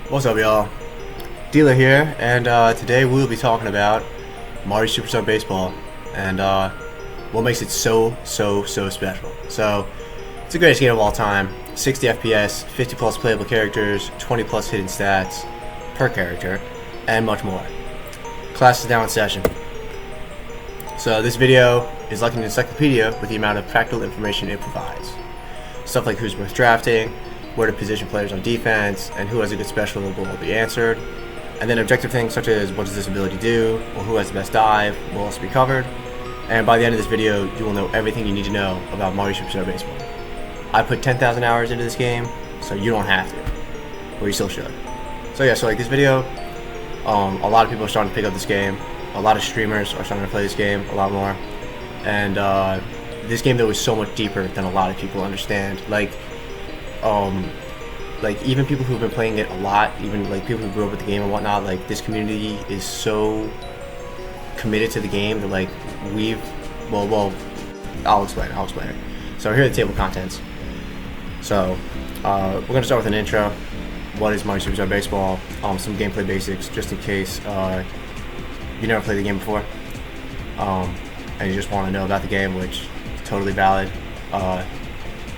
What's up, y'all? Dealer here, and today we'll be talking about Mario Superstar Baseball and what makes it so special. So, it's the greatest game of all time. 60 FPS, 50 plus playable characters, 20 plus hidden stats per character, and much more. Class is now in session. So this video is like an encyclopedia with the amount of practical information it provides. Stuff like who's worth drafting, where to position players on defense, and who has a good special will be answered. And then objective things such as what does this ability do, or who has the best dive will also be covered. And by the end of this video, you will know everything you need to know about Mario Superstar Baseball. I put 10,000 hours into this game, so you don't have to, but you still should. So yeah, so like this video, a lot of people are starting to pick up this game. A lot of streamers are starting to play this game a lot more. And this game though is so much deeper than a lot of people understand. Like even people who've been playing it a lot, even like people who grew up with the game and whatnot, like this community is so committed to the game that like I'll explain it. So here are the table of contents. So we're gonna start with an intro. What is Mario Superstar Baseball? Some gameplay basics, just in case you never played the game before, and you just want to know about the game, which is totally valid.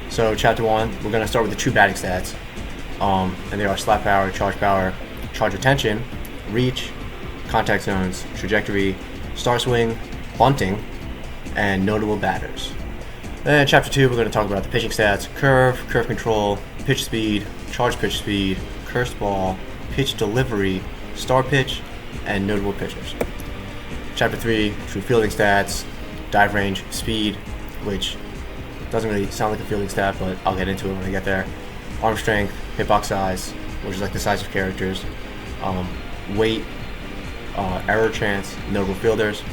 So chapter 1, we're going to start with the true batting stats, and they are slap power, charge retention, reach, contact zones, trajectory, star swing, bunting, and notable batters. Then chapter 2, we're going to talk about the pitching stats: curve control, pitch speed, charge pitch speed, cursed ball, pitch delivery, star pitch, and notable pitchers. Chapter 3, true fielding stats: dive range, speed, which doesn't really sound like a fielding stat, but I'll get into it when I get there. Arm strength, hitbox size, which is like the size of characters, weight, error chance, notable fielders.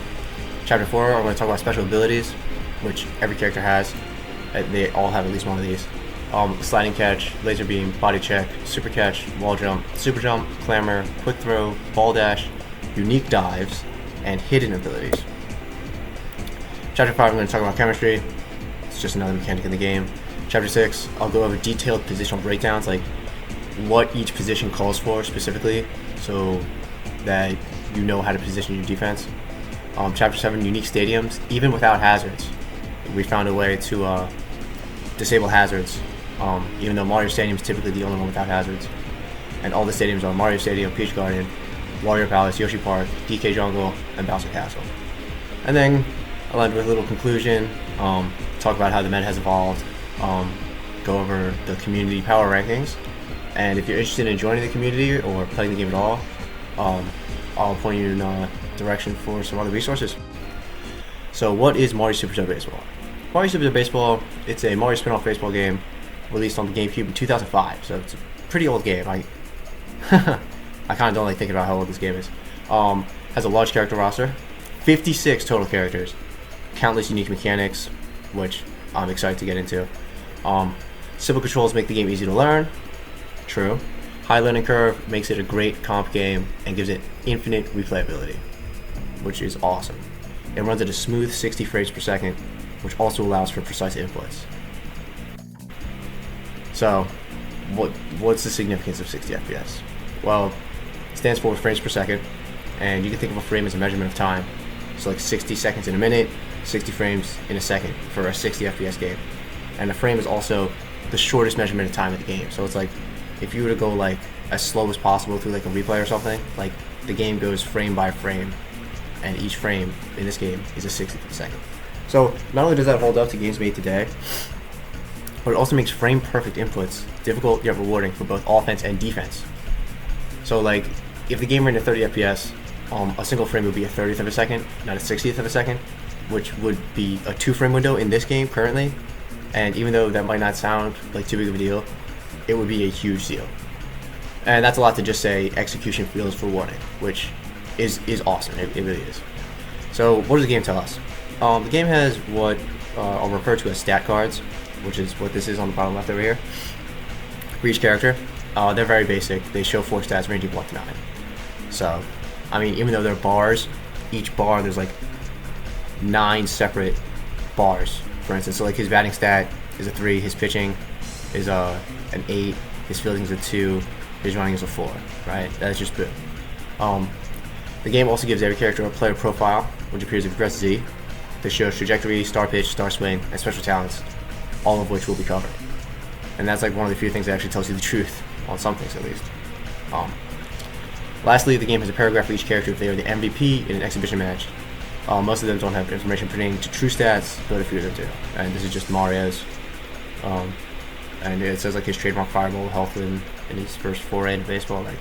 Chapter 4, I'm going to talk about special abilities, which every character has. They all have at least one of these. Sliding catch, laser beam, body check, super catch, wall jump, super jump, clamor, quick throw, ball dash, unique dives, and hidden abilities. Chapter 5, I'm going to talk about chemistry. It's just another mechanic in the game. Chapter 6, I'll go over detailed positional breakdowns, like what each position calls for specifically, so that you know how to position your defense. Chapter 7, unique stadiums, even without hazards. We found a way to disable hazards, even though Mario Stadium is typically the only one without hazards. And all the stadiums are Mario Stadium, Peach Garden, Wario Palace, Yoshi Park, DK Jungle, and Bowser Castle. And then I'll end with a little conclusion, talk about how the meta has evolved, go over the community power rankings, and if you're interested in joining the community or playing the game at all, I'll point you in a direction for some other resources. So what is Mario Superstar Baseball? Mario Superstar Baseball, it's a Mario spin-off baseball game released on the GameCube in 2005, so it's a pretty old game. I kind of don't like thinking about how old this game is. Has a large character roster, 56 total characters, countless unique mechanics, which I'm excited to get into. Simple controls make the game easy to learn. True. High learning curve makes it a great comp game and gives it infinite replayability, which is awesome. It runs at a smooth 60 frames per second, which also allows for precise inputs. So, what's the significance of 60 FPS? Well, it stands for frames per second, and you can think of a frame as a measurement of time. So like 60 seconds in a minute, 60 frames in a second for a 60 FPS game. And a frame is also the shortest measurement of time of the game. So it's like, if you were to go like as slow as possible through like a replay or something, like the game goes frame by frame, and each frame in this game is a 60th second. So not only does that hold up to games made today, but it also makes frame perfect inputs difficult yet rewarding for both offense and defense. So like, if the game ran at 30 FPS, a single frame would be a 30th of a second, not a 60th of a second, which would be a 2-frame window in this game currently. And even though that might not sound like too big of a deal, it would be a huge deal. And that's a lot to just say execution feels rewarding, which is awesome. It really is. So what does the game tell us? The game has what I'll refer to as stat cards, which is what this is on the bottom left over here, for each character. They're very basic. They show 4 stats ranging 1 to 9. So, I mean, even though they're bars, each bar there's like 9 separate bars. For instance, so like his batting stat is a 3, his pitching is an 8, his fielding is a 2, is running as a 4, right? That's just boom. The game also gives every character a player profile, which appears if you press Z. This shows trajectory, star pitch, star swing, and special talents, all of which will be covered. And that's like one of the few things that actually tells you the truth, on some things at least. Lastly, the game has a paragraph for each character if they are the MVP in an exhibition match. Most of them don't have information pertaining to true stats, but a few of them do. And this is just Mario's. And it says like his trademark fireball health in his first foray into baseball, like,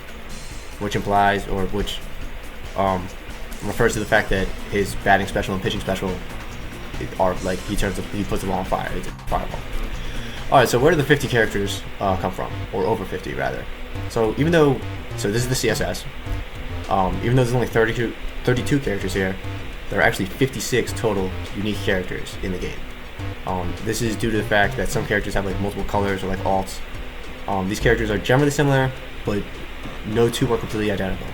which implies, or which refers to the fact that his batting special and pitching special are like he puts the ball on fire. It's a fireball. All right, so where do the 50 characters come from, or over 50 rather? So this is the CSS. Even though there's only 32 characters here, there are actually 56 total unique characters in the game. This is due to the fact that some characters have like multiple colors or like alts. These characters are generally similar, but no two are completely identical.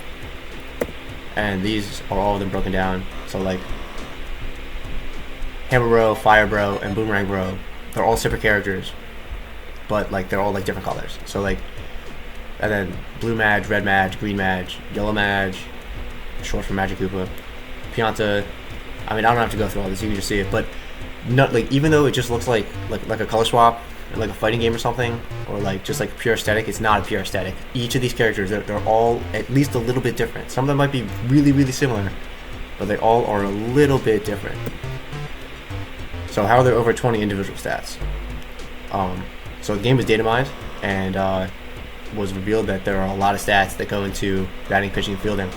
And these are all of them broken down. So like Hammer Bro, Fire Bro, and Boomerang Bro, they're all separate characters, but like they're all like different colors. So like, and then Blue Madge, Red Madge, Green Madge, Yellow Madge, short for Magic Koopa, Pianta. I mean, I don't have to go through all this, you can just see it, but not like, even though it just looks like a color swap, or like a fighting game or something, or like just like pure aesthetic, it's not a pure aesthetic. Each of these characters, they're all at least a little bit different. Some of them might be really, really similar, but they all are a little bit different. So how are there over 20 individual stats? So the game was data mined, and was revealed that there are a lot of stats that go into batting, pitching, and fielding.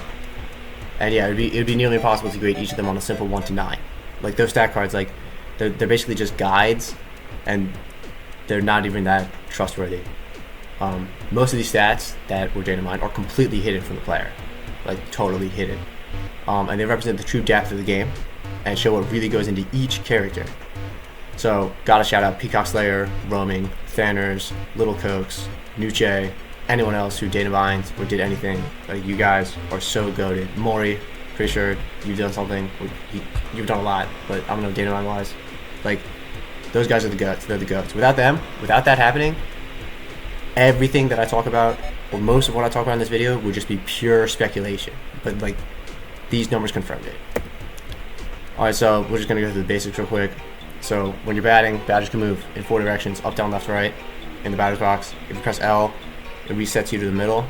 And yeah, it'd be nearly impossible to grade each of them on a simple 1 to 9. Like those stat cards, like they're basically just guides, and they're not even that trustworthy. Most of these stats that were data mined are completely hidden from the player, like totally hidden, and they represent the true depth of the game and show what really goes into each character. So gotta shout out Peacock Slayer, Roaming, Thanners, Little Cokes, Nuche, anyone else who data mined or did anything. Like, you guys are so goated. Mori, pretty sure you've done something. You've done a lot, but I don't know, data mine wise. Like, those guys are the goats. They're the goats. Without them, without that happening, everything that I talk about, or most of what I talk about in this video, would just be pure speculation. But like, these numbers confirmed it. Alright, so we're just gonna go through the basics real quick. So when you're batting, batters can move in 4 directions: up, down, left, right, in the batter's box. If you press L, it resets you to the middle,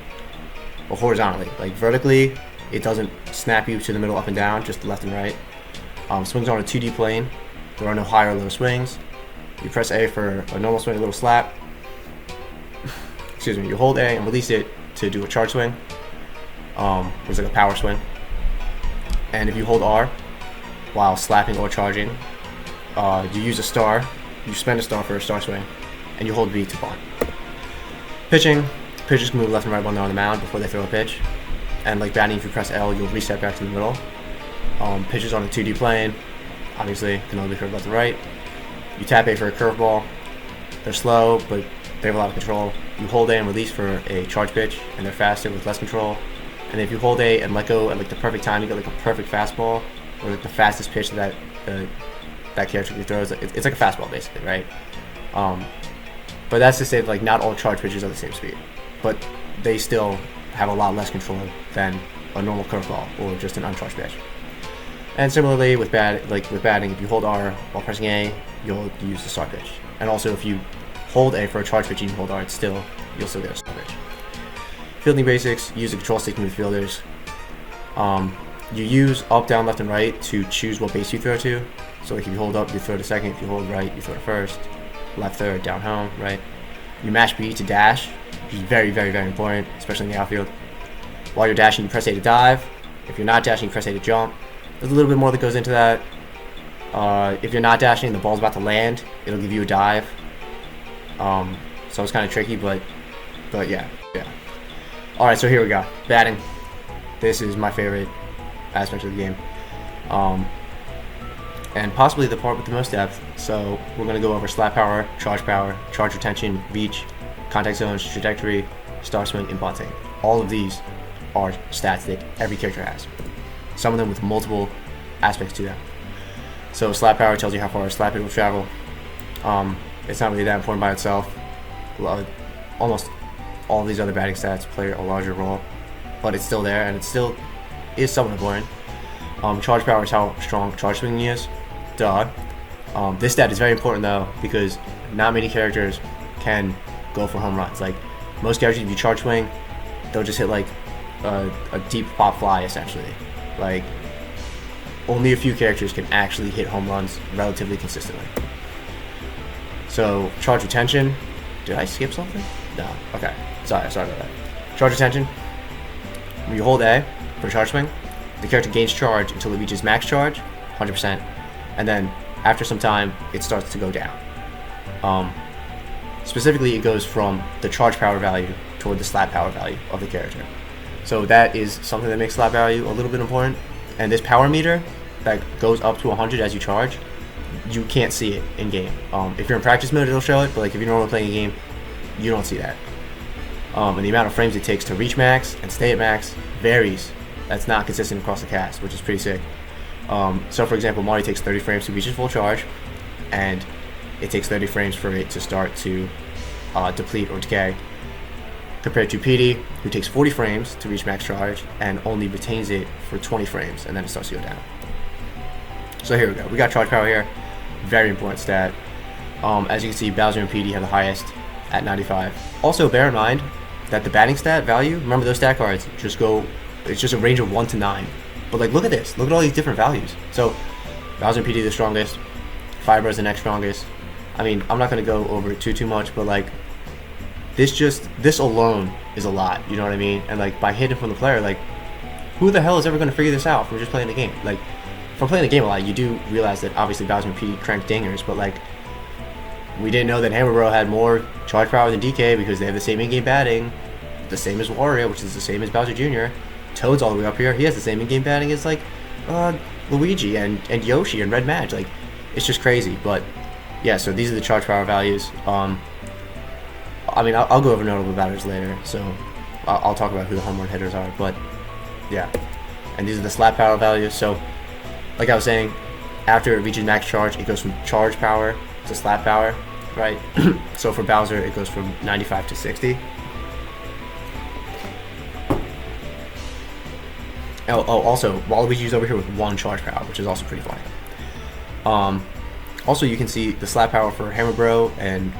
or horizontally. Like vertically, it doesn't snap you to the middle, up and down, just left and right. Swings on a 2D plane. There are no high or low swings. You press A for a normal swing, a little slap. Excuse me. You hold A and release it to do a charge swing, which is like a power swing. And if you hold R while slapping or charging, you use a star. You spend a star for a star swing, and you hold B to bunt. Pitching. Pitchers can move left and right while they're on the mound before they throw a pitch. And like batting, if you press L, you'll reset back to the middle. Pitches on a 2D plane, obviously, can only be curved left and right. You tap A for a curveball. They're slow, but they have a lot of control. You hold A and release for a charge pitch, and they're faster with less control. And if you hold A and let go at like the perfect time, you get like a perfect fastball, or like the fastest pitch that character throws. It's like a fastball, basically, right? But that's to say that like not all charge pitches are the same speed, but they still have a lot less control than a normal curveball or just an uncharged pitch. And similarly with batting, if you hold R while pressing A, you'll use the star pitch. And also if you hold A for a charge pitch and you hold R, you'll still get a star pitch. Fielding basics: use the control stick to move fielders. You use up, down, left, and right to choose what base you throw to. So like if you hold up, you throw to second. If you hold right, you throw to first. Left, third, down, home, right. You mash B to dash, which is very, very, very important, especially in the outfield. While you're dashing, you press A to dive. If you're not dashing, you press A to jump. There's a little bit more that goes into that. If you're not dashing, the ball's about to land, it'll give you a dive. So it's kind of tricky, but yeah. All right, so here we go. Batting. This is my favorite aspect of the game, and possibly the part with the most depth. So we're gonna go over slap power, charge retention, reach, contact zones, trajectory, star swing, and bunting. All of these are stats that every character has. Some of them with multiple aspects to them. So slap power tells you how far a slap hit will travel. It's not really that important by itself. Almost all these other batting stats play a larger role, but it's still there, and it still is somewhat important. Charge power is how strong charge swinging is. Duh. This stat is very important though, because not many characters can go for home runs. Like, most characters, if you charge swing, they'll just hit like a deep pop fly essentially. Like, only a few characters can actually hit home runs relatively consistently. So charge retention. Did I skip something? No. Okay. Sorry about that. Charge retention. When you hold A for charge swing, the character gains charge until it reaches max charge, 100%, and then after some time, it starts to go down. Specifically, it goes from the charge power value toward the slap power value of the character. So that is something that makes slap value a little bit important. And this power meter that goes up to 100 as you charge, you can't see it in game. If you're in practice mode, it'll show it, but like if you're normally playing a game, you don't see that. And the amount of frames it takes to reach max and stay at max varies. That's not consistent across the cast, which is pretty sick. So for example, Mario takes 30 frames to reach his full charge, and it takes 30 frames for it to start to deplete or decay, compared to PD, who takes 40 frames to reach max charge and only retains it for 20 frames, and then it starts to go down. So here we go. We got charge power here. Very important stat. As you can see, Bowser and PD have the highest at 95. Also, bear in mind that the batting stat value, remember those stat cards, it's just a range of 1 to 9. But like, look at this. Look at all these different values. So, Bowser and PD the strongest. Fiber is the next strongest. I mean, I'm not going to go over it too much, but like, this alone is a lot, you know what I mean? And like, by hitting from the player, like, who the hell is ever going to figure this out from just playing the game? Like, from playing the game a lot, you do realize that obviously Bowser and PD crank dingers, but like, we didn't know that Hammer Bro had more charge power than DK because they have the same in-game batting, the same as Wario, which is the same as Bowser Jr. Toad's all the way up here. He has the same in-game batting as like Luigi and Yoshi and Red Mage. Like, it's just crazy. But yeah, so these are the charge power values. I mean, I'll go over notable batters later, so I'll talk about who the home run hitters are. But yeah, and these are the slap power values. So like I was saying, after it reaches max charge, it goes from charge power to slap power, right? So for Bowser, it goes from 95 to 60. Also, Waluigi's over here with 1 charge power, which is also pretty funny. Also, you can see the slap power for Hammer Bro and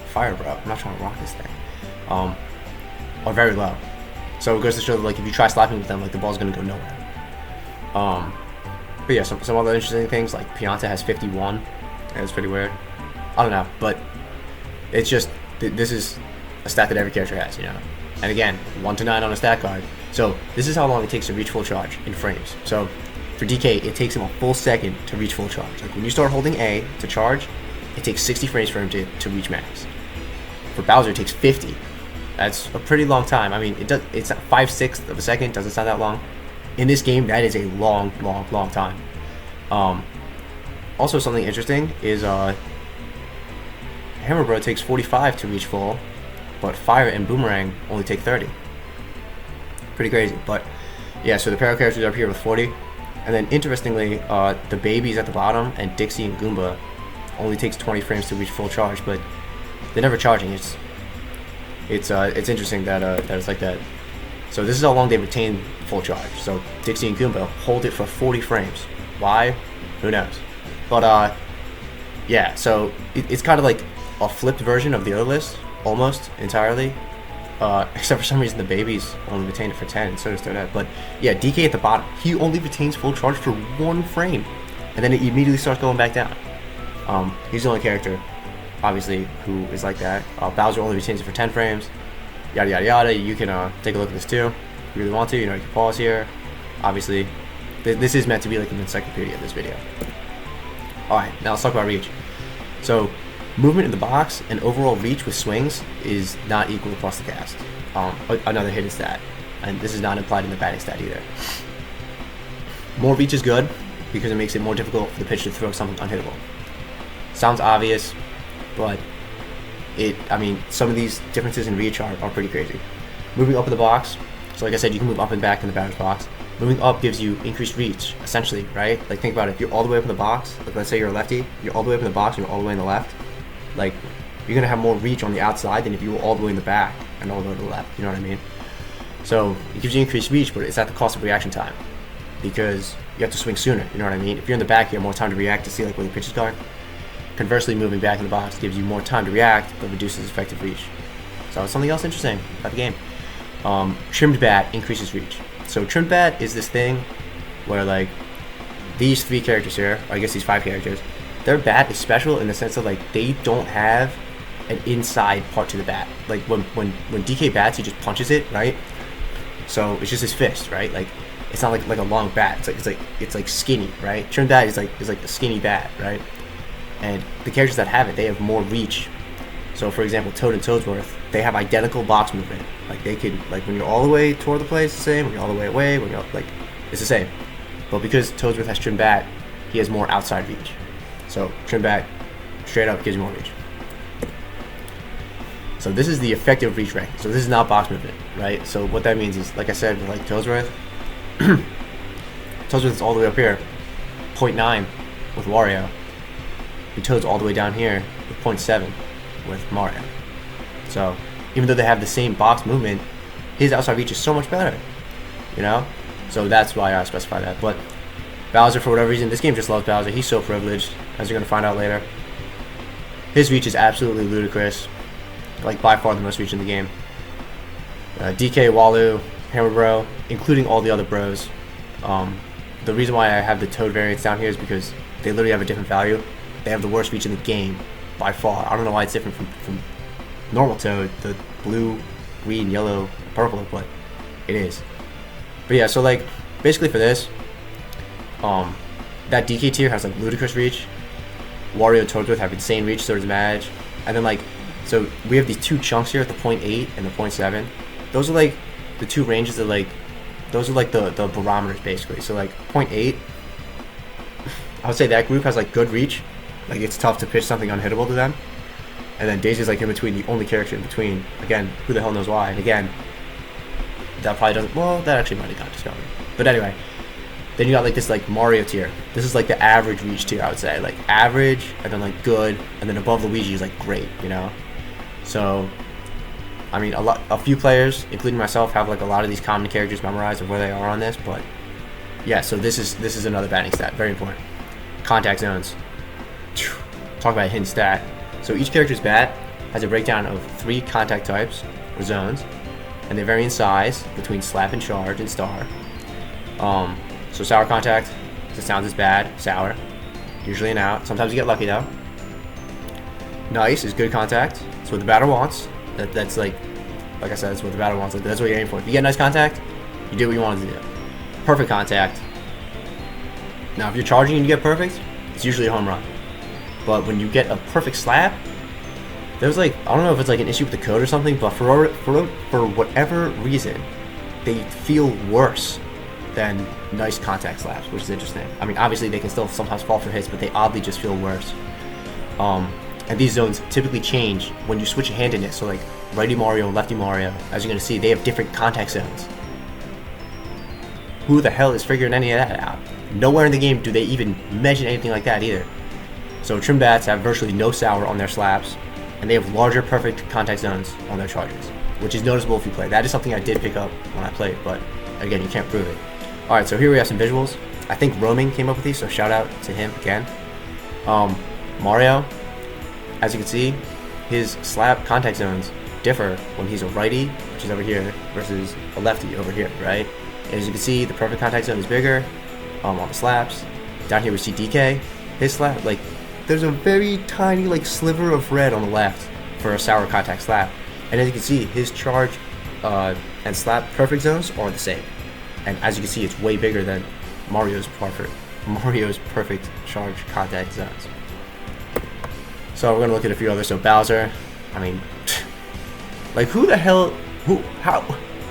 Fire Bro. I'm not trying to rock this thing. Are very low. So it goes to show that, like, if you try slapping with them, like, the ball's gonna go nowhere. But yeah, some other interesting things, like Pianta has 51. That's pretty weird. I don't know, but it's just this is a stat that every character has, you know. And again, 1 to 9 on a stat card. So this is how long it takes to reach full charge in frames. So for DK, it takes him a full second to reach full charge. Like, when you start holding A to charge, it takes 60 frames for him to reach max. For Bowser, it takes 50. That's a pretty long time. I mean, it's 5/6 of a second. Doesn't sound that long. In this game, that is a long time. Also, something interesting is Hammer Bro takes 45 to reach full, but Fire and Boomerang only take 30. Pretty crazy. But yeah, so the Paradox characters are up here with 40. And then interestingly, the babies at the bottom and Dixie and Goomba only takes 20 frames to reach full charge, but they're never charging. It's interesting that it's like that. So this is how long they retain full charge. So Dixie and Goomba hold it for 40 frames. Why? Who knows? But yeah, so it's kind of like a flipped version of the other list, almost entirely. Except for some reason the babies only retain it for 10, and so does Toadette. But yeah, DK at the bottom, he only retains full charge for 1 frame, and then it immediately starts going back down. He's the only character, obviously, who is like that. Bowser only retains it for 10 frames. Yada yada yada. You can take a look at this too, if you really want to. You know, you can pause here. Obviously, this is meant to be like an encyclopedia of this video. All right, now let's talk about reach. So, movement in the box and overall reach with swings is not equal across the cast. Another hidden stat, and this is not implied in the batting stat either. More reach is good because it makes it more difficult for the pitcher to throw something unhittable. Sounds obvious, but I mean, some of these differences in reach are pretty crazy. Moving up in the box, so like I said, you can move up and back in the batter's box. Moving up gives you increased reach, essentially, right? Like, think about it. If you're all the way up in the box, like let's say you're a lefty, you're all the way up in the box and you're all the way in the left, like, you're going to have more reach on the outside than if you were all the way in the back and all the way to the left. You know what I mean? So it gives you increased reach, but it's at the cost of reaction time because you have to swing sooner. You know what I mean? If you're in the back, you have more time to react to see like where the pitch is going. Conversely, moving back in the box gives you more time to react, but reduces effective reach. So something else interesting about the game. Trimmed bat increases reach. So trimmed bat is this thing where like these 3 characters here, or I guess these 5 characters, their bat is special in the sense that like they don't have an inside part to the bat. Like when DK bats, he just punches it, right? So it's just his fist, right? Like it's not like a long bat. It's like skinny, right? Trimmed bat is like a skinny bat, right? And the characters that have it, they have more reach. So for example, Toad and Toadsworth, they have identical box movement. Like they could, like when you're all the way toward the play, it's the same. When you're all the way away, when you're like, it's the same. But because Toadsworth has trimmed bat, he has more outside reach. So trimmed bat, straight up gives you more reach. So this is the effective reach rank. So this is not box movement, right? So what that means is, like I said, with like Toadsworth, Toadsworth is all the way up here, 0.9 with Wario. And Toad's all the way down here with 0.7 with Mario. So even though they have the same box movement, his outside reach is so much better, you know? So that's why I specify that. But Bowser, for whatever reason, this game just loves Bowser. He's so privileged, as you're going to find out later. His reach is absolutely ludicrous. Like by far the most reach in the game. DK, Walu, Hammer Bro, including all the other bros. The reason why I have the Toad variants down here is because they literally have a different value. They have the worst reach in the game by far. I don't know why it's different from normal Toad, the blue, green, yellow, purple, but it is. But yeah, so like basically for this, that DK tier has like ludicrous reach. Wario and Toadsworth have insane reach, so does Madge. And then like, so we have these 2 chunks here at the 0.8 and the 0.7. Those are like the 2 ranges that like, those are like the barometers basically. So like 0.8, I would say that group has like good reach. Like it's tough to pitch something unhittable to them. And then Daisy's like in between, the only character in between. Again, who the hell knows why? And again, that probably doesn't, well, that actually might have got discovered. But anyway, then you got like this like Mario tier. This is like the average reach tier, I would say. Like average, and then like good, and then above Luigi is like great, you know? So, I mean, a few players, including myself, have like a lot of these common characters memorized of where they are on this, but yeah, so this is another batting stat, very important. Contact zones. Talk about a hidden stat. So each character's bat has a breakdown of 3 contact types, or zones, and they vary in size between slap and charge and star. So sour contact, the sound is bad, sour, usually an out. Sometimes you get lucky though. Nice is good contact. That's what the batter wants. That's like I said, that's what the batter wants. Like, that's what you're aiming for. If you get nice contact, you do what you wanted to do. Perfect contact. Now, if you're charging and you get perfect, it's usually a home run. But when you get a perfect slap, there's like, I don't know if it's like an issue with the code or something, but for whatever reason, they feel worse than nice contact slaps, which is interesting. I mean, obviously they can still sometimes fall for hits, but they oddly just feel worse. And these zones typically change when you switch a handedness. So like righty Mario and lefty Mario, as you're going to see, they have different contact zones. Who the hell is figuring any of that out? Nowhere in the game do they even mention anything like that either. So trim bats have virtually no sour on their slaps, and they have larger perfect contact zones on their charges, which is noticeable if you play. That is something I did pick up when I played, but again, you can't prove it. Alright, so here we have some visuals. I think Roaming came up with these, so shout out to him again. Mario, as you can see, his slap contact zones differ when he's a righty, which is over here, versus a lefty over here, right? And as you can see, the perfect contact zone is bigger on the slaps. Down here we see DK, his slap, like, there's a very tiny, like, sliver of red on the left for a sour contact slap. And as you can see, his charge and slap perfect zones are the same. And as you can see, it's way bigger than Mario's perfect charge contact zones. So we're gonna look at a few others. So Bowser, I mean, like who the hell,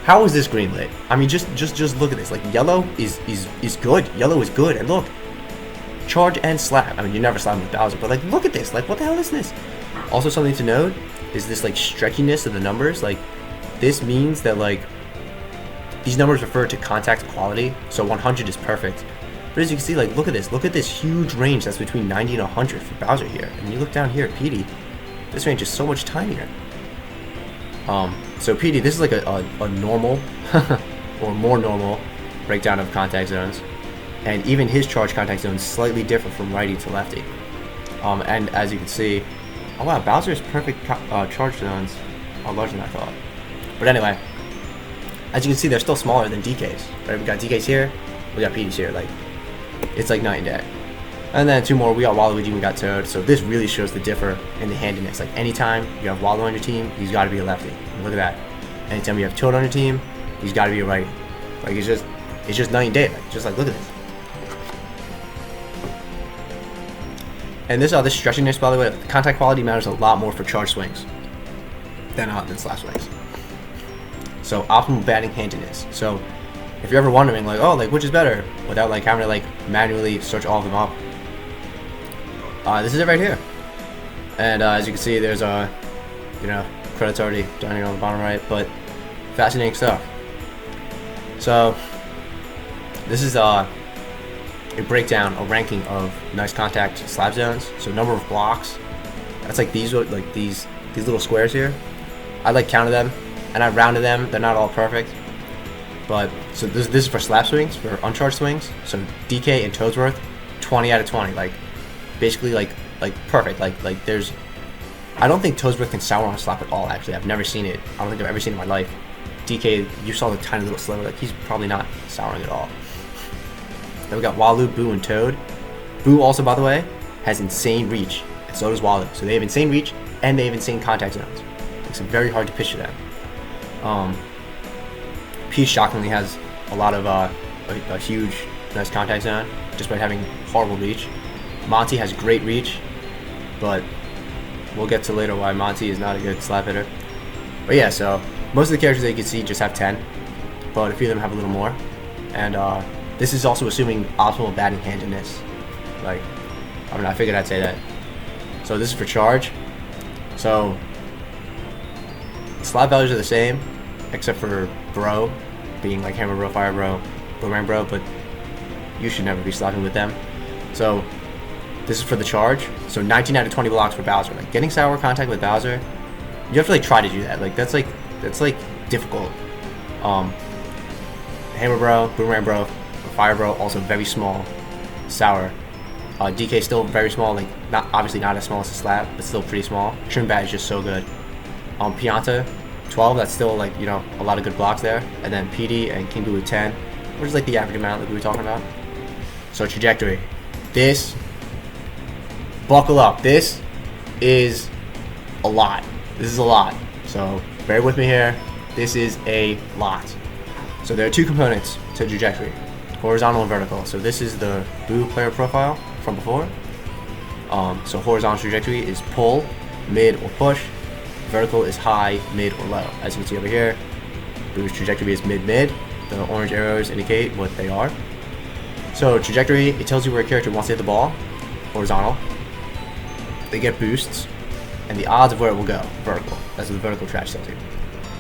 how is this green lit? I mean, just look at this. Like yellow is good. Yellow is good, and look, charge and slap. I mean, you never slap with Bowser, but like look at this. Like what the hell is this? Also, something to note is this like stretchiness of the numbers. Like this means that like these numbers refer to contact quality. So 100 is perfect. But as you can see, like, look at this huge range that's between 90 and 100 for Bowser here. And you look down here at Petey, this range is so much tinier. So PD, this is like a normal or more normal breakdown of contact zones, and even his charge contact zone is slightly different from righty to lefty. And as you can see, oh wow, Bowser's perfect charge zones are larger than I thought. But anyway, as you can see, they're still smaller than DK's. Right? We got DK's here, we got PD's here. Like, it's like night and day. And then two more, we got Waluigi, we got Toad. So this really shows the differ in the handiness. Like, anytime you have Walu on your team, he's got to be a lefty. Look at that. Anytime you have Toad on your team, he's got to be a righty. Like, it's just night and day. Like, just like, look at this. And this stretchiness, by the way, the contact quality matters a lot more for charge swings than slap swings. So optimal batting handiness. So if you're ever wondering, like, oh, like, which is better, without like having to like manually search all of them up, this is it right here. And as you can see, there's credits already down here on the bottom right, but fascinating stuff. So this is a breakdown, a ranking of nice contact slap zones. So number of blocks, that's like these little squares here. I like counted them and I rounded them. They're not all perfect, but so this is for slap swings, for uncharged swings. So DK and Toadsworth, 20 out of 20, like basically like perfect. Like there's, I don't think Toadsworth can sour on a slap at all. Actually, I've never seen it. I don't think I've ever seen it in my life. DK, you saw the tiny little sliver. Like, he's probably not souring at all. Then we got Walu, Boo, and Toad. Boo also, by the way, has insane reach, and so does Walu. So they have insane reach and they have insane contact zones. Makes it very hard to pitch to them. Peach shockingly has a lot of a huge, nice contact zone, despite having horrible reach. Monty has great reach, but we'll get to later why Monty is not a good slap hitter. But yeah, so most of the characters that you can see just have 10, but a few of them have a little more. And this is also assuming optimal batting handedness. Like, I mean, I figured I'd say that. So this is for charge. So slap values are the same, except for Bro being like Hammer Bro, Fire Bro, Boomerang Bro, but you should never be slapping with them. So this is for the charge. So 19 out of 20 blocks for Bowser. Like, getting sour contact with Bowser, you have to like try to do that. Like, that's difficult. Hammer Bro, Boomerang Bro, Fire Bro, also very small. Sour. DK still very small, like obviously not as small as the slap, but still pretty small. Trim Bat is just so good. Pianta, 12, that's still like, you know, a lot of good blocks there. And then PD and King Boo with 10, which is like the average amount that we were talking about. So trajectory. This, buckle up, this is a lot. This is a lot. So bear with me here. This is a lot. So there are two components to trajectory, horizontal and vertical. So this is the Boo player profile from before. So horizontal trajectory is pull, mid, or push. Vertical is high, mid, or low. As you can see over here, Boo's trajectory is mid-mid. The orange arrows indicate what they are. So trajectory, it tells you where a character wants to hit the ball. Horizontal. They get boosts, and the odds of where it will go. Vertical. That's what the vertical trash tells you.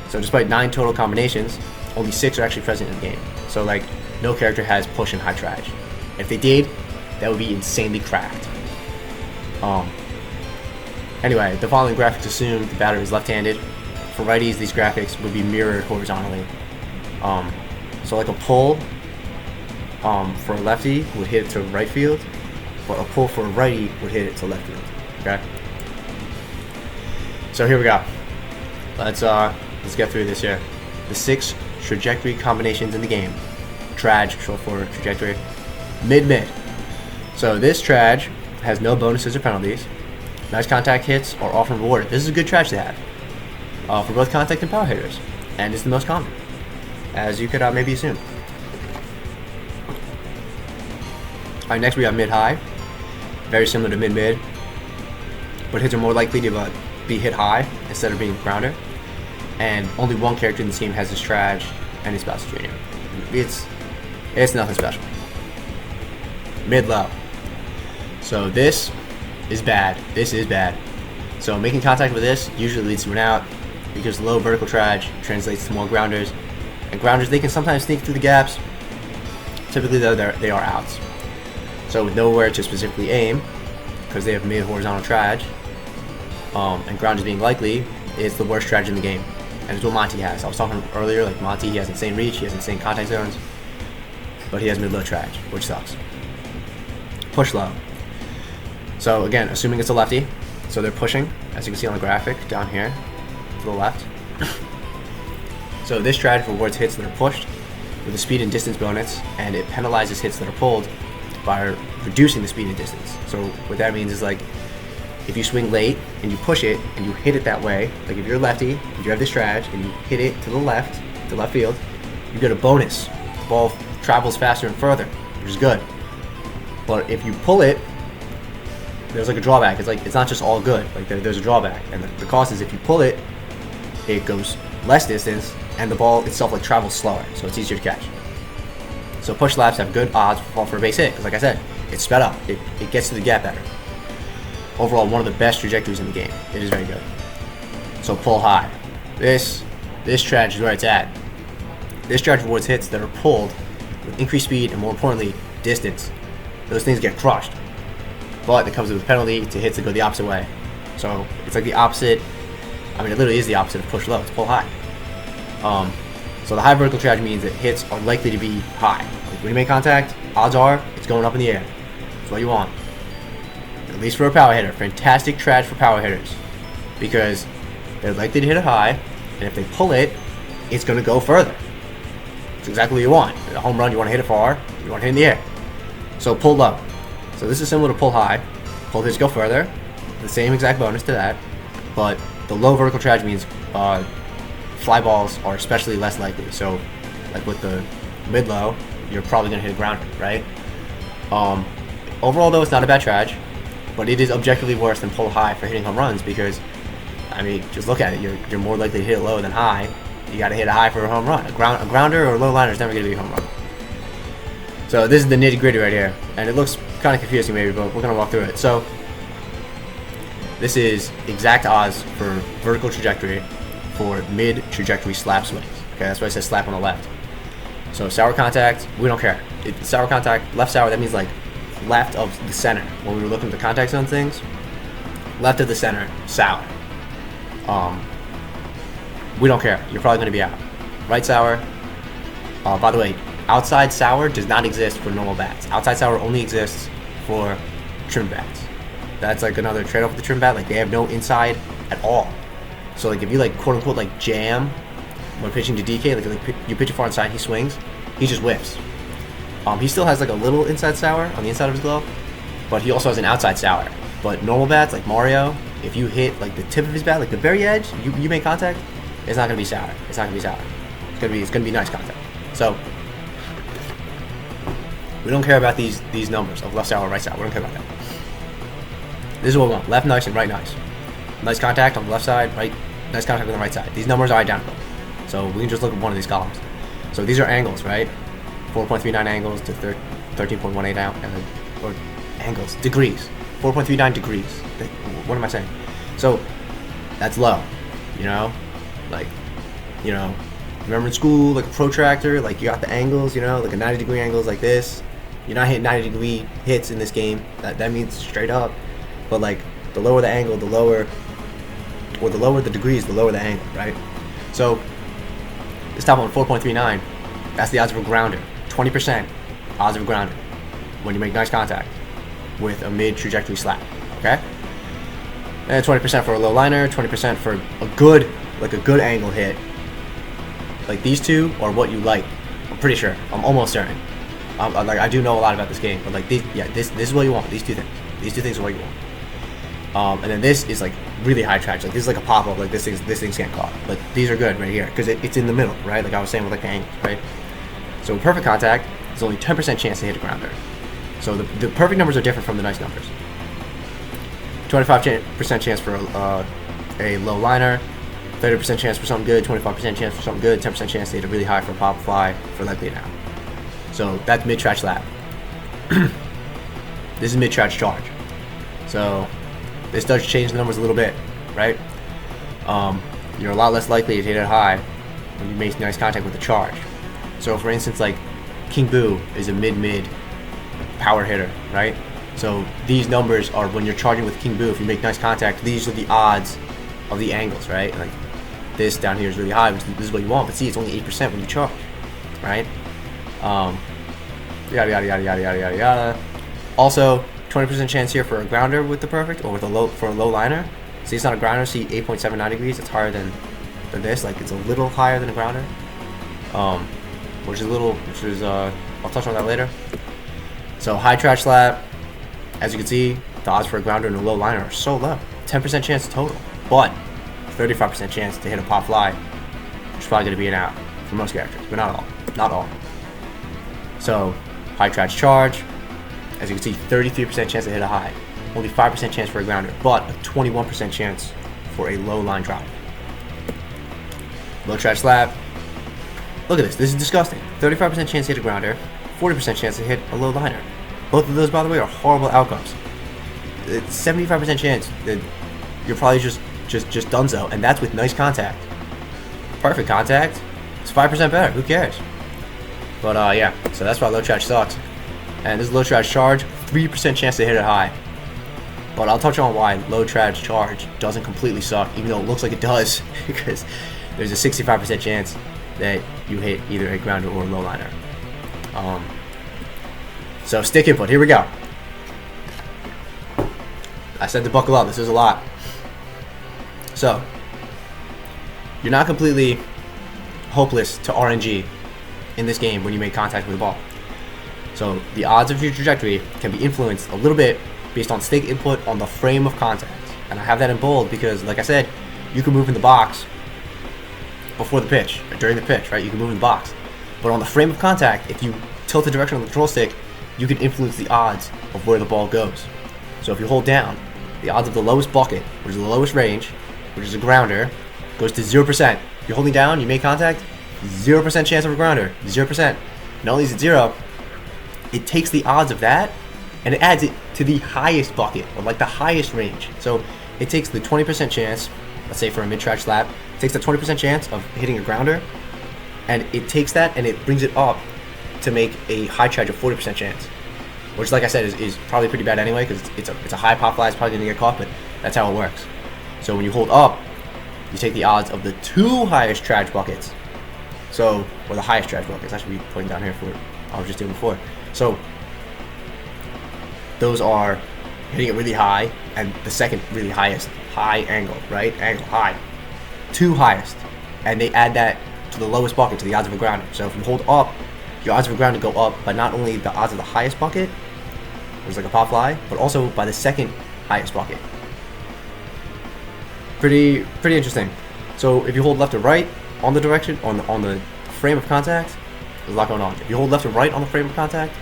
So despite 9 total combinations, only 6 are actually present in the game. So like, no character has push and high trash. If they did, that would be insanely cracked. Anyway, the following graphics assume the batter is left-handed. For righties, these graphics would be mirrored horizontally. So like a pull for a lefty would hit it to right field, but a pull for a righty would hit it to left field. Okay. So here we go. Let's get through this here. The 6 trajectory combinations in the game. Traj, short for trajectory. Mid-mid. So this Traj has no bonuses or penalties. Nice contact hits are often rewarded. This is a good Traj to have for both contact and power hitters, and it's the most common, as you could maybe assume. Alright, next we have mid-high. Very similar to mid-mid, but hits are more likely to be hit high instead of being grounder. And only one character in the team has this Traj, and it's Bowser Jr. It's nothing special. Mid-low. So this is bad. This is bad. So making contact with this usually leads to an out, because low vertical Traj translates to more grounders. And grounders, they can sometimes sneak through the gaps. Typically though, they are outs. So with nowhere to specifically aim, because they have mid horizontal Traj, and grounders being likely, it's the worst Traj in the game. and it's what Monty has. I was talking earlier, like Monty, he has insane reach, he has insane contact zones, but he has mid-low traj, which sucks. Push low. So again, assuming it's a lefty, so they're pushing, as you can see on the graphic down here to the left. So this traj rewards hits that are pushed with a speed and distance bonus, and it penalizes hits that are pulled by reducing the speed and distance. So what that means is, like, if you swing late and you push it and you hit it that way, like if you're a lefty and you have this traj and you hit it to the left field, you get a bonus. The ball travels faster and further, which is good. But if you pull it, there's like a drawback. It's like, it's not just all good. Like there's a drawback, and the cost is if you pull it, it goes less distance, and the ball itself like travels slower, so it's easier to catch. So push slaps have good odds for a base hit, because like I said, it's sped up. It gets to the gap better. Overall, one of the best trajectories in the game. It is very good. So pull high. This traj is where it's at. This traj rewards hits that are pulled with increased speed and, more importantly, distance. Those things get crushed. But it comes with a penalty to hits that go the opposite way. So it's like the opposite. I mean, it literally is the opposite of push low. It's pull high. So the high vertical traj means that hits are likely to be high. Like when you make contact, odds are it's going up in the air. That's what you want. At least for a power hitter. Fantastic traj for power hitters, because they're likely to hit it high, and if they pull it, it's going to go further. It's exactly what you want. A home run, you want to hit it far, you want to hit it in the air. So pull low. So this is similar to pull high. Pull hits go further, the same exact bonus to that, but the low vertical traj means fly balls are especially less likely. So like with the mid-low, you're probably going to hit a grounder, right? Overall though, it's not a bad traj, but it is objectively worse than pull high for hitting home runs, because, I mean, just look at it. You're more likely to hit it low than high. You got to hit a high for a home run. A grounder or a low liner is never going to be a home run. So this is the nitty gritty right here, and it looks kind of confusing maybe, but we're going to walk through it. So this is exact odds for vertical trajectory for mid trajectory slap swings. Okay, that's why it says slap on the left. So sour contact, we don't care. If sour contact, left sour, that means like left of the center. When we were looking at the contact zone things, left of the center, sour. We don't care. You're probably going to be out. Right sour. By the way, outside sour does not exist for normal bats. Outside sour only exists for trim bats. That's like another trade-off with the trim bat. Like they have no inside at all. So like if you like quote unquote like jam when pitching to DK, like you pitch it far inside, he swings, he just whiffs. He still has like a little inside sour on the inside of his glove, but he also has an outside sour. But normal bats like Mario, if you hit like the tip of his bat, like the very edge, you make contact, it's not gonna be sour. It's not gonna be sour. It's gonna be nice contact. So we don't care about these numbers of left sour, right sour. We don't care about that. This is what we want: left nice and right nice. Nice contact on the left side, right. Nice contact on the right side. These numbers are identical, so we can just look at one of these columns. So these are angles, right? 4.39 angles to 13.18 out, or angles, degrees. 4.39 degrees. What am I saying? So that's low, you know? Like, you know, remember in school, like a protractor, like you got the angles, you know, like a 90-degree angle is like this. You're not hitting 90-degree hits in this game. That means straight up. But like the lower the angle, the lower the degrees, the lower the angle, right? So this top one, 4.39, that's the odds of a grounder. 20% odds of a grounder when you make nice contact with a mid trajectory slap, okay? And 20% for a low liner, 20% for a good angle hit. Like these two are what you like. I'm pretty sure. I'm almost certain. Like I do know a lot about this game, but like this is what you want. These two things are what you want. And then this is like really high traj. Like this is like a pop up. Like this thing's getting caught. Like these are good right here because it's in the middle, right? Like I was saying with like the angles, right? So in perfect contact, there's only 10% chance to hit a grounder. So the perfect numbers are different from the nice numbers. 25% chance for a low liner, 30% chance for something good, 25% chance for something good, 10% chance to hit a really high for a pop fly for likely an out. So that's mid traj slap. This is mid traj charge. So this does change the numbers a little bit, right? You're a lot less likely to hit it high when you make nice contact with the charge. So for instance, like King Boo is a mid power hitter, right? So these numbers are when you're charging with King Boo. If you make nice contact, these are the odds of the angles, right? Like this down here is really high, which this is what you want. But see, it's only 8% when you charge, right? Yada yada yada yada yada yada yada. Also, 20% chance here for a grounder with the perfect, or with a low liner. See, it's not a grounder. See, 8.79 degrees. It's higher than this. Like, it's a little higher than a grounder. Which is I'll touch on that later. So high trash slap, as you can see, the odds for a grounder and a low liner are so low. 10% chance total, but 35% chance to hit a pop fly, which is probably going to be an out for most characters, but not all. So high trash charge, as you can see, 33% chance to hit a high, only 5% chance for a grounder, but a 21% chance for a low line drop. Low trash slap. Look at this. This is disgusting. 35% chance to hit a grounder, 40% chance to hit a low liner. Both of those, by the way, are horrible outcomes. It's 75% chance that you're probably just donezo, and that's with nice contact. Perfect contact, it's 5% better. Who cares? But yeah, so that's why low trash sucks. And this is low trash charge, 3% chance to hit it high. But I'll touch on why low trash charge doesn't completely suck, even though it looks like it does, because there's a 65% chance that you hit either a grounder or a low liner. So stick input, here we go. I said to buckle up, this is a lot. So, you're not completely hopeless to RNG in this game when you make contact with the ball. So, the odds of your trajectory can be influenced a little bit based on stick input on the frame of contact. And I have that in bold because, like I said, you can move in the box before the pitch, or during the pitch, right? You can move in the box. But on the frame of contact, if you tilt the direction of the control stick, you can influence the odds of where the ball goes. So if you hold down, the odds of the lowest bucket, which is the lowest range, which is a grounder, goes to 0%. You're holding down, you make contact, 0% chance of a grounder, 0%. Not only is it 0, it takes the odds of that and it adds it to the highest bucket, or like the highest range. So it takes the 20% chance, let's say for a mid-trash slap, it takes the 20% chance of hitting a grounder, and it takes that and it brings it up to make a high charge of 40% chance. Which, like I said, is probably pretty bad anyway, because it's a high pop fly, it's probably going to get caught, but that's how it works. So when you hold up, you take the odds of the 2 highest trash buckets. So, or the highest trash buckets, I should be putting down here for what I was just doing before. So, those are hitting it really high, and the second really highest, high angle, right? Angle, high. 2 highest. And they add that to the lowest bucket, to the odds of a grounder. So if you hold up, your odds of a grounder go up by not only the odds of the highest bucket, which is like a pop fly, but also by the second highest bucket. Pretty interesting. So if you hold left or right on the direction, on the frame of contact, there's a lot going on. If you hold left or right on the frame of contact,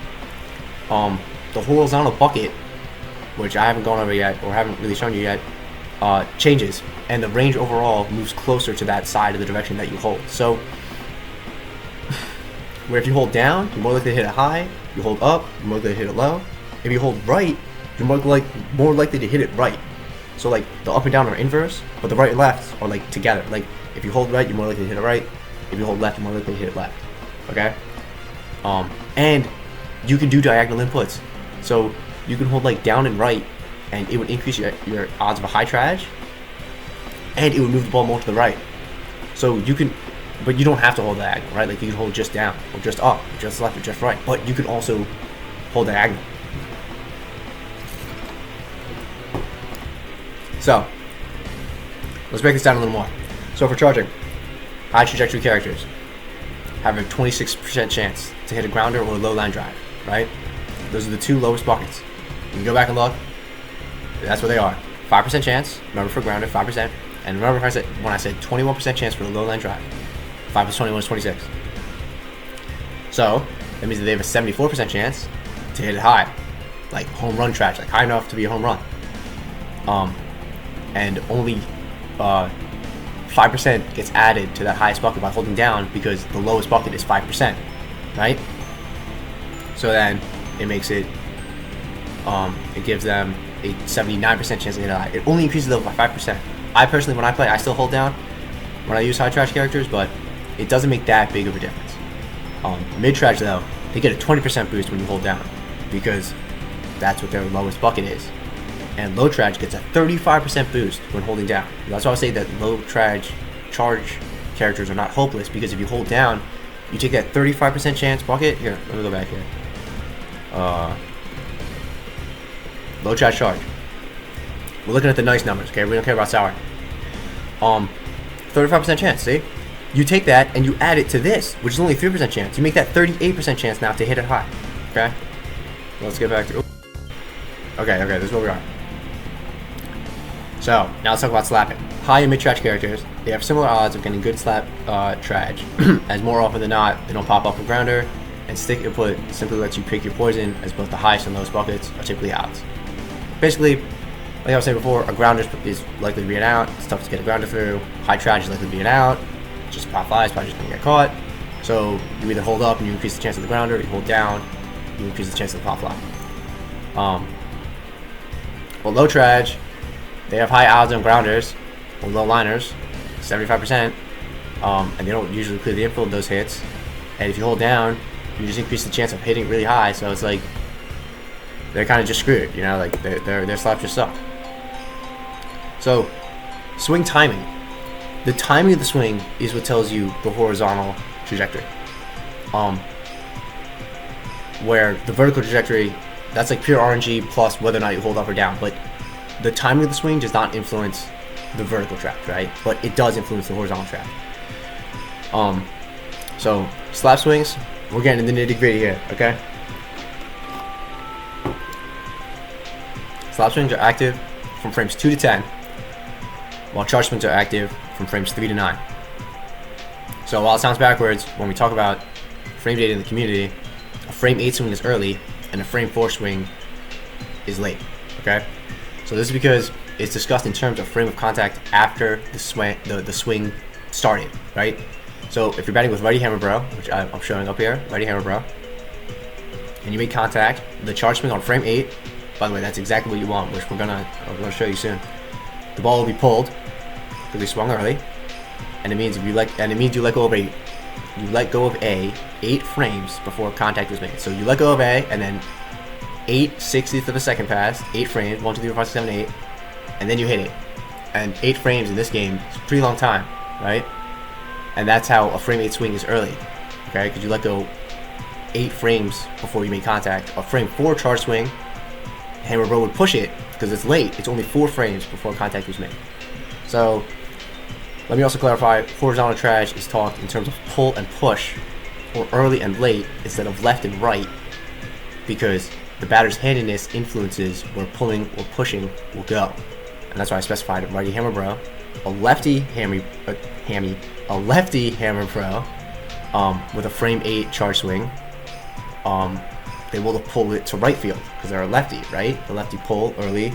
the horizontal bucket, which I haven't gone over yet, or haven't really shown you yet, changes, and the range overall moves closer to that side of the direction that you hold. So, where if you hold down, you're more likely to hit it high. You hold up, you're more likely to hit it low. If you hold right, you're more likely to hit it right. So like the up and down are inverse, but the right and left are like together. Like if you hold right, you're more likely to hit it right. If you hold left, you're more likely to hit it left. Okay. And you can do diagonal inputs. So you can hold like down and right, and it would increase your odds of a high trash, and it would move the ball more to the right. So you can, but you don't have to hold diagonal, right? Like you can hold just down, or just up, or just left, or just right. But you can also hold diagonal. So let's break this down a little more. So for charging, high trajectory characters have a 26% chance to hit a grounder or a low line drive, right? Those are the 2 lowest buckets. You can go back and look. That's what they are. 5% chance, remember for grounder, 5%. And remember when I said 21% chance for a low line drive. 5 plus 21 is 26. So that means that they have a 74% chance to hit it high. Like home run trash, like high enough to be a home run. And only 5% gets added to that highest bucket by holding down, because the lowest bucket is 5%, right? So then it makes it, it gives them a 79% chance to hit a high. It only increases level by 5%. I personally, when I play, I still hold down when I use high trash characters, but it doesn't make that big of a difference. Mid trash though, they get a 20% boost when you hold down, because that's what their lowest bucket is. And low trash gets a 35% boost when holding down. That's why I say that low trash charge characters are not hopeless, because if you hold down, you take that 35% chance bucket. Here, let me go back here. Low charge. We're looking at the nice numbers, okay? We don't care about sour. 35% chance, see? You take that and you add it to this, which is only 3% chance. You make that 38% chance now to hit it high, okay? Let's get back to... Okay, this is where we are. So, now let's talk about slapping. High and mid-trash characters, they have similar odds of getting good slap trash, as more often than not, they don't pop up a grounder, and stick input simply lets you pick your poison, as both the highest and lowest buckets are typically outs. Basically, like I was saying before, a grounder is likely to be an out. It's tough to get a grounder through. High trash is likely to be an out. Just pop fly, it's probably just gonna get caught. So you either hold up and you increase the chance of the grounder, or you hold down, you increase the chance of the pop fly. Well, low trash, they have high odds on grounders, or low liners, 75%, and they don't usually clear the infield of those hits. And if you hold down, you just increase the chance of hitting really high. So it's like they're kind of just screwed, you know, like their slaps just suck. So swing timing. The timing of the swing is what tells you the horizontal trajectory. Where the vertical trajectory, that's like pure RNG plus whether or not you hold up or down. But the timing of the swing does not influence the vertical track, right? But it does influence the horizontal track. So slap swings, we're getting in the nitty gritty here, okay? Slap swings are active from frames 2 to 10, while charge swings are active from frames 3 to 9. So while it sounds backwards, when we talk about frame data in the community, a frame 8 swing is early, and a frame 4 swing is late, okay? So this is because it's discussed in terms of frame of contact after the swing started, right? So if you're batting with righty hammer bro, which I'm showing up here, righty hammer bro, and you make contact, the charge swing on frame 8, by the way, that's exactly what you want, which we're gonna show you soon. The ball will be pulled because they swung early, and it means you let go of A 8 frames before contact was made. So you let go of A, and then 8/60th of a second pass, 8 frames, 1, 2, 3, 4, 5, 6, 7, 8, and then you hit it. And 8 frames in this game is a pretty long time, right? And that's how a frame 8 swing is early, okay? Because you let go 8 frames before you make contact. A frame 4 charge swing, hammer bro would push it because it's late. It's only 4 frames before contact was made. So let me also clarify, horizontal trash is talked in terms of pull and push, or early and late instead of left and right, because the batter's handedness influences where pulling or pushing will go. And that's why I specified a righty hammer bro, a lefty hammer pro with a frame 8 charge swing. They will pull it to right field because they're a lefty, right? The lefty pull early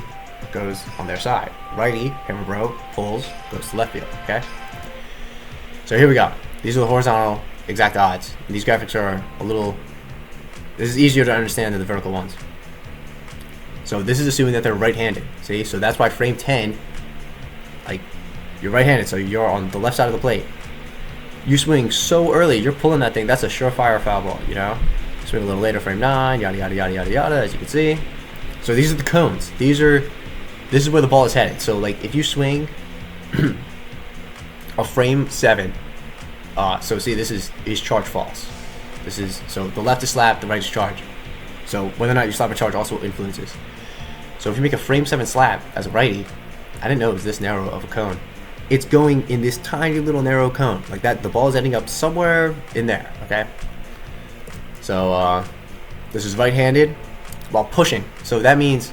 goes on their side. Righty hammer bro pulls, goes to left field, okay? So here we go. These are the horizontal exact odds. And these graphics are this is easier to understand than the vertical ones. So this is assuming that they're right-handed, see? So that's why frame 10, like, you're right-handed, so you're on the left side of the plate. You swing so early, you're pulling that thing, that's a surefire foul ball, you know? Swing a little later, frame 9, yada, yada, yada, yada, yada, as you can see. So these are the cones. This is where the ball is headed. So, like, if you swing a frame 7, so see, this is charge false. So the left is slap, the right is charge. So whether or not you slap or charge also influences. So if you make a frame 7 slap as a righty, I didn't know it was this narrow of a cone. It's going in this tiny little narrow cone. Like that, the ball is ending up somewhere in there, okay? So this is right-handed while pushing. So that means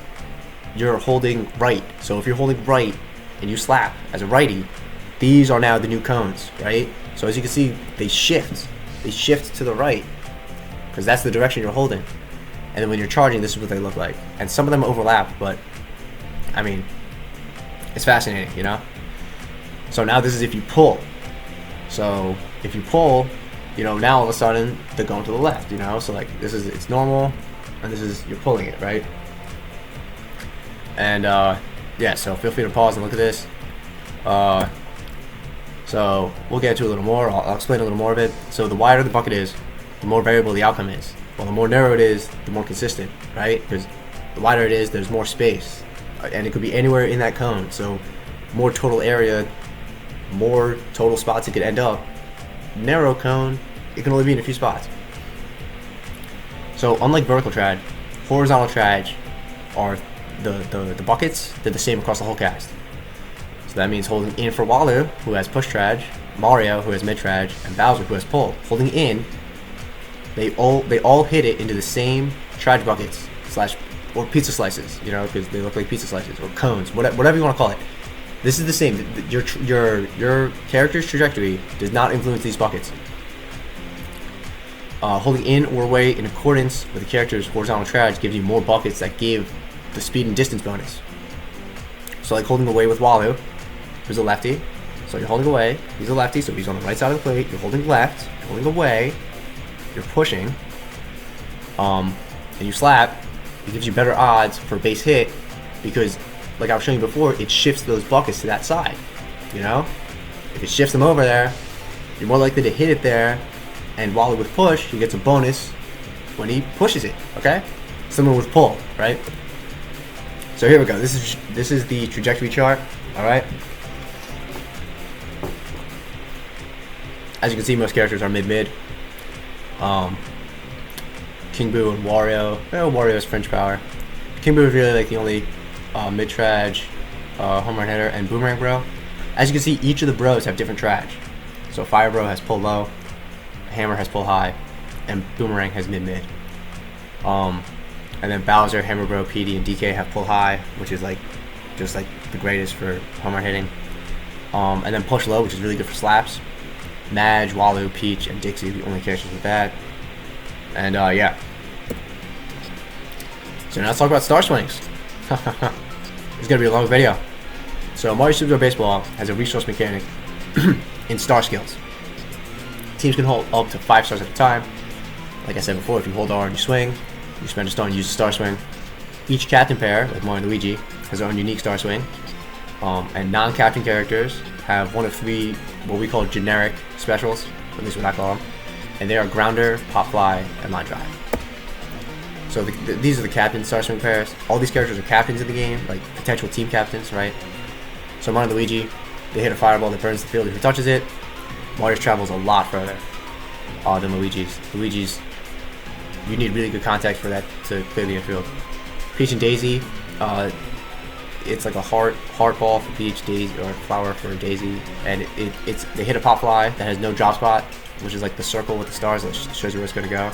you're holding right. So if you're holding right and you slap as a righty, these are now the new cones, right? So as you can see, they shift. They shift to the right because that's the direction you're holding. And then when you're charging, this is what they look like. And some of them overlap, but I mean, it's fascinating, you know? So now this is if you pull. So if you pull, you know, now all of a sudden they're going to the left, you know? So like it's normal, and this is, you're pulling it, right? And yeah, so feel free to pause and look at this. So we'll get into a little more. I'll explain a little more of it. So the wider the bucket is, the more variable the outcome is. Well, the more narrow it is, the more consistent, right? Because the wider it is, there's more space, and it could be anywhere in that cone. So more total area, more total spots it could end up. Narrow cone, it can only be in a few spots. So unlike vertical trad, horizontal trad are the buckets, they're the same across the whole cast. So that means holding in for Walu, who has push trad, Mario, who has mid trad, and Bowser, who has pull. Holding in, they all hit it into the same trad buckets or pizza slices, you know, because they look like pizza slices or cones, whatever you want to call it. This is the same. Your character's trajectory does not influence these buckets. Holding in or away in accordance with the character's horizontal trad gives you more buckets that give the speed and distance bonus. So like holding away with Walu, who's a lefty. So you're holding away, he's a lefty, so he's on the right side of the plate. You're holding left, you're holding away, you're pushing, and you slap. It gives you better odds for base hit because, like I was showing you before, it shifts those buckets to that side. You know, if it shifts them over there, you're more likely to hit it there. And Walu with push, he gets a bonus when he pushes it. Okay, similar with pull, right? So here we go. This is the trajectory chart. All right. As you can see, most characters are mid-mid. King Boo and Wario. Well, Wario is French power. King Boo is really like the only mid-trad, home run hitter, and Boomerang Bro. As you can see, each of the bros have different trad. So Fire Bro has pull low, Hammer has pull high, and Boomerang has mid-mid. And then Bowser, Hammer Bro, PD, and DK have pull high, which is like just like the greatest for home run hitting. And then push low, which is really good for slaps. Madge, Walu, Peach, and Dixie, the only characters with that. And yeah. So now let's talk about star swings. It's gonna be a long video. So Mario Super Baseball has a resource mechanic in star skills. Teams can hold up to 5 stars at a time. Like I said before, if you hold R and you swing, you spend a star and use a star swing. Each captain pair, like Mario and Luigi, has their own unique star swing. And non-captain characters have one of 3 what we call generic specials, at least what I call them. And they are Grounder, Pop Fly, and Line Drive. So these are the captain star swing pairs. All these characters are captains in the game, like potential team captains, right? So Mario and Luigi, they hit a fireball that burns the field if he touches it. Mario's travels a lot further than Luigi's. Luigi's, you need really good contact for that to clear the infield. Peach and Daisy, it's like a heart ball for Peach, Daisy, or flower for Daisy, and they hit a pop fly that has no drop spot, which is like the circle with the stars that shows you where it's gonna go.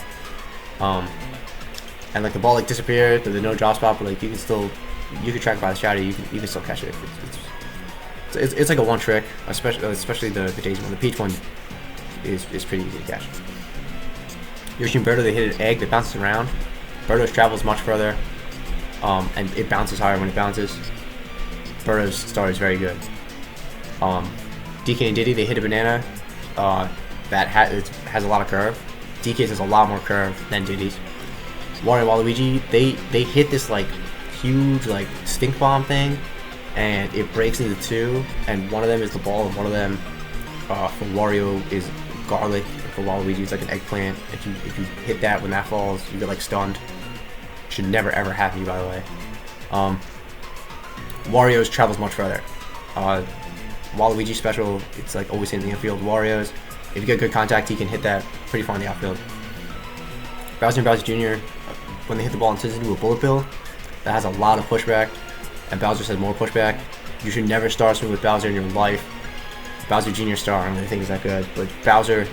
And like the ball like disappeared, there's no drop spot, but like you can track it by the shadow, you can still catch it. It's like a one trick, especially the Daisy one. The Peach one is pretty easy to catch. Yoshi and Birdo, they hit an egg that bounces around. Birdo's travels much further, and it bounces higher when it bounces. Birdo's star is very good. DK and Diddy, they hit a banana that has a lot of curve. DK's has a lot more curve than Diddy's. Wario and Waluigi, they hit this like huge like stink bomb thing, and it breaks into 2, and one of them is the ball, and one of them for Wario is garlic, and for Waluigi it's like an eggplant. If you hit that when that falls, you get like stunned. Should never ever happen to you, by the way. Wario's travels much further. Waluigi special, it's like always in the infield. Wario's, if you get good contact, he can hit that pretty far in the outfield. Bowser and Bowser Jr., when they hit the ball intensity with Bullet Bill, that has a lot of pushback, and Bowser has more pushback. You should never star swing with Bowser in your life. Bowser Jr. star, I don't really think he's that good, but Bowser,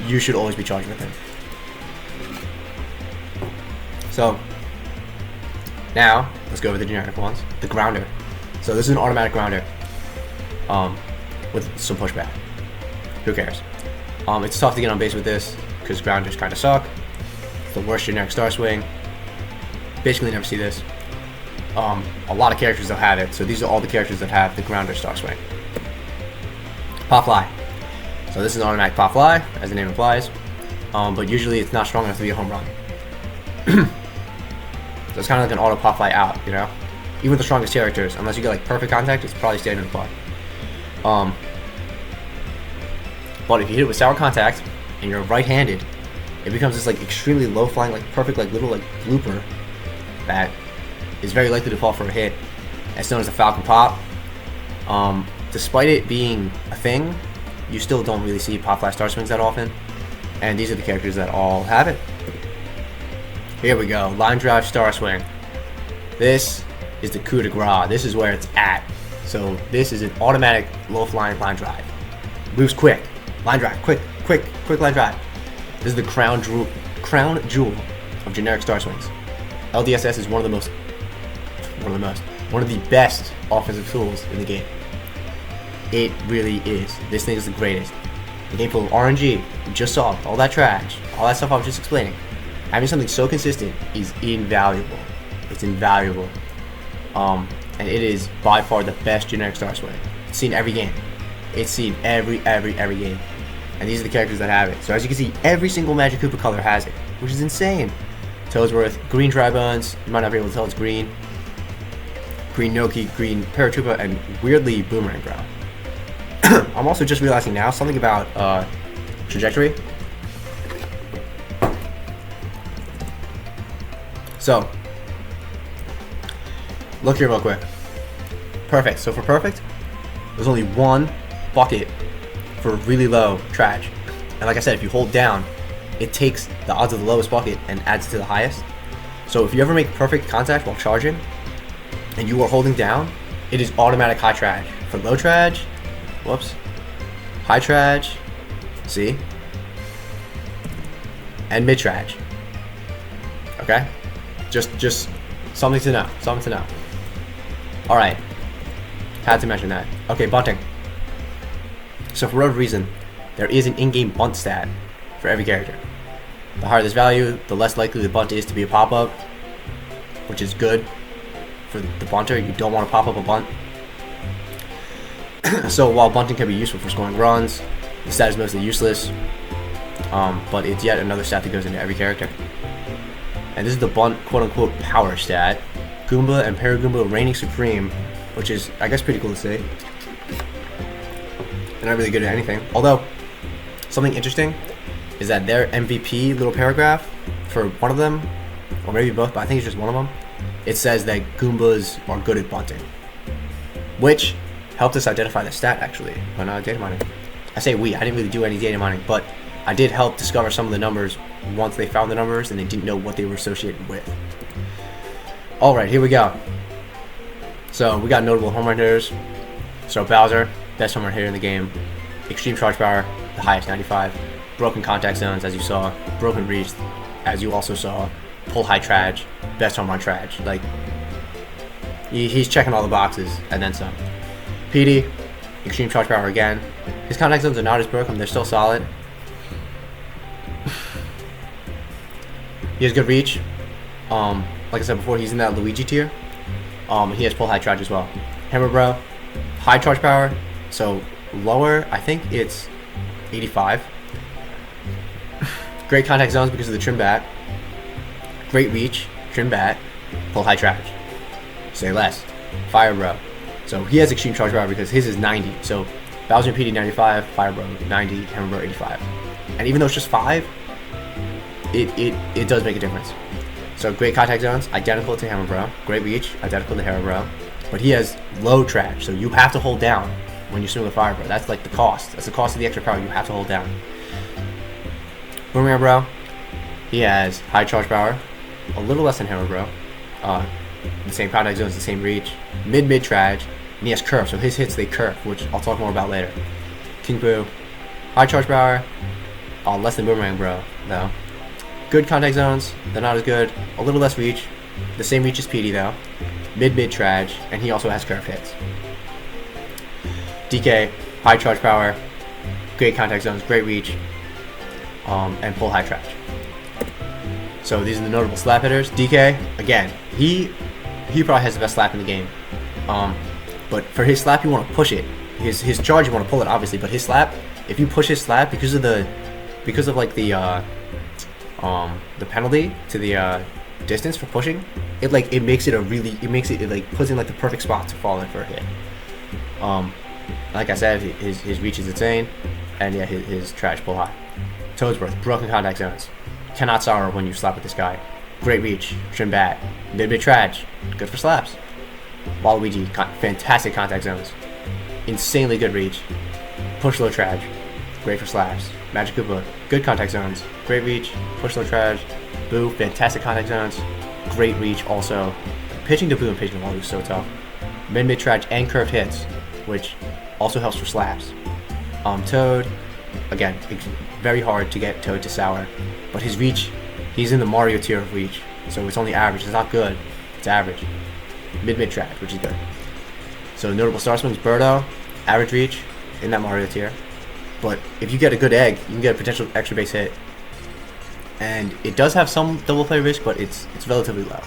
you should always be charging with him. So, now, let's go over the generic ones. The Grounder. So this is an automatic grounder with some pushback. Who cares? It's tough to get on base with this because grounders kind of suck. It's the worst generic star swing. Basically never see this. A lot of characters don't have it, so these are all the characters that have the grounder star swing. Pop Fly. So this is an automatic Pop Fly, as the name implies, but usually it's not strong enough to be a home run. So it's kind of like an auto Pop Fly out, you know? Even with the strongest characters, unless you get like perfect contact, it's probably staying in the play. But if you hit it with sour contact and you're right-handed, it becomes this like extremely low-flying, like perfect, like little like blooper that is very likely to fall for a hit. It's known as the Falcon Pop. despite it being a thing, you still don't really see pop flash star swings that often. And these are the characters that all have it. Here we go, line drive star swing. This is the coup de grace. This is where it's at. So this is an automatic low flying line drive. Moves quick. Line drive, quick line drive. This is the crown jewel of generic star swings. LDSS is one of the best offensive tools in the game. It really is. This thing is the greatest. The game full of RNG, we just saw all that trash, all that stuff I was just explaining. Having something so consistent is invaluable. It's invaluable. And it is by far the best generic star swing. It's seen every game. It's seen every game. And these are the characters that have it. So as you can see, every single Magic Koopa color has it, which is insane. Toadsworth, green Drybones, you might not be able to tell it's green. Green Noki, green Paratroopa, and weirdly Boomerang Bro. I'm also just realizing now something about trajectory. So, look here real quick. Perfect. So for perfect, there's only one bucket for really low trash. And like I said, if you hold down, it takes the odds of the lowest bucket and adds to the highest. So if you ever make perfect contact while charging, and you are holding down, it is automatic high trash. For low trash, whoops, high trash, see, and mid trash. Okay, just something to know. All right, had to mention that. Okay, bunting. So for whatever reason, there is an in-game bunt stat for every character. The higher this value, the less likely the bunt is to be a pop-up, which is good for the bunter. You don't want to pop up a bunt. So while bunting can be useful for scoring runs, the stat is mostly useless, but it's yet another stat that goes into every character. And this is the bunt quote-unquote power stat. Goomba and Paragoomba reigning supreme, which is, I guess, pretty cool to see. They're not really good at anything. Although, something interesting is that their MVP little paragraph for one of them, or maybe both, but I think it's just one of them, it says that Goombas are good at bunting, which helped us identify the stat actually when data mining. I say we, I didn't really do any data mining, but I did help discover some of the numbers once they found the numbers and they didn't know what they were associated with. Alright, here we go. So we got notable home run hitters. So Bowser, best home run hitter in the game. Extreme charge power, the highest, 95. Broken contact zones, as you saw. Broken reach, as you also saw. Pull high trash, best home run trash. Like, he's checking all the boxes and then some. PD, extreme charge power again. His contact zones are not as broken, they're still solid. He has good reach. Like I said before, he's in that Luigi tier. He has pull high charge as well. Hammer Bro, high charge power, so lower, I think it's 85. Great contact zones because of the trim bat. Great reach, trim bat, pull high charge. Say less. Fire Bro. So he has extreme charge power because his is 90. So Bowser and PD 95, Fire Bro 90, Hammer Bro 85. And even though it's just 5, it does make a difference. So great contact zones, identical to Hammer Bro. Great reach, identical to Hammer Bro. But he has low trash, so you have to hold down when you swing with Fire Bro. That's like the cost. That's the cost of the extra power you have to hold down. Boomerang Bro, he has high charge power, a little less than Hammer Bro. The same contact zones, the same reach, mid trash, and he has curve, so his hits they curve, which I'll talk more about later. King Boo, high charge power, less than Boomerang Bro though. Good contact zones, they're not as good. A little less reach, the same reach as PD though. Mid trash, and he also has curve hits. DK, high charge power, great contact zones, great reach, and pull high trash. So these are the notable slap hitters. DK, again, he probably has the best slap in the game. But for his slap, you want to push it. His charge, you want to pull it, obviously. But his slap, if you push his slap because of like the penalty to the distance for pushing, it like puts in like the perfect spot to fall in for a hit. Like I said, his reach is insane, and yeah, his trash pull high. Toadsworth, broken contact zones. Cannot sorrow when you slap with this guy. Great reach, trim bat, mid trash, good for slaps. Waluigi, fantastic contact zones. insanely good reach. Push low traj, great for slaps. Magic Koopa, good contact zones, great reach. Push low traj. Boo, fantastic contact zones, great reach also. Pitching to Boo and pitching to Walu is so tough. Mid traj and curved hits, which also helps for slaps. Toad, again, it's very hard to get Toad to sour, but his reach, he's in the Mario tier of reach, so it's only average. It's not good, it's average. Mid traj, which is good. So notable star swings, Birdo, average reach in that Mario tier. But if you get a good egg, you can get a potential extra base hit. And it does have some double play risk, but it's relatively low.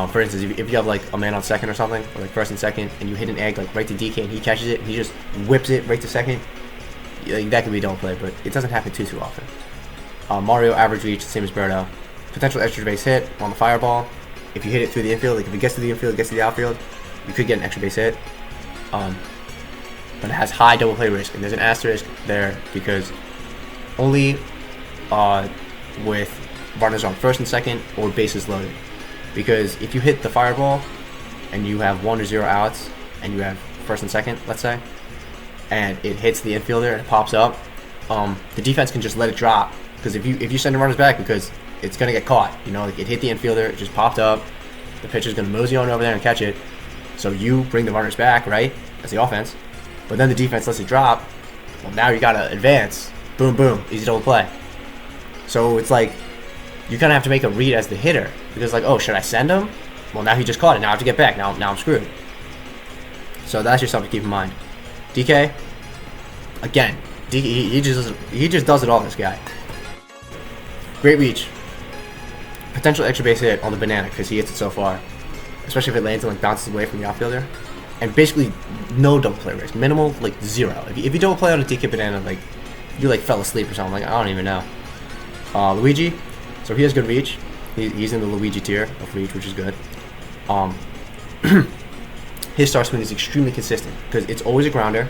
For instance, if you have like a man on second or something, or like first and second, and you hit an egg like right to DK and he catches it, and he just whips it right to second, like, that could be a double play, but it doesn't happen too often. Mario average reach, same as Birdo. Potential extra base hit on the fireball. If you hit it through the infield, like if it gets to the infield, it gets to the outfield, you could get an extra base hit. But it has high double play risk, and there's an asterisk there because only with runners on first and second or bases loaded. Because if you hit the fireball and you have 1 or 0 outs and you have first and second, let's say, and it hits the infielder and it pops up, the defense can just let it drop. Because if you send the runners back, because it's gonna get caught, you know, like it hit the infielder, it just popped up, the pitcher's gonna mosey on over there and catch it. So you bring the runners back, right, as the offense, but then the defense lets it drop. Well, now you gotta advance. Boom, boom, easy double play. So it's like you kind of have to make a read as the hitter because, like, oh, should I send him? Well, now he just caught it. Now I have to get back. Now I'm screwed. So that's just something to keep in mind. DK, again, he just does it all. This guy, great reach, potential extra base hit on the banana because he hits it so far, especially if it lands and like bounces away from the outfielder, and basically no double play risk, minimal, like 0. If you double play on a DK banana, like you like fell asleep or something, like I don't even know. Luigi, so he has good reach. He's in the Luigi tier of reach, which is good. His star swing is extremely consistent because it's always a grounder,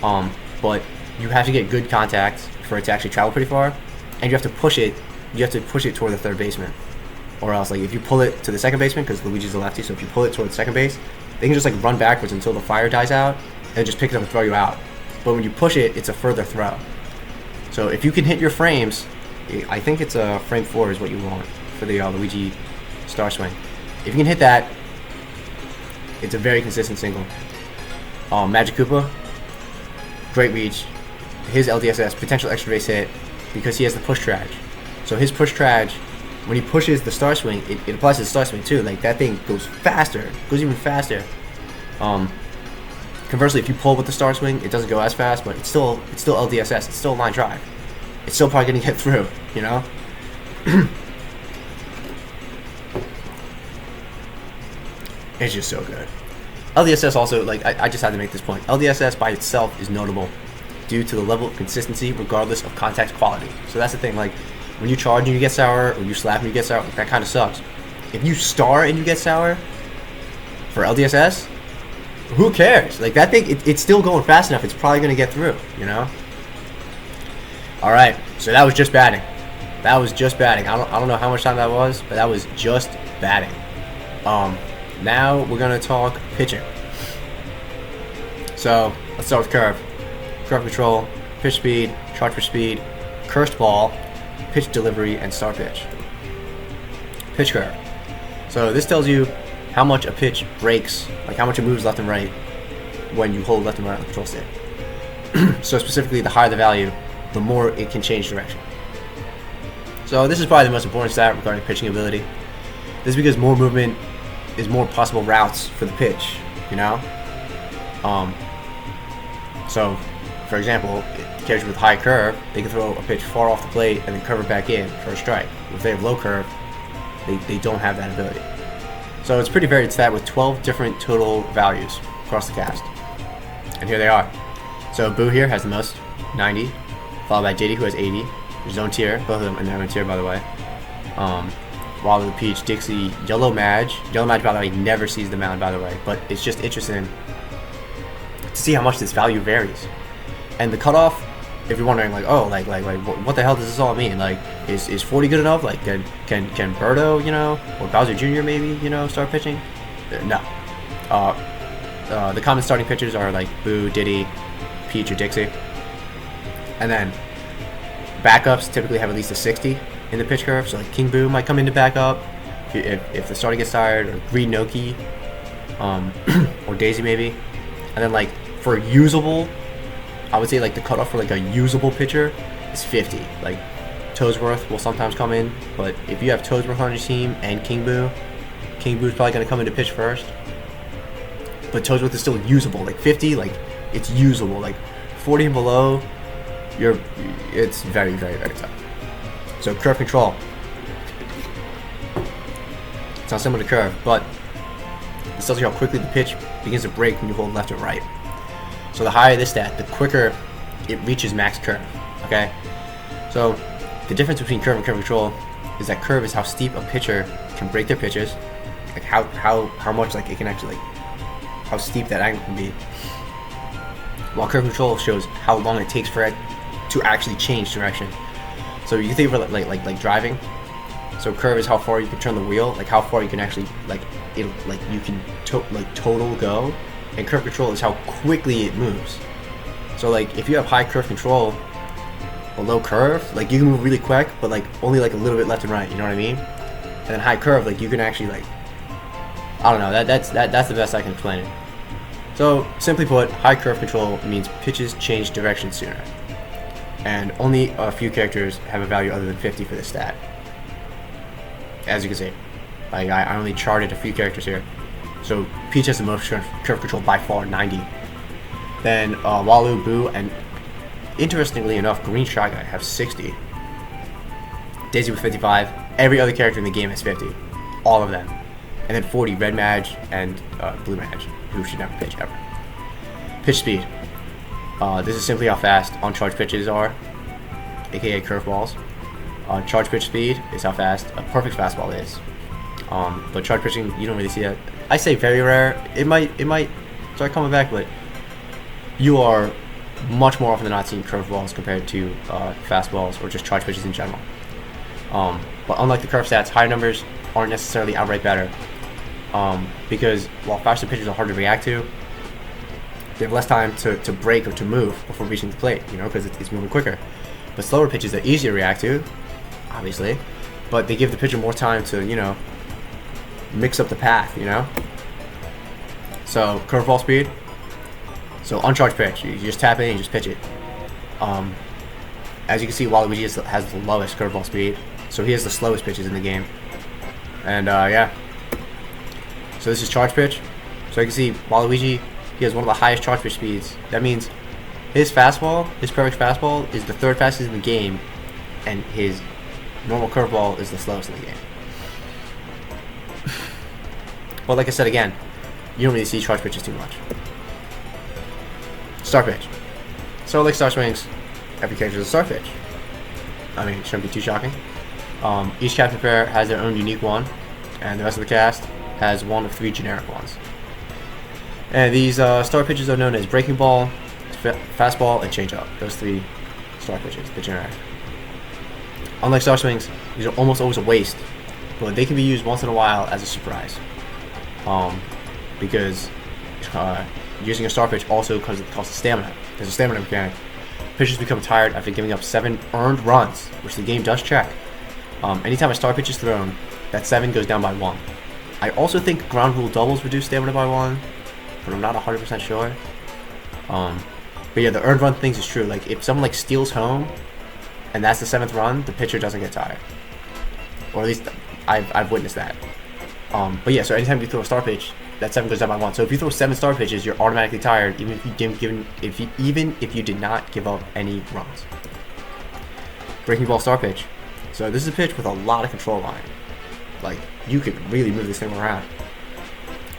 but you have to get good contact for it to actually travel pretty far, and you have to push it. You have to push it toward the third baseman, or else, like, if you pull it to the second baseman, because Luigi's a lefty, so if you pull it toward the second base, they can just like run backwards until the fire dies out, and just pick it up and throw you out. But when you push it, it's a further throw. So if you can hit your frames, I think it's a frame 4 is what you want for the Luigi star swing. If you can hit that, it's a very consistent single. Magic Koopa, great reach. His LDSS, potential extra base hit, because he has the push traj. So his push traj, when he pushes the star swing, it applies to the star swing too. Like that thing goes faster, goes even faster. Conversely, if you pull with the star swing, it doesn't go as fast, but it's still LDSS. It's still a line drive. It's still probably gonna get through, you know. It's just so good. LDSS also, like, I just had to make this point. LDSS by itself is notable due to the level of consistency regardless of contact quality. So that's the thing, like, when you charge and you get sour, or you slap and you get sour, that kind of sucks. If you star and you get sour, for LDSS, who cares? Like, that thing, it's still going fast enough, it's probably going to get through, you know? Alright, so that was just batting. That was just batting. I don't know how much time that was, but that was just batting. Now we're gonna talk pitching. So let's start with curve. Curve control, pitch speed, charge for speed, cursed ball, pitch delivery, and start pitch. Pitch curve. So this tells you how much a pitch breaks, like how much it moves left and right when you hold left and right on the control stick. So specifically, the higher the value, the more it can change direction. So this is probably the most important stat regarding pitching ability. This is because more movement is more possible routes for the pitch, you know? So, for example, catchers with high curve, they can throw a pitch far off the plate and then curve it back in for a strike. If they have low curve, they don't have that ability. So it's a pretty varied stat with 12 different total values across the cast. And here they are. So Boo here has the most, 90, followed by JD, who has 80. His own tier, both of them in their own tier, by the way. Walu, Peach, Dixie, Yellow Madge. Yellow Madge, by the way, never sees the mound, by the way. But it's just interesting to see how much this value varies. And the cutoff, if you're wondering, like, oh, like, what the hell does this all mean? Like, is 40 good enough? Like, can Birdo, you know, or Bowser Jr. maybe, you know, start pitching? No. the common starting pitchers are like Boo, Diddy, Peach, or Dixie. And then backups typically have at least a 60 in the pitch curve. So like King Boo might come into backup if the starter gets tired, or Green Noki, or Daisy maybe. And then like for usable, I would say like the cutoff for like a usable pitcher is 50. Like Toadsworth will sometimes come in, but if you have Toadsworth on your team and King Boo's probably going to come into pitch first. But Toadsworth is still usable. Like 50, like it's usable. Like 40 and below, it's very, very, very tough. So curve control. It's not similar to curve, but this tells you how quickly the pitch begins to break when you hold left or right. So the higher this stat, the quicker it reaches max curve. Okay? So the difference between curve and curve control is that curve is how steep a pitcher can break their pitches, like how much like it can actually, like how steep that angle can be. While curve control shows how long it takes for it to actually change direction. So you can think of it like driving. So curve is how far you can turn the wheel, like how far you can actually you can total go, and curve control is how quickly it moves. So like if you have high curve control, below curve, like you can move really quick, but like only like a little bit left and right. You know what I mean? And then high curve, like you can actually like, I don't know. That's the best I can explain it. So simply put, high curve control means pitches change direction sooner, and only a few characters have a value other than 50 for this stat. As you can see, like I only charted a few characters here. So Peach has the most curve control by far, 90. Then Walu, Boo, and interestingly enough, Green Shy Guy have 60. Daisy with 55. Every other character in the game has 50. All of them. And then 40, Red Madge and Blue Madge, who should never pitch ever. Pitch speed. This is simply how fast on-charge pitches are, aka curveballs. Charge pitch speed is how fast a perfect fastball is. But charge pitching, you don't really see that. I say very rare. It might start coming back, but you are much more often than not seeing curveballs compared to fastballs or just charge pitches in general. But unlike the curve stats, higher numbers aren't necessarily outright better, because while faster pitches are hard to react to, they have less time to break or to move before reaching the plate, you know, because it's moving quicker. But slower pitches are easier to react to, obviously, but they give the pitcher more time to, you know, mix up the path, you know. So curveball speed. So uncharged pitch, you just tap in and just pitch it. As you can see, Waluigi has the lowest curveball speed, so he has the slowest pitches in the game. And yeah, so this is charge pitch. So you can see Waluigi, he has one of the highest charge pitch speeds. That means his fastball, his perfect fastball, is the third fastest in the game, and his normal curveball is the slowest in the game. But like I said again, you don't really see charge pitches too much. Star pitch. So like Star Swings, every character is a star pitch. I mean, it shouldn't be too shocking. Each captain pair has their own unique one, and the rest of the cast has one of 3 generic ones. And these star pitches are known as breaking ball, fastball, and changeup. Those 3 star pitches, the generic. Unlike Star Swings, these are almost always a waste, but they can be used once in a while as a surprise. Because using a star pitch also costs stamina. There's a stamina mechanic. Pitchers become tired after giving up 7 earned runs, which the game does check. Anytime a star pitch is thrown, that 7 goes down by 1. I also think ground rule doubles reduce stamina by 1, but I'm not 100% sure. But yeah, the earned run things is true. Like if someone like steals home, and that's the 7th run, the pitcher doesn't get tired. Or at least I've witnessed that. But yeah, so anytime you throw a star pitch, that 7 goes down by 1. So if you throw 7 star pitches, you're automatically tired, even if you did not give up any runs. Breaking ball star pitch. So this is a pitch with a lot of control line. Like you could really move this thing around.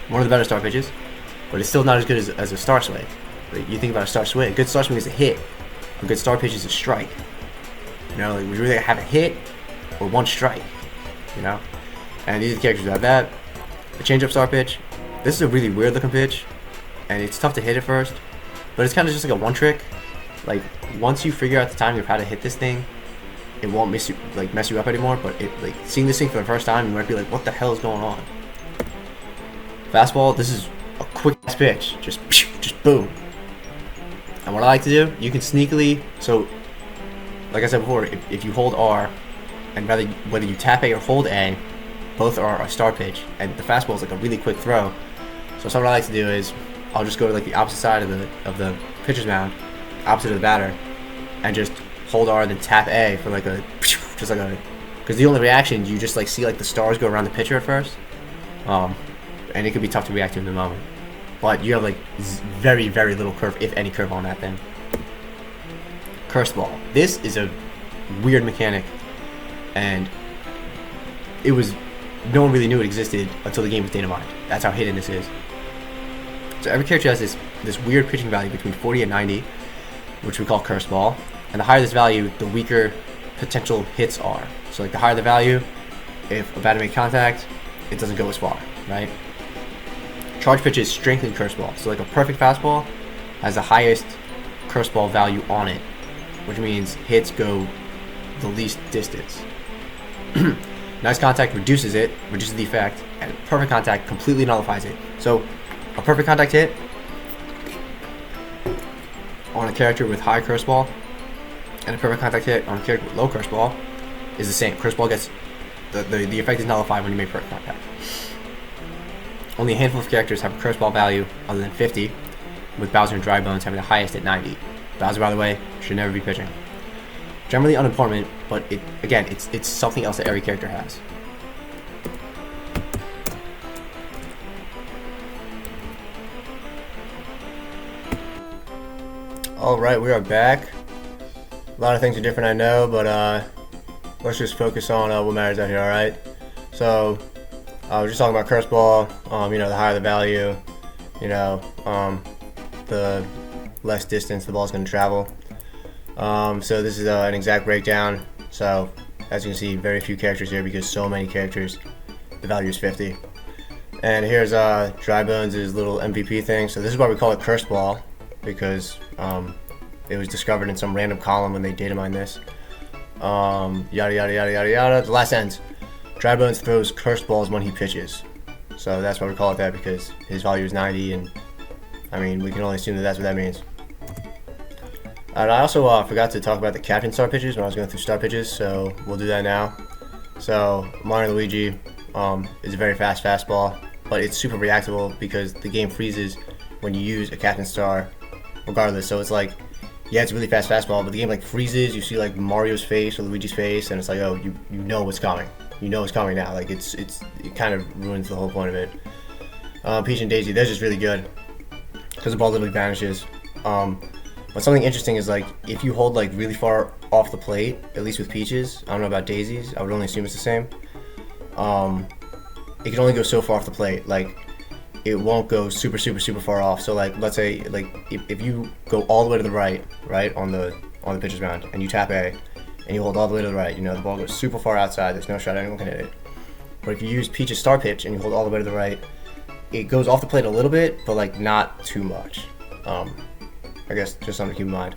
One of the better star pitches, but it's still not as good as a star swing. Like, you think about a star swing. A good star swing is a hit. A good star pitch is a strike. You know, like we really have a hit or 1 strike. You know, and these are the characters that have that. The changeup star pitch. This is a really weird looking pitch, and it's tough to hit at first, but it's kind of just like a one trick. Like once you figure out the timing of how to hit this thing, it won't mess you up anymore. But seeing this thing for the first time, you might be like, what the hell is going on? Fastball. This is a quick pitch, just boom. And what I like to do, you can sneakily, so like I said before, if you hold R, and whether you tap A or hold A, both are a star pitch, and the fastball is like a really quick throw. So something I like to do is I'll just go to like the opposite side of the pitcher's mound, opposite of the batter, and just hold R and then tap A for like a just like a, because the only reaction you just like see like the stars go around the pitcher at first, and it can be tough to react to in the moment. But you have like very little curve, if any curve on that thing. Curse ball. This is a weird mechanic, and no one really knew it existed until the game was data mined. That's how hidden this is. So every character has this weird pitching value between 40 and 90, which we call curse ball. And the higher this value, the weaker potential hits are. So like the higher the value, if a batter makes contact, it doesn't go as far, right? Charge pitches strengthen curse ball. So like a perfect fastball has the highest curse ball value on it, which means hits go the least distance. Nice contact reduces the effect, and perfect contact completely nullifies it. So a perfect contact hit on a character with high curse ball and a perfect contact hit on a character with low curse ball is the same. Curse ball gets the effect is nullified when you make perfect contact. Only a handful of characters have a curse ball value other than 50, with Bowser and Dry Bones having the highest at 90. Bowser, by the way, should never be pitching. Generally unimportant, but it's something else that every character has. Alright, we are back. A lot of things are different, I know, but let's just focus on what matters out here, alright? So, we're just talking about curse ball, the higher the value, the less distance the ball's going to travel. So this is an exact breakdown. So as you can see, very few characters here because so many characters, the value is 50. And here's Dry Bones' little MVP thing. So this is why we call it curse ball, because it was discovered in some random column when they data mined this. Yada yada yada yada yada. The last sentence. Dry Bones throws curse balls when he pitches. So that's why we call it that, because his value is 90, and I mean we can only assume that that's what that means. And I also forgot to talk about the captain star pitches when I was going through star pitches, so we'll do that now. So Mario and Luigi is a very fast fastball, but it's super reactable because the game freezes when you use a captain star regardless. So it's like, yeah, it's a really fast fastball, but the game like freezes. You see like Mario's face or Luigi's face, and it's like, oh, you know what's coming. You know it's coming now. Like it kind of ruins the whole point of it. Peach and Daisy, they're just really good because the ball literally vanishes. But something interesting is like if you hold like really far off the plate, at least with Peaches, I don't know about Daisies, I would only assume it's the same. It can only go so far off the plate. Like it won't go super far off. So like let's say like if you go all the way to the right on the pitcher's mound and you tap A and you hold all the way to the right, the ball goes super far outside. There's no shot anyone can hit it. But if you use Peach's star pitch and you hold all the way to the right, it goes off the plate a little bit, but like not too much. I guess just something to keep in mind.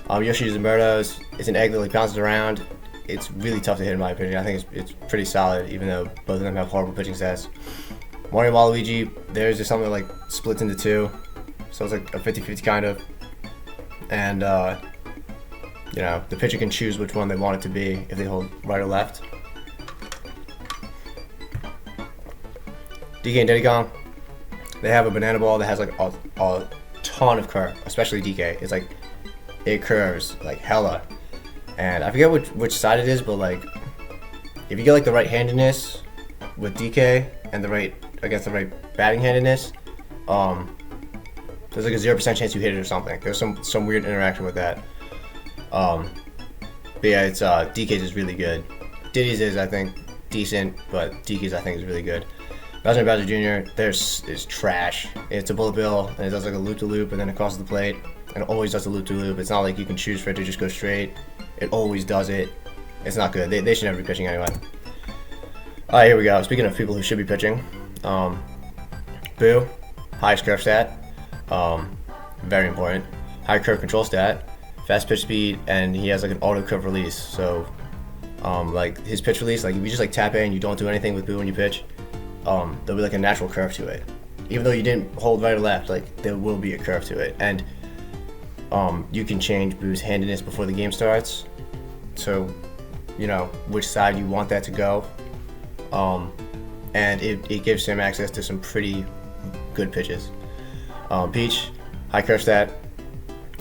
Yoshi's Umberto's, it's an egg that like bounces around. It's really tough to hit in my opinion. I think it's pretty solid, even though both of them have horrible pitching stats. Mario and Waluigi, there's just something that like splits into two, so it's like a 50-50 kind of. And the pitcher can choose which one they want it to be if they hold right or left. DK and Diddy Kong, they have a banana ball that has like a ton of curve, especially DK. It's like it curves like hella, and I forget which side it is, but like if you get like the right handedness with DK and the right batting handedness, there's like a 0% chance you hit it or something. There's some weird interaction with that. But yeah, it's DK's is really good. Diddy's is I think decent, but DK's I think is really good. Bowser and Bowser Jr. is trash. It's a bullet bill, and it does like a loop-to-loop, and then it crosses the plate, and it always does a loop-to-loop. It's not like you can choose for it to just go straight. It always does it. It's not good. They should never be pitching anyway. Alright, here we go. Speaking of people who should be pitching, Boo, highest curve stat, very important. High curve control stat, fast pitch speed, and he has like an auto curve release. So, like his pitch release, like if you just like tap A and you don't do anything with Boo when you pitch, there'll be like a natural curve to it. even though you didn't hold right or left, like there will be a curve to it, and you can change Boo's handedness before the game starts, so you know which side you want that to go, and it gives him access to some pretty good pitches. Peach, high curve stat,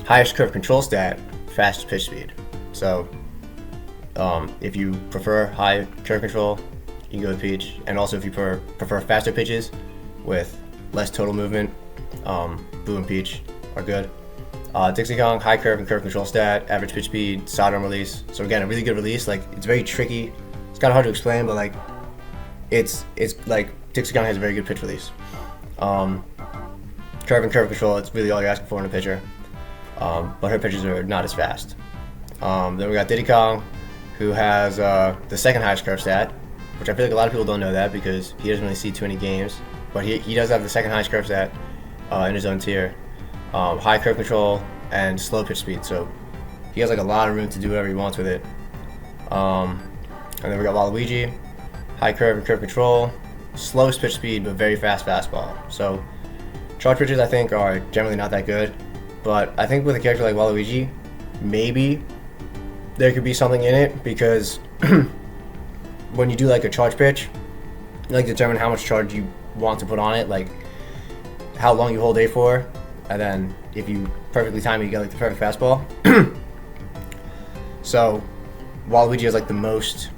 highest curve control stat, fastest pitch speed. So if you prefer high curve control, you can go with Peach, and also if you prefer faster pitches with less total movement, Boo and Peach are good. Dixie Kong, high curve and curve control stat, average pitch speed, sidearm release. So again, a really good release. Like it's very tricky. It's kind of hard to explain, but like it's like Dixie Kong has a very good pitch release. Curve and curve control, it's really all you're asking for in a pitcher. But her pitches are not as fast. Then we got Diddy Kong, who has the second highest curve stat, which I feel like a lot of people don't know that because he doesn't really see too many games. But he does have the second highest curve stat in his own tier. High curve control and slow pitch speed, so he has like a lot of room to do whatever he wants with it. And then we got Waluigi, high curve and curve control, slowest pitch speed but very fast fastball. So charge pitches I think are generally not that good, but I think with a character like Waluigi, maybe there could be something in it because when you do like a charge pitch, you like determine how much charge you want to put on it, like how long you hold A for. And then if you perfectly time it, you get like the perfect fastball. So Waluigi has like the most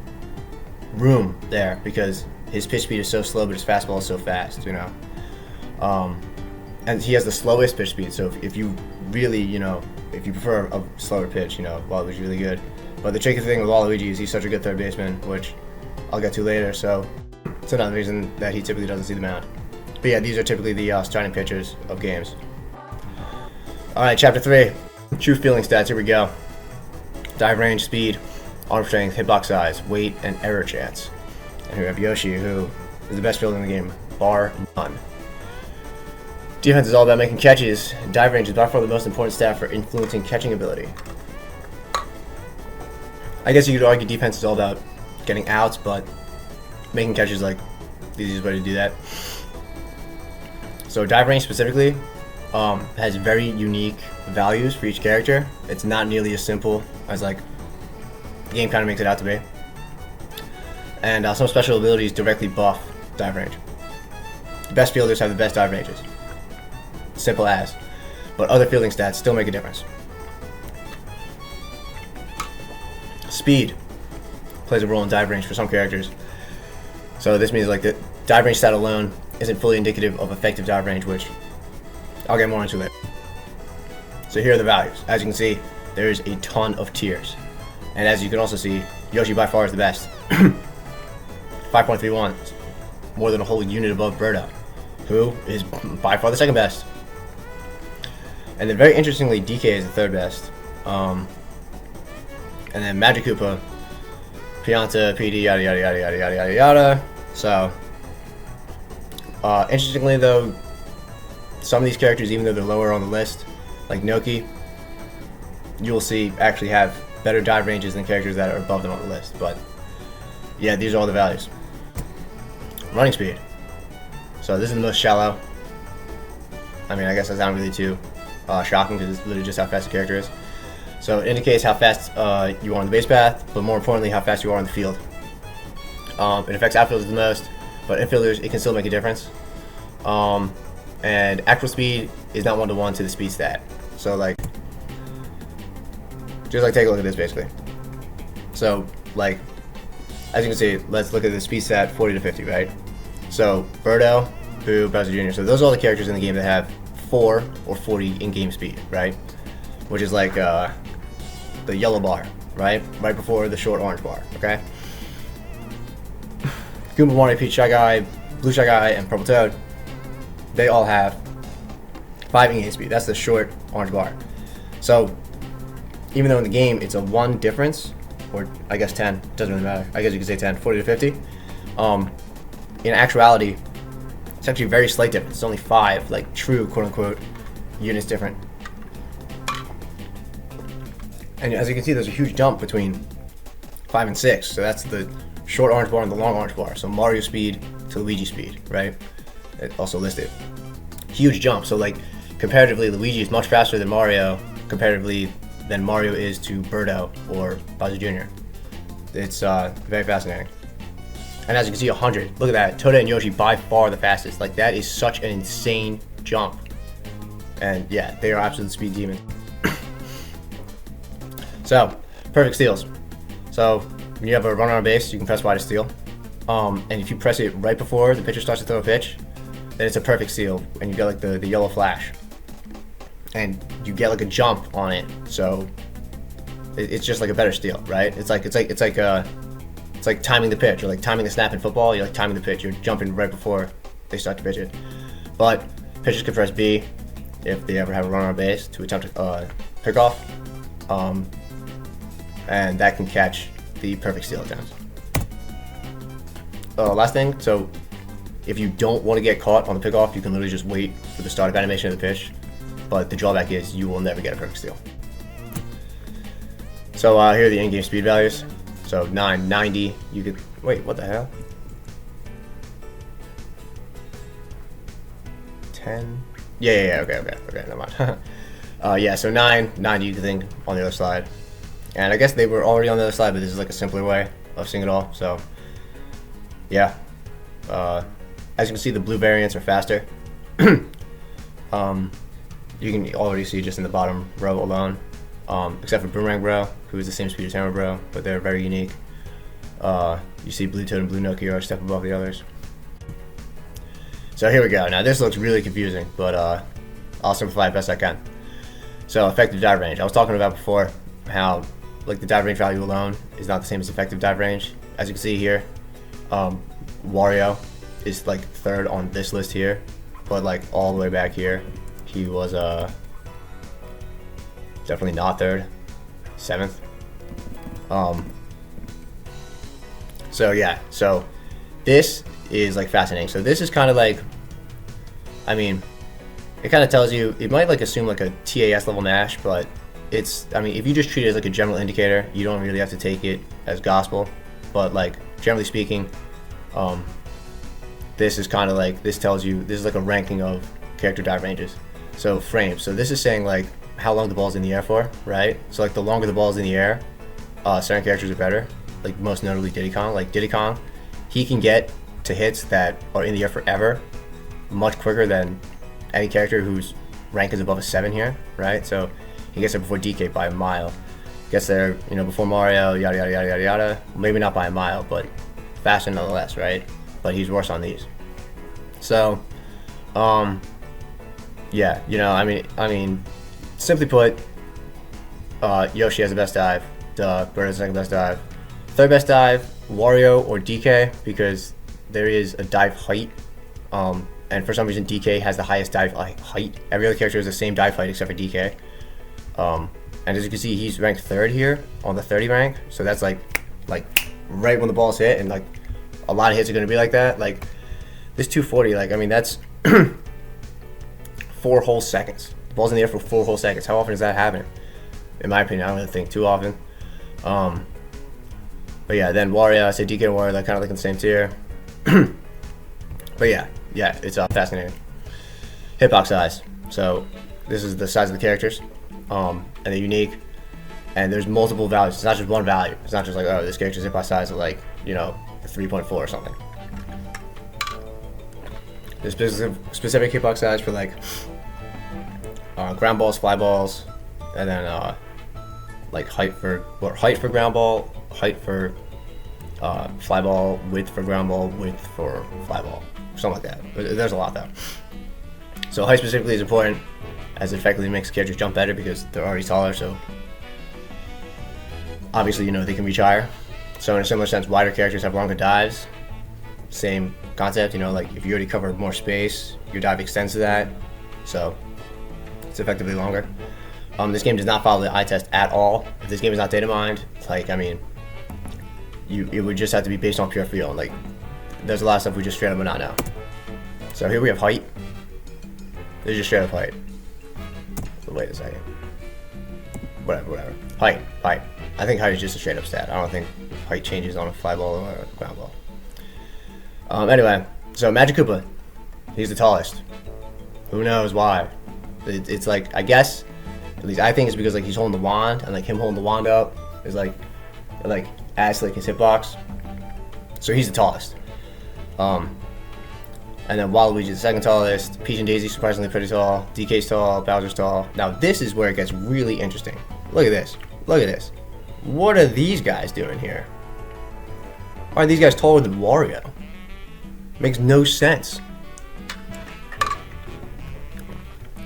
room there because his pitch speed is so slow, but his fastball is so fast, you know. And he has the slowest pitch speed. So if you really, you know, if you prefer a slower pitch, you know, Waluigi's really good. But the tricky thing with Waluigi is he's such a good third baseman, which I'll get to later. So it's another reason that he typically doesn't see the mound. But yeah, these are typically the starting pitchers of games. Alright, Chapter 3. True fielding stats, here we go. Dive range, speed, arm strength, hitbox size, weight, and error chance. And here we have Yoshi, who is the best fielder in the game, bar none. Defense is all about making catches. Dive range is by far the most important stat for influencing catching ability. I guess you could argue defense is all about getting outs, but making catches is like the easiest way to do that. So dive range specifically has very unique values for each character. It's not nearly as simple as like the game kind of makes it out to be. And some special abilities directly buff dive range. The best fielders have the best dive ranges. Simple as. But other fielding stats still make a difference. Speed plays a role in dive range for some characters. So this means like the dive range stat alone isn't fully indicative of effective dive range, which I'll get more into later. So here are the values. As you can see, there's a ton of tiers. And as you can also see, Yoshi by far is the best. 5.31, more than a whole unit above Birdo, who is by far the second best. And then very interestingly, DK is the third best. And then Magic Koopa, Pianta, PD, yada yada yada yada yada yada yada. So, interestingly though, some of these characters, even though they're lower on the list, like Noki, you will see actually have better dive ranges than characters that are above them on the list. But yeah, these are all the values. Running speed. So this is the most shallow. I mean, I guess that's not really too shocking because it's literally just how fast the character is. So it indicates how fast you are on the base path, but more importantly, how fast you are on the field. It affects outfielders the most, but infielders, it can still make a difference. And actual speed is not one-to-one to the speed stat. So like, just like take a look at this basically. So like, as you can see, let's look at the speed stat 40 to 50, right? So Birdo, Boo, Bowser Jr. So those are all the characters in the game that have 4 or 40 in-game speed, right? Which is like the yellow bar, right? Right before the short orange bar, okay? Goomba, Mario, Peach, Shy Guy, Blue Shy Guy, and Purple Toad, they all have 5 in-game speed. That's the short orange bar. So even though in the game it's a 1 difference, or I guess 10, doesn't really matter. I guess you could say 10, 40 to 50. In actuality, it's actually a very slight difference. It's only 5, like true quote-unquote units different. And as you can see, there's a huge jump between 5 and 6. So that's the short orange bar and the long orange bar. So Mario speed to Luigi speed, right? It's also listed. huge jump. So like comparatively, Luigi is much faster than Mario, comparatively than Mario is to Birdo or Bowser Jr. It's very fascinating. And as you can see, 100. Look at that. Toad and Yoshi by far the fastest. Like, that is such an insane jump. And yeah, they are absolute speed demons. So, perfect steals. So, when you have a runner on base, you can press Y to steal. And if you press it right before the pitcher starts to throw a pitch, then it's a perfect steal. And you get like the yellow flash. And you get like a jump on it. So, it's just like a better steal, right? It's like timing the pitch, or like timing the snap in football. You're like timing the pitch. You're jumping right before they start to pitch it. But pitchers can press B if they ever have a runner on base to attempt a pickoff, and that can catch the perfect steal attempts. Last thing, so if you don't want to get caught on the pickoff, you can literally just wait for the start of animation of the pitch. But the drawback is you will never get a perfect steal. So here are the in-game speed values. So 9, 90, you could, wait, what the hell? 10? Yeah, okay, never mind. Yeah, so 9, 90 you could think on the other side. And I guess they were already on the other side, but this is like a simpler way of seeing it all, so yeah. As you can see, the blue variants are faster. You can already see just in the bottom row alone. Except for Boomerang Bro, who is the same speed as Hammer Bro, but they're very unique. You see Blue Toad and Blue Nokia are a step above the others. So here we go. Now this looks really confusing, but I'll simplify it best I can. So effective dive range. I was talking about before how like the dive range value alone is not the same as effective dive range. As you can see here, Wario is like third on this list here, but like all the way back here, he was definitely not third, 7th. So yeah, so this is like fascinating. So this is kind of like, I mean, it kind of tells you, it might like assume like a TAS level mash, but it's, I mean, if you just treat it as like a general indicator, you don't really have to take it as gospel. But like generally speaking, this is kind of like, this tells you, this is like a ranking of character dive ranges. So frames, so this is saying like how long the ball's in the air for, right? So like the longer the ball's in the air, certain characters are better. Like most notably Diddy Kong. Like Diddy Kong, he can get to hits that are in the air forever, much quicker than any character whose rank is above a 7 here, right? So he gets there before DK by a mile. Gets there, you know, before Mario, yada yada yada yada yada. Maybe not by a mile, but faster nonetheless, right? But he's worse on these. So, yeah, you know, I mean, simply put, Yoshi has the best dive. Bird has the second best dive. Third best dive, Wario or DK, because there is a dive height. And for some reason, DK has the highest dive height. Every other character has the same dive height except for DK. And as you can see, he's ranked 3rd here on the 30 rank. So that's like right when the ball's hit, and like a lot of hits are going to be like that. Like this 240, like I mean that's 4 whole seconds. The ball's in the air for 4 whole seconds. How often does that happen? In my opinion, I don't really think too often. But yeah, then Wario, I say DK and Wario, they're kind of like in the same tier. But yeah, it's fascinating. Hitbox size. So this is the size of the characters, and they're unique. And there's multiple values. It's not just one value. It's not just like, oh, this character's hitbox size is like, you know, 3.4 or something. There's specific hitbox size for like ground balls, fly balls, and then like height for ground ball, height for fly ball, width for ground ball, width for fly ball, something like that. There's a lot though. So height specifically is important, as it effectively makes characters jump better because they're already taller. So obviously, you know, they can reach higher. So in a similar sense, wider characters have longer dives. Same concept, you know, like if you already cover more space, your dive extends to that. So it's effectively longer. This game does not follow the eye test at all. If this game is not data mined, like, I mean, it would just have to be based on pure feel. Like, there's a lot of stuff we just straight up would not know. So here we have height. This is just straight up height. Wait a second. Whatever. Height. I think height is just a straight up stat. I don't think height changes on a fly ball or a ground ball. Anyway, so Magic Koopa, he's the tallest. Who knows why? It's like, I guess, at least I think it's because like he's holding the wand, and like him holding the wand up is like adds to like his hitbox. So he's the tallest. And then Waluigi's the second tallest. Peach and Daisy surprisingly pretty tall. DK's tall. Bowser's tall. Now this is where it gets really interesting. Look at this. Look at this. What are these guys doing here? Why are these guys taller than Wario? Makes no sense.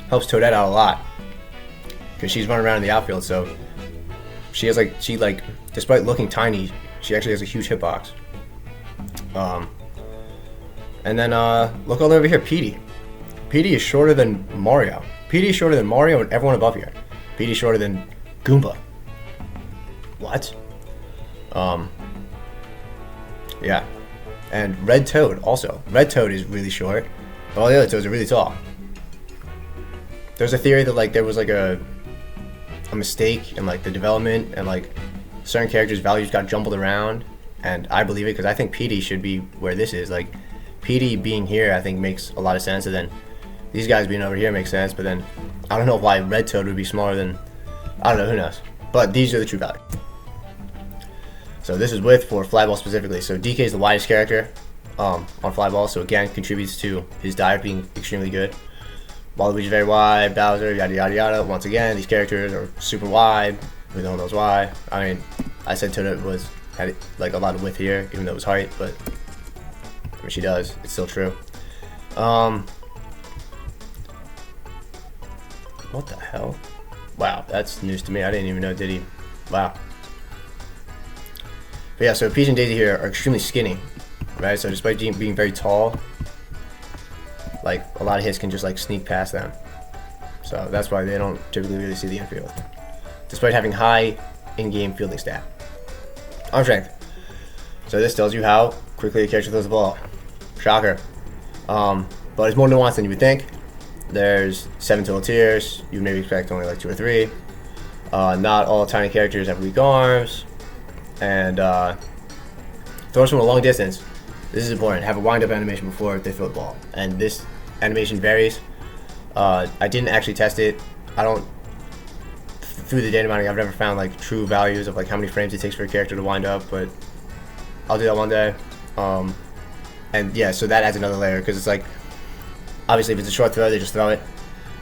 Helps Toadette out a lot, because she's running around in the outfield, so she has like, despite looking tiny, she actually has a huge hitbox. And then look all over here, Petey. Petey is shorter than Mario. Petey is shorter than Mario and everyone above here. Petey's shorter than Goomba. What? Yeah. And Red Toad also. Red Toad is really short, but all the other Toads are really tall. There's a theory that like there was like a mistake in like the development, and like certain characters' values got jumbled around, and I believe it because I think Petey should be where this is. Like Petey being here, I think makes a lot of sense, and then these guys being over here makes sense. But then I don't know why Red Toad would be smaller than, I don't know, who knows. But these are the true values. So this is width for Flyball specifically. So DK is the widest character on Flyball, so again contributes to his dive being extremely good. Waluigi's very wide, Bowser, yada yada yada. Once again, these characters are super wide. Who the hell knows why? I mean, I said Toadette had like a lot of width here, even though it was height, but I mean, she does. It's still true. What the hell? Wow, that's news to me. I didn't even know Diddy. Wow. But yeah, so Peach and Daisy here are extremely skinny, right? So despite being very tall, like a lot of hits can just like sneak past them. So that's why they don't typically really see the infield, despite having high in-game fielding stat. Arm strength. So this tells you how quickly a character throws the ball. Shocker. But it's more nuanced than you would think. There's 7 total tiers. You maybe expect only like 2 or 3. Not all tiny characters have weak arms. And throws from a long distance. This is important. Have a wind-up animation before they throw the ball. And this animation varies. I didn't actually test it. Through the data mining, I've never found like true values of like how many frames it takes for a character to wind up, but I'll do that one day. And yeah, so that adds another layer, because it's like, obviously if it's a short throw, they just throw it.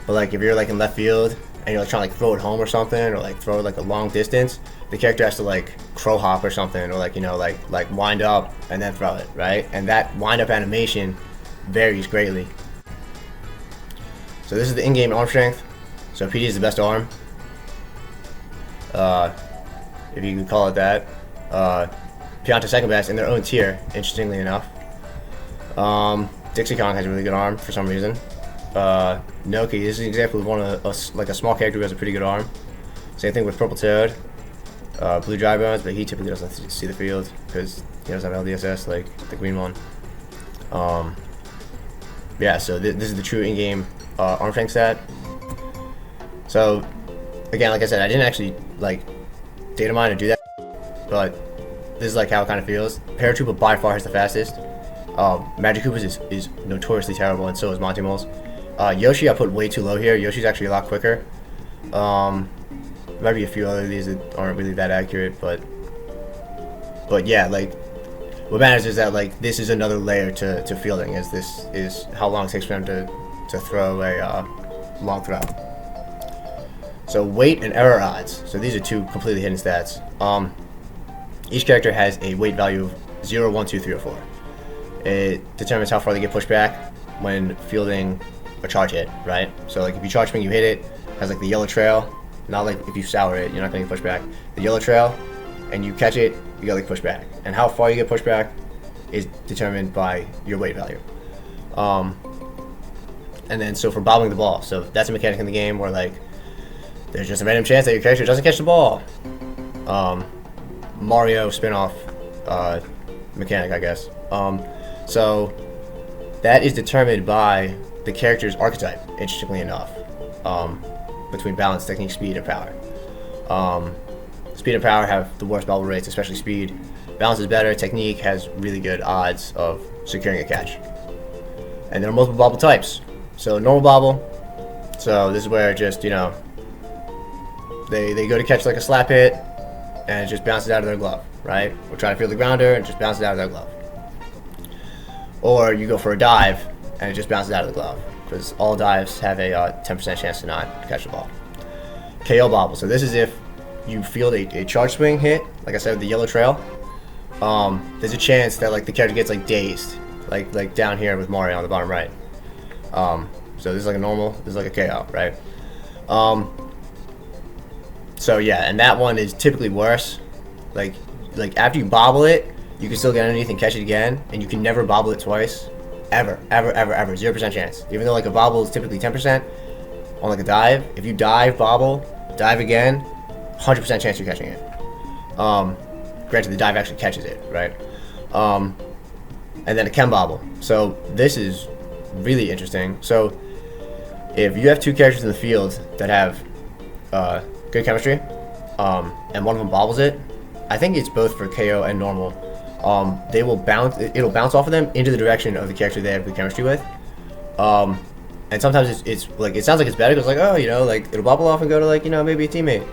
But like if you're like in left field and you're like trying to like throw it home or something, or like throw it like a long distance, the character has to like crow hop or something, or like, you know, like wind up and then throw it, right? And that wind up animation varies greatly. So this is the in-game arm strength. So PD is the best arm, if you could call it that. Pianta second best in their own tier, interestingly enough. Dixie Kong has a really good arm for some reason. Noki, this is an example of one of a small character who has a pretty good arm. Same thing with Purple Toad. Blue Dry Bones, but he typically doesn't see the field because he doesn't have LDSS like the green one. Yeah, so this is the true in-game arm strength stat. So again, like I said, I didn't actually like data mine to do that, but this is like how it kind of feels. Paratroopa by far has the fastest. Magic Koopas is notoriously terrible, and so is Monty Moles. Yoshi I put way too low here. Yoshi's actually a lot quicker. Might be a few other of these that aren't really that accurate, but yeah, like what matters is that like this is another layer to fielding, as this is how long it takes for them to throw a long throw. So weight and error odds. So these are two completely hidden stats. Each character has a weight value of 0, 1, 2, 3, or 4. It determines how far they get pushed back when fielding a charge hit, right? So like if you charge swing, you hit it, has like the yellow trail. Not like if you sour it, you're not gonna get pushed back. The yellow trail, and you catch it, you get like pushed back. And how far you get pushed back is determined by your weight value. And then so for bobbing the ball, so that's a mechanic in the game where like there's just a random chance that your character doesn't catch the ball. Mario spin-off mechanic, I guess. So that is determined by the character's archetype, interestingly enough, between balance, technique, speed, and power. Speed and power have the worst bobble rates, especially speed. Balance is better, technique has really good odds of securing a catch. And there are multiple bobble types. So normal bobble. So this is where just, you know, they go to catch like a slap hit, and it just bounces out of their glove, right? Or try to field the grounder and just bounces out of their glove. Or you go for a dive and it just bounces out of the glove, because all dives have a 10% chance to not catch the ball. KO bobble. So this is if you field a charge swing hit, like I said with the yellow trail. There's a chance that like the character gets like dazed, like down here with Mario on the bottom right. So this is like a normal, this is like a KO, right? So yeah, and that one is typically worse. Like after you bobble it, you can still get underneath and catch it again, and you can never bobble it twice, ever, 0% chance. Even though like a bobble is typically 10% on like a dive, if you dive, bobble, dive again, 100% chance you're catching it. Granted, the dive actually catches it, right? And then a chem bobble. So this is really interesting. So if you have two characters in the field that have good chemistry, and one of them bobbles it, I think it's both for KO and normal. They will bounce. It'll bounce off of them into the direction of the character they have good chemistry with. And sometimes it's like, it sounds like it's better because like, oh, you know, like it'll bobble off and go to like, you know, maybe a teammate.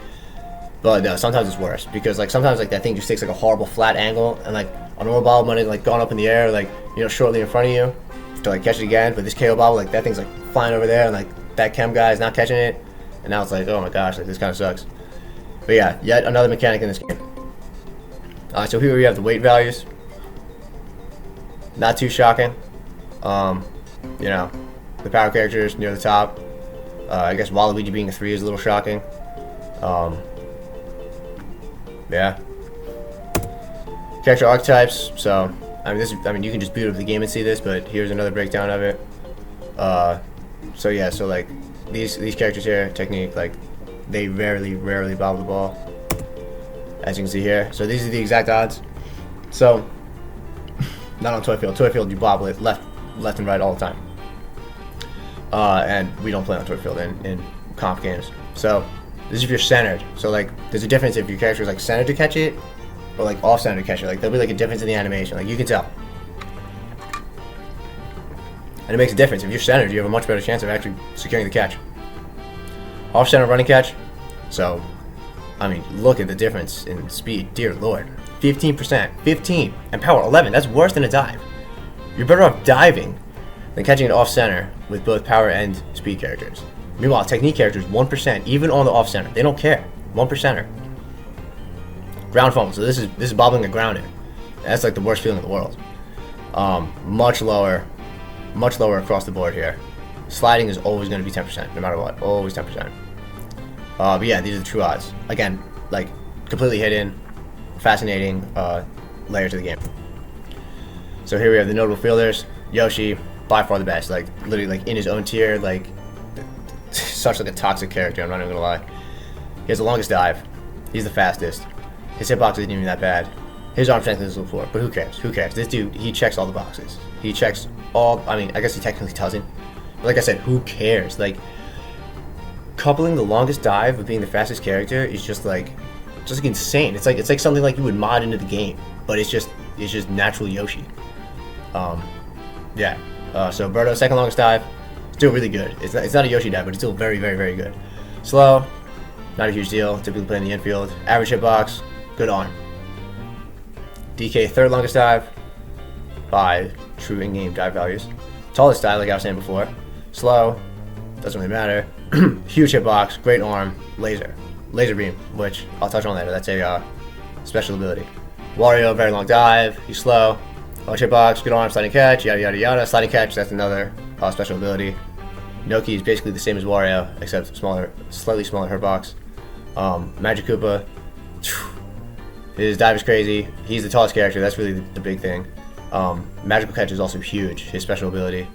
But no, sometimes it's worse, because like sometimes like that thing just takes like a horrible flat angle, and like a normal bobble might have like gone up in the air, like, you know, shortly in front of you to like catch it again. But this KO bobble, like that thing's like flying over there, and like that chem guy is not catching it, and now it's like, oh my gosh, like this kind of sucks. But yeah, yet another mechanic in this game. So here we have the weight values. Not too shocking. You know, the power characters near the top. I guess Waluigi being a 3 is a little shocking. Yeah. Character archetypes. So I mean you can just boot up the game and see this, but here's another breakdown of it. So yeah, so like these characters here, technique, like they rarely bobble the ball, as you can see here. So these are the exact odds. So not on Toy Field. Toy Field you bobble it left and right all the time. And we don't play on Toy Field in comp games. So this is if you're centered. So like there's a difference if your character is like centered to catch it or like off center to catch it. Like there'll be like a difference in the animation. Like you can tell. And it makes a difference. If you're centered, you have a much better chance of actually securing the catch. Off center running catch. So I mean, look at the difference in speed. Dear Lord. 15%, 15, and power 11. That's worse than a dive. You're better off diving than catching it off center with both power and speed characters. Meanwhile, technique characters 1%, even on the off center. They don't care. 1%er. Ground fumble. So this is bobbling a grounder. That's like the worst feeling in the world. Much lower across the board here. Sliding is always going to be 10%, no matter what. Always 10%. But yeah, these are the true odds. Again, like completely hidden, fascinating layer to the game. So here we have the notable fielders. Yoshi, by far the best. Like literally, like in his own tier. Like such like a toxic character. I'm not even gonna lie. He has the longest dive. He's the fastest. His hitbox isn't even that bad. His arm strength is a little poor, but who cares? Who cares? This dude, he checks all the boxes. He checks all. I mean, I guess he technically doesn't. But like I said, who cares? Like coupling the longest dive with being the fastest character is just like insane. It's like something like you would mod into the game, but it's just natural Yoshi. Yeah. So Birdo, second longest dive, still really good. It's not a Yoshi dive, but it's still very good. Slow, not a huge deal. Typically playing the infield. Average hitbox, good arm. DK, third longest dive by true in-game dive values. Tallest dive, like I was saying before. Slow, doesn't really matter. Huge hitbox, great arm, laser beam, which I'll touch on later. That's a special ability. Wario, very long dive. He's slow. Large hitbox, good arm, sliding catch, yada yada yada. Sliding catch, that's another special ability. Noki is basically the same as Wario, except slightly smaller hitbox. Magic Koopa, his dive is crazy. He's the tallest character. That's really the big thing. Magical catch is also huge. His special ability,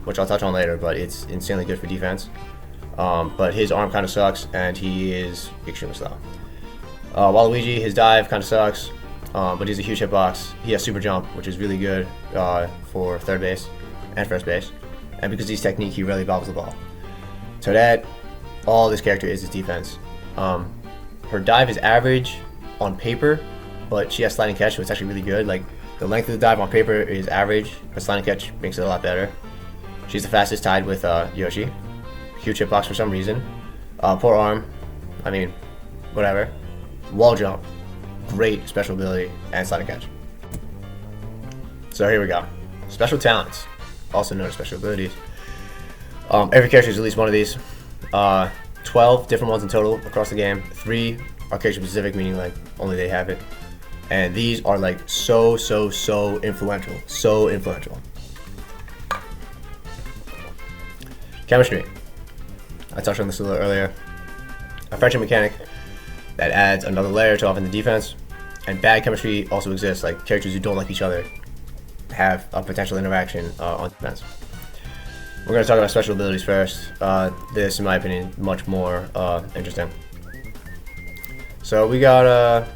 which I'll touch on later, but it's insanely good for defense. But his arm kind of sucks, and he is extremely slow. Waluigi, his dive kind of sucks, but he's a huge hitbox. He has super jump, which is really good for third base and first base. And because he's technique, he rarely bobbles the ball. Toadette, all this character is his defense. Her dive is average on paper, but she has sliding catch, so it's actually really good. Like the length of the dive on paper is average, but sliding catch makes it a lot better. She's the fastest, tied with Yoshi. Huge hitbox for some reason. Poor arm. I mean, whatever. Wall jump. Great special ability. And sliding catch. So here we go. Special talents. Also known as special abilities. Every character has at least one of these. 12 different ones in total across the game. 3 are character specific, meaning like only they have it. And these are like so influential. So influential. Chemistry. I touched on this a little earlier. A friendship mechanic that adds another layer to offensive defense. And bad chemistry also exists, like characters who don't like each other have a potential interaction on defense. We're going to talk about special abilities first. This, in my opinion, much more interesting. So we got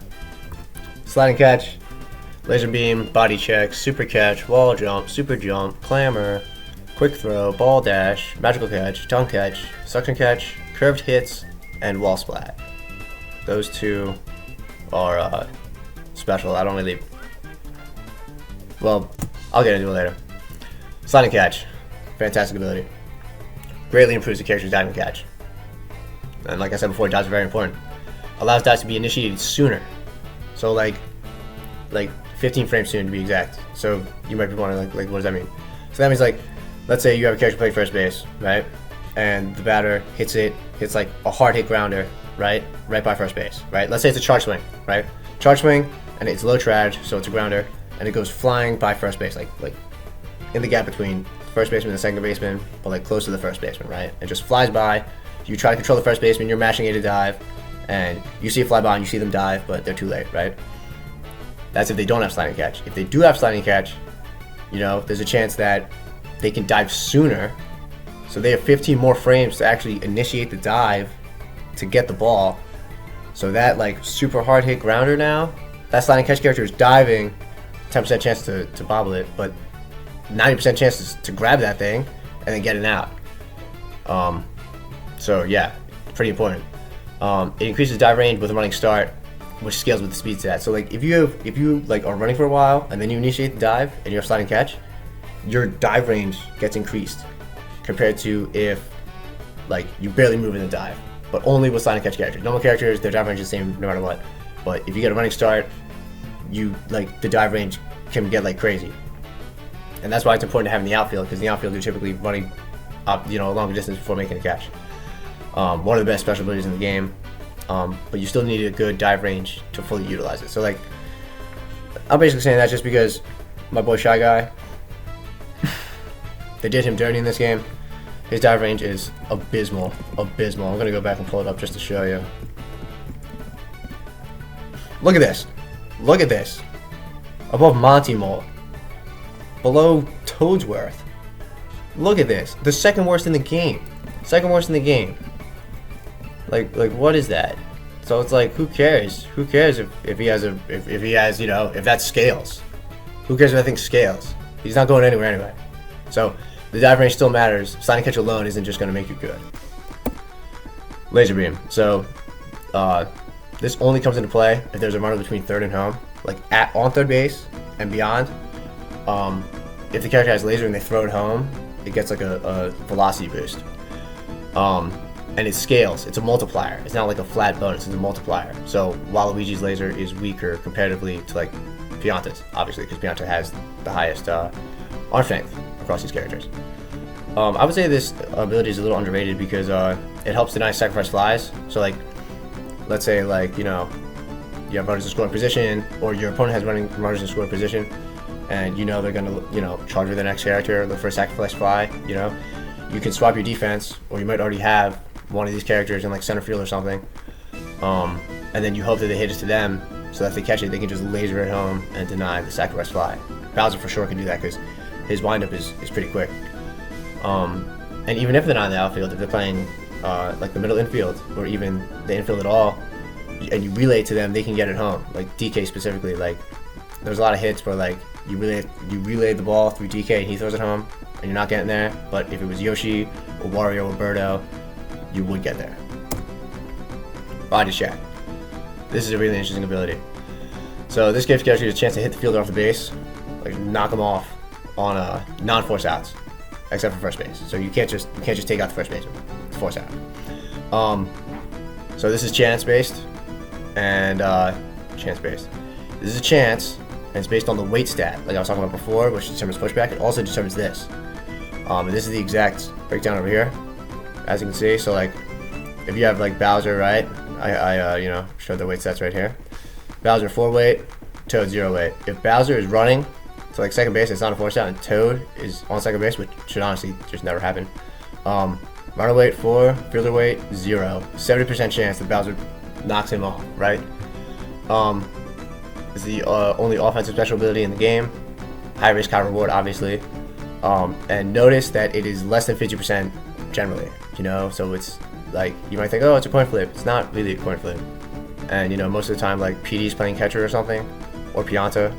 sliding catch, laser beam, body check, super catch, wall jump, super jump, clamor, quick throw, ball dash, magical catch, tongue catch, suction catch, curved hits, and wall splat. Those 2 are special. I don't really... Well, I'll get into it later. Sliding catch. Fantastic ability. Greatly improves the character's diving catch. And like I said before, dives are very important. Allows dives to be initiated sooner. So like 15 frames soon to be exact. So you might be wondering like what does that mean? So that means like, let's say you have a character playing first base, right? And the batter hits like a hard hit grounder, right by first base, right? Let's say it's a charge swing, right? Charge swing, and it's low trad, so it's a grounder, and it goes flying by first base, like in the gap between first baseman and second baseman, but like close to the first baseman, right? It just flies by. You try to control the first baseman, you're mashing A to dive, and you see it fly by and you see them dive, but they're too late, right? That's if they don't have sliding catch. If they do have sliding catch, you know, there's a chance that they can dive sooner, so they have 15 more frames to actually initiate the dive to get the ball. So that like super hard hit grounder now, that sliding catch character is diving, 10% chance to bobble it, but 90% chances to grab that thing and then get it out. So yeah, pretty important. It increases dive range with a running start, which scales with the speed stat. So like if you like are running for a while and then you initiate the dive and you have sliding catch, your dive range gets increased compared to if like you barely move in the dive, but only with sliding catch characters. Normal characters, their dive range is the same no matter what. But if you get a running start, you like the dive range can get like crazy. And that's why it's important to have in the outfield, because in the outfield you're typically running up, you know, a longer distance before making a catch. One of the best special abilities in the game, but you still need a good dive range to fully utilize it. So like, I'm basically saying that just because my boy Shy Guy, they did him dirty in this game. His dive range is abysmal. I'm gonna go back and pull it up just to show you. Look at this. Above Monty Mole. Below Toadsworth. Look at this. The second worst in the game. Like what is that? So it's like, who cares? Who cares if he has, you know, if that scales? Who cares if that thing scales? He's not going anywhere anyway. So the dive range still matters. Sliding catch alone isn't just going to make you good. Laser beam. So this only comes into play if there's a runner between third and home, like on third base and beyond. If the character has laser and they throw it home, it gets like a velocity boost. And it scales. It's a multiplier. It's not like a flat bonus. It's a multiplier. So Waluigi's laser is weaker comparatively to like Pianta's, obviously, because Pianta has the highest arm strength across these characters. I would say this ability is a little underrated because it helps deny sacrifice flies. So like, let's say like, you know, you have runners in scoring position, or your opponent has runners in scoring position, and you know they're gonna, you know, charge with the next character, look for a sacrifice fly. You know, you can swap your defense, or you might already have one of these characters in like center field or something, and then you hope that they hit it to them, so that if they catch it, they can just laser it home and deny the sacrifice fly. Bowser for sure can do that because his windup is pretty quick. And even if they're not in the outfield, if they're playing like the middle infield or even the infield at all, and you relay to them, they can get it home. Like DK specifically, like there's a lot of hits where like you relay the ball through DK and he throws it home, and you're not getting there. But if it was Yoshi or Wario or Birdo, you would get there. Body check. This is a really interesting ability. So this gives characters a chance to hit the fielder off the base, like knock them off on non-force outs. except for first base. So you can't just take out the first baseman. It's force out. So this is chance based, and chance based. This is a chance, and it's based on the weight stat, like I was talking about before, which determines pushback. It also determines this. And this is the exact breakdown over here, as you can see. So like, if you have like Bowser, right? I you know, showed the weight stats right here. Bowser 4 weight, Toad 0 weight. If Bowser is running to like second base, it's not a force out, and Toad is on second base, which should honestly just never happen. Runner weight 4, fielder weight 0. 70% chance that Bowser knocks him off, right? Is the only offensive special ability in the game. High risk, high reward, obviously. And notice that it is less than 50% generally, you know? So it's like, you might think, oh, it's a coin flip. It's not really a coin flip. And, you know, most of the time, like, PD's playing catcher or something, or Pianta.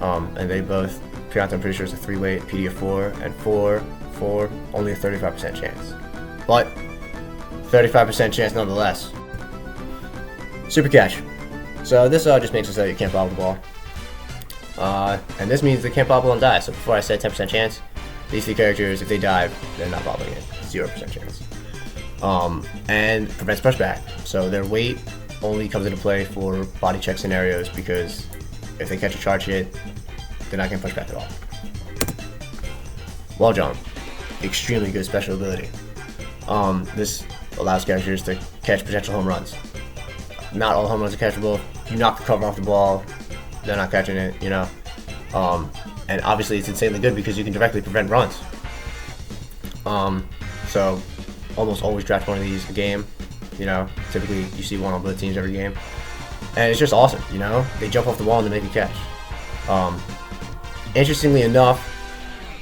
And they both, Pianta, I'm pretty sure, is a 3 weight, PD a 4, and 4, only a 35% chance. But 35% chance nonetheless. Super catch. So this just makes it so you can't bobble the ball. And this means they can't bobble and die. So before I said 10% chance, these 3 characters, if they dive, they're not bobbling it. 0% chance. And prevents pushback. So their weight only comes into play for body check scenarios, because if they catch a charge hit, they're not going to push back at all. Wall jump. Extremely good special ability. This allows characters to catch potential home runs. Not all home runs are catchable. You knock the cover off the ball, they're not catching it, you know. And obviously it's insanely good because you can directly prevent runs. So almost always draft one of these a game, you know. Typically you see one on both teams every game. And it's just awesome, you know. They jump off the wall and they make a catch. Interestingly enough,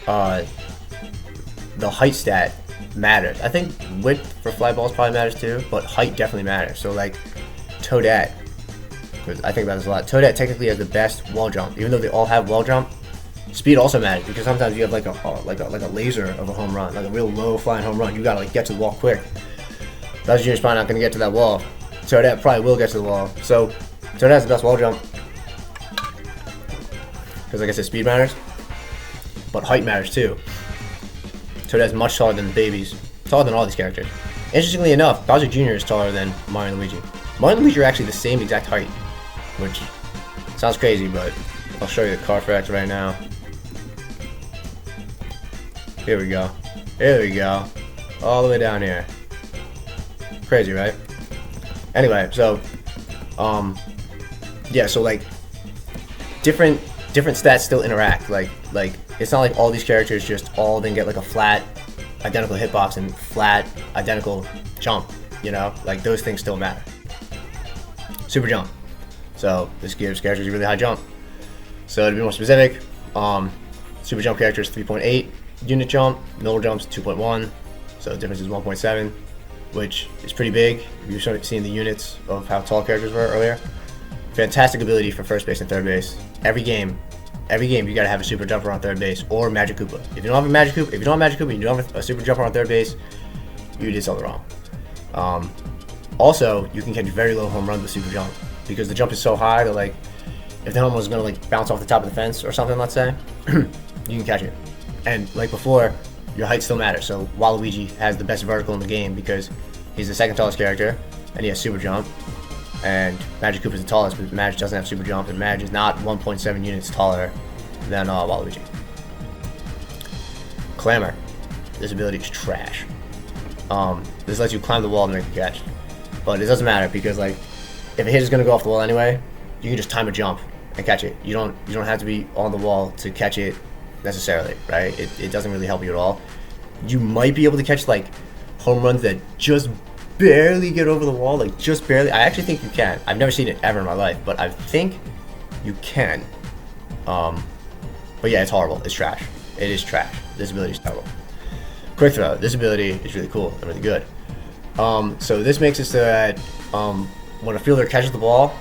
the height stat matters. I think width for fly balls probably matters too, but height definitely matters. So like Toadette, because I think about this a lot. Toadette technically has the best wall jump, even though they all have wall jump. Speed also matters, because sometimes you have like a laser of a home run, like a real low flying home run. You gotta like get to the wall quick. Bowser Jr.'s probably not gonna get to that wall. Toadette probably will get to the wall. So Toadette has the best wall jump, because like I said, speed matters, but height matters too. Toadette's much taller than the babies, taller than all these characters. Interestingly enough, Bowser Jr. is taller than Mario and Luigi. Mario and Luigi are actually the same exact height, which sounds crazy, but I'll show you the Carfax right now. Here we go. Here we go. All the way down here. Crazy, right? Anyway, so yeah, so like different stats still interact. Like it's not like all these characters just all then get like a flat identical hitbox and flat identical jump, you know? Like those things still matter. Super jump. So this gives characters a really high jump. So to be more specific, super jump characters 3.8 unit jump, normal jumps 2.1. So the difference is 1.7, which is pretty big. You've seen the units of how tall characters were earlier. Fantastic ability for first base and third base. Every game you gotta have a super jumper on third base or Magic Koopa. If you don't have a Magic Koopa, and you don't have a super jumper on third base, you did something wrong. Also, you can catch very low home runs with super jump, because the jump is so high that like if the home run is gonna like bounce off the top of the fence or something, let's say, you can catch it. And like before, your height still matters. So Waluigi has the best vertical in the game because he's the second tallest character and he has super jump. And Magic Koopa is the tallest, but Magic doesn't have super jump, and Magic is not 1.7 units taller than Waluigi. Clamor. This ability is trash. This lets you climb the wall to make a catch. But it doesn't matter, because like if a hit is gonna go off the wall anyway, you can just time a jump and catch it. You don't have to be on the wall to catch it necessarily, right? It doesn't really help you at all. You might be able to catch like home runs that just barely get over the wall, like just barely. I actually think you can. I've never seen it ever in my life, but I think you can. But yeah, it's horrible. It's trash. It is trash. This ability is terrible. Quick throw. This ability is really cool and really good. So this makes it so that when a fielder catches the ball,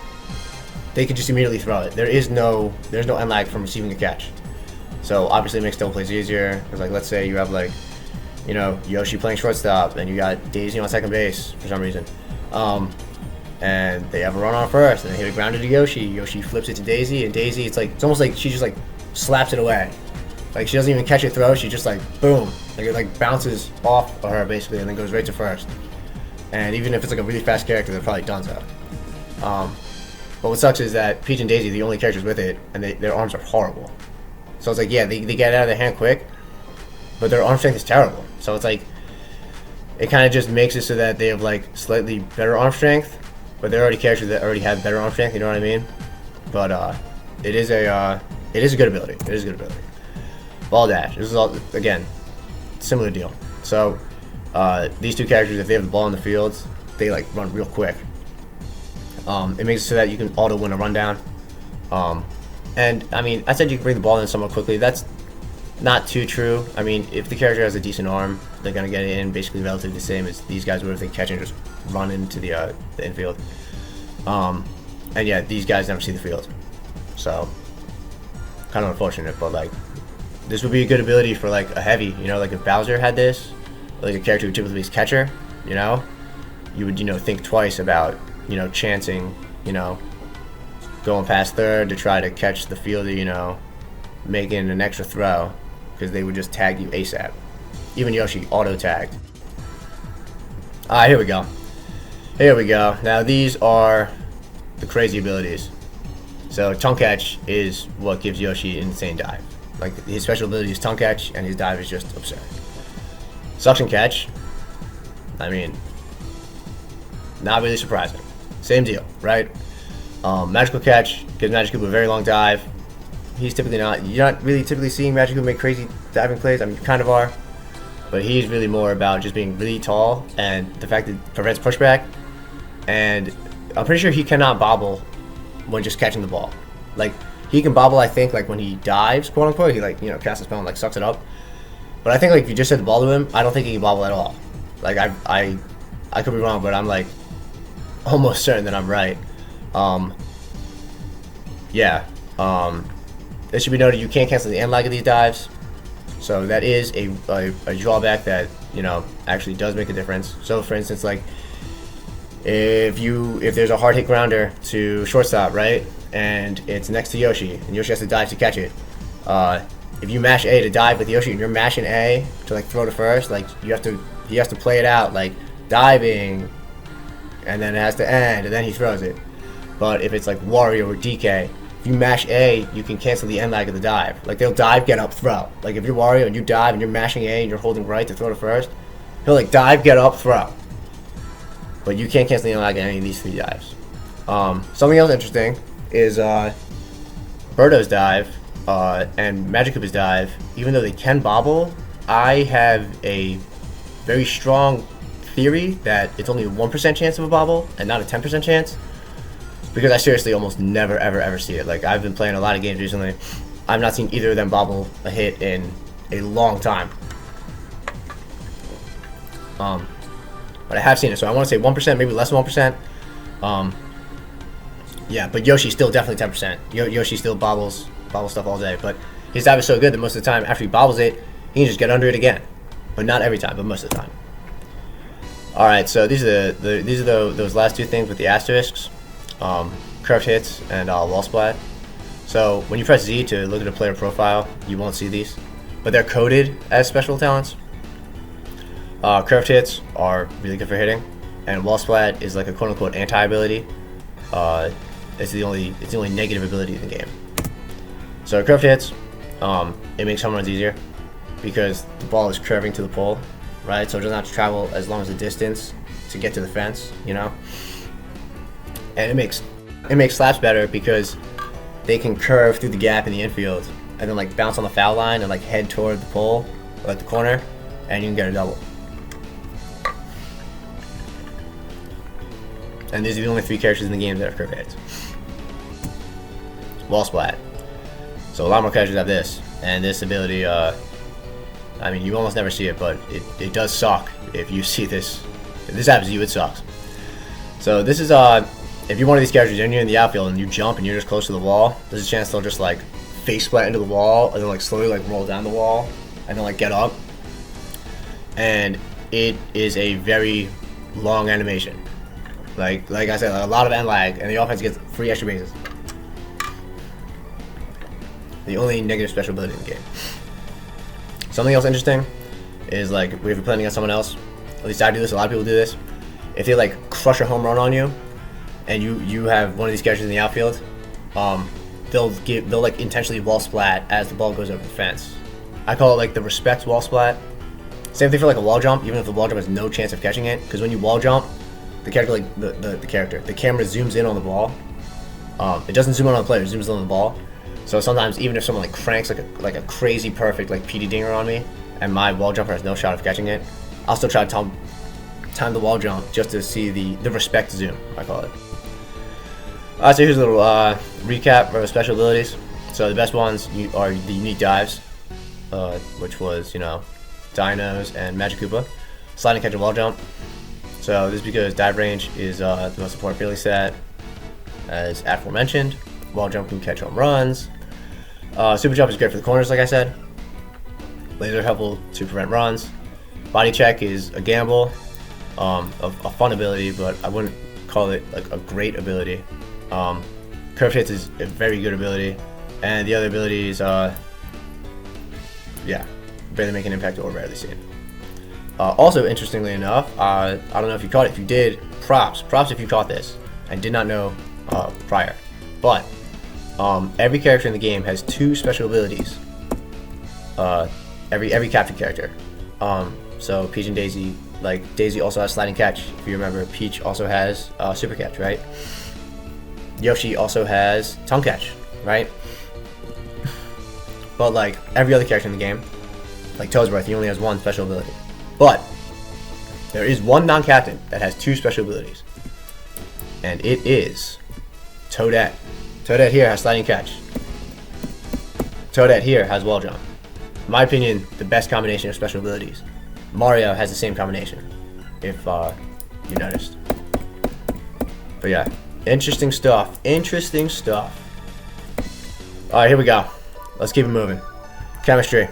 they can just immediately throw it. There's no end lag from receiving a catch. So obviously it makes double plays easier. Because like let's say you have like, you know, Yoshi playing shortstop and you got Daisy on second base for some reason. And they have a run on first and they hit a grounder to Yoshi. Yoshi flips it to Daisy, and Daisy, it's almost like she just like slaps it away. Like she doesn't even catch a throw, she just like boom, Like it like bounces off of her basically and then goes right to first. And even if it's like a really fast character, they're probably done so. But what sucks is that Peach and Daisy are the only characters with it, and their arms are horrible. So it's like, yeah, they get out of their hand quick, but their arm strength is terrible. So it's like, it kind of just makes it so that they have like slightly better arm strength, but they're already characters that already have better arm strength. You know what I mean? But it is a good ability. It is a good ability. Ball dash. This is all again similar deal. So these two characters, if they have the ball in the field, they like run real quick. It makes it so that you can auto win a rundown. And I mean, I said you can bring the ball in somewhat quickly. That's not too true. I mean, if the character has a decent arm, they're gonna get it in basically relatively the same as these guys would if they catch and just run into the infield. And yeah, these guys never see the field, so kind of unfortunate. But like, this would be a good ability for like a heavy. You know, like if Bowser had this, like a character who typically is catcher, you know, you would think twice about chancing, going past third to try to catch the fielder, making an extra throw, because they would just tag you ASAP. Even Yoshi auto tagged. Alright, here we go. Here we go. Now these are the crazy abilities. So tongue catch is what gives Yoshi an insane dive. Like his special ability is tongue catch, and his dive is just absurd. Suction catch, I mean, not really surprising. Same deal, right? Magical catch gives Mattgree a very long dive. He's typically not. You're not really typically seeing Mattgree make crazy diving plays. I mean, you kind of are, but he's really more about just being really tall and the fact that it prevents pushback. And I'm pretty sure he cannot bobble when just catching the ball. Like he can bobble, I think, like when he dives, quote unquote. He like casts a spell and like sucks it up. But I think like if you just hit the ball to him, I don't think he can bobble at all. Like I could be wrong, but I'm like almost certain that I'm right. It should be noted you can't cancel the end lag of these dives, so that is a drawback that actually does make a difference. So for instance, like if there's a hard hit grounder to shortstop, right, and it's next to Yoshi and Yoshi has to dive to catch it, if you mash A to dive with Yoshi and you're mashing A to like throw to first, like he has to play it out like diving, and then it has to end, and then he throws it. But if it's like Wario or DK, if you mash A, you can cancel the end lag of the dive. Like they'll dive, get up, throw. Like if you're Wario and you dive and you're mashing A and you're holding right to throw to first, he'll like dive, get up, throw. But you can't cancel the end lag of any of these three dives. Something else interesting is Birdo's dive and Mattgree's dive. Even though they can bobble, I have a very strong theory that it's only a 1% chance of a bobble and not a 10% chance. Because I seriously almost never ever see it. Like I've been playing a lot of games recently, I've not seen either of them bobble a hit in a long time. But I have seen it, so I want to say 1%, maybe less than 1%. Yeah, but Yoshi's still definitely 10%. Yoshi still bobbles stuff all day, but his dive is so good that most of the time after he bobbles it, he can just get under it again. But not every time, but most of the time. All right, so these are those last two things with the asterisks. Curved hits and wall splat. So when you press Z to look at a player profile, you won't see these, but they're coded as special talents. Curved hits are really good for hitting, and wall splat is like a quote-unquote anti-ability. It's the only negative ability in the game. So curved hits, it makes home runs easier because the ball is curving to the pole, right? So it doesn't have to travel as long as the distance to get to the fence, And it makes slaps better because they can curve through the gap in the infield and then like bounce on the foul line and like head toward the pole or like the corner, and you can get a double. And these are the only three characters in the game that have curved hits. Wall splat. So a lot more characters have this, and this ability, I mean, you almost never see it, but it does suck if you see this. If this happens to you, it sucks. So this is if you're one of these characters and you're in the outfield and you jump and you're just close to the wall, there's a chance they'll just like face plant into the wall and then like slowly like roll down the wall and then like get up. And it is a very long animation. Like I said, like a lot of end lag, and the offense gets 3 extra bases. The only negative special ability in the game. Something else interesting is like if you're playing against someone else, at least I do this, a lot of people do this, if they like crush a home run on you and you have one of these characters in the outfield, they'll like intentionally wall splat as the ball goes over the fence. I call it like the respect wall splat. Same thing for like a wall jump, even if the wall jump has no chance of catching it, because when you wall jump, the character, like the camera zooms in on the ball. It doesn't zoom in on the player, it zooms in on the ball. So sometimes even if someone like cranks like a crazy perfect like PD dinger on me, and my wall jumper has no shot of catching it, I'll still try to time the wall jump just to see the respect zoom, I call it. So here's a little recap of special abilities. So the best ones are the unique dives, which was, you know, Dinos and Magic Koopa. Sliding catch and wall jump. So this is because dive range is the most important feeling set, as aforementioned. Wall jump can catch home runs. Super jump is great for the corners, like I said. Laser helpful to prevent runs. Body check is a gamble, a fun ability, but I wouldn't call it like a great ability. Curve hits is a very good ability, and the other abilities, yeah, barely make an impact or rarely seen. Also, interestingly enough, I don't know if you caught it. If you did, props if you caught this and did not know prior. But every character in the game has 2 special abilities. Every captured character. So Peach and Daisy, like Daisy also has sliding catch. If you remember, Peach also has super catch, right? Yoshi also has tongue catch, right? But like every other character in the game, like Toadsworth, he only has 1 special ability. But there is one non-captain that has 2 special abilities, and it is Toadette. Toadette here has sliding catch. Toadette here has wall jump. In my opinion, the best combination of special abilities. Mario has the same combination, if you noticed. But yeah, interesting stuff. Interesting stuff. Alright, here we go. Let's keep it moving. Chemistry.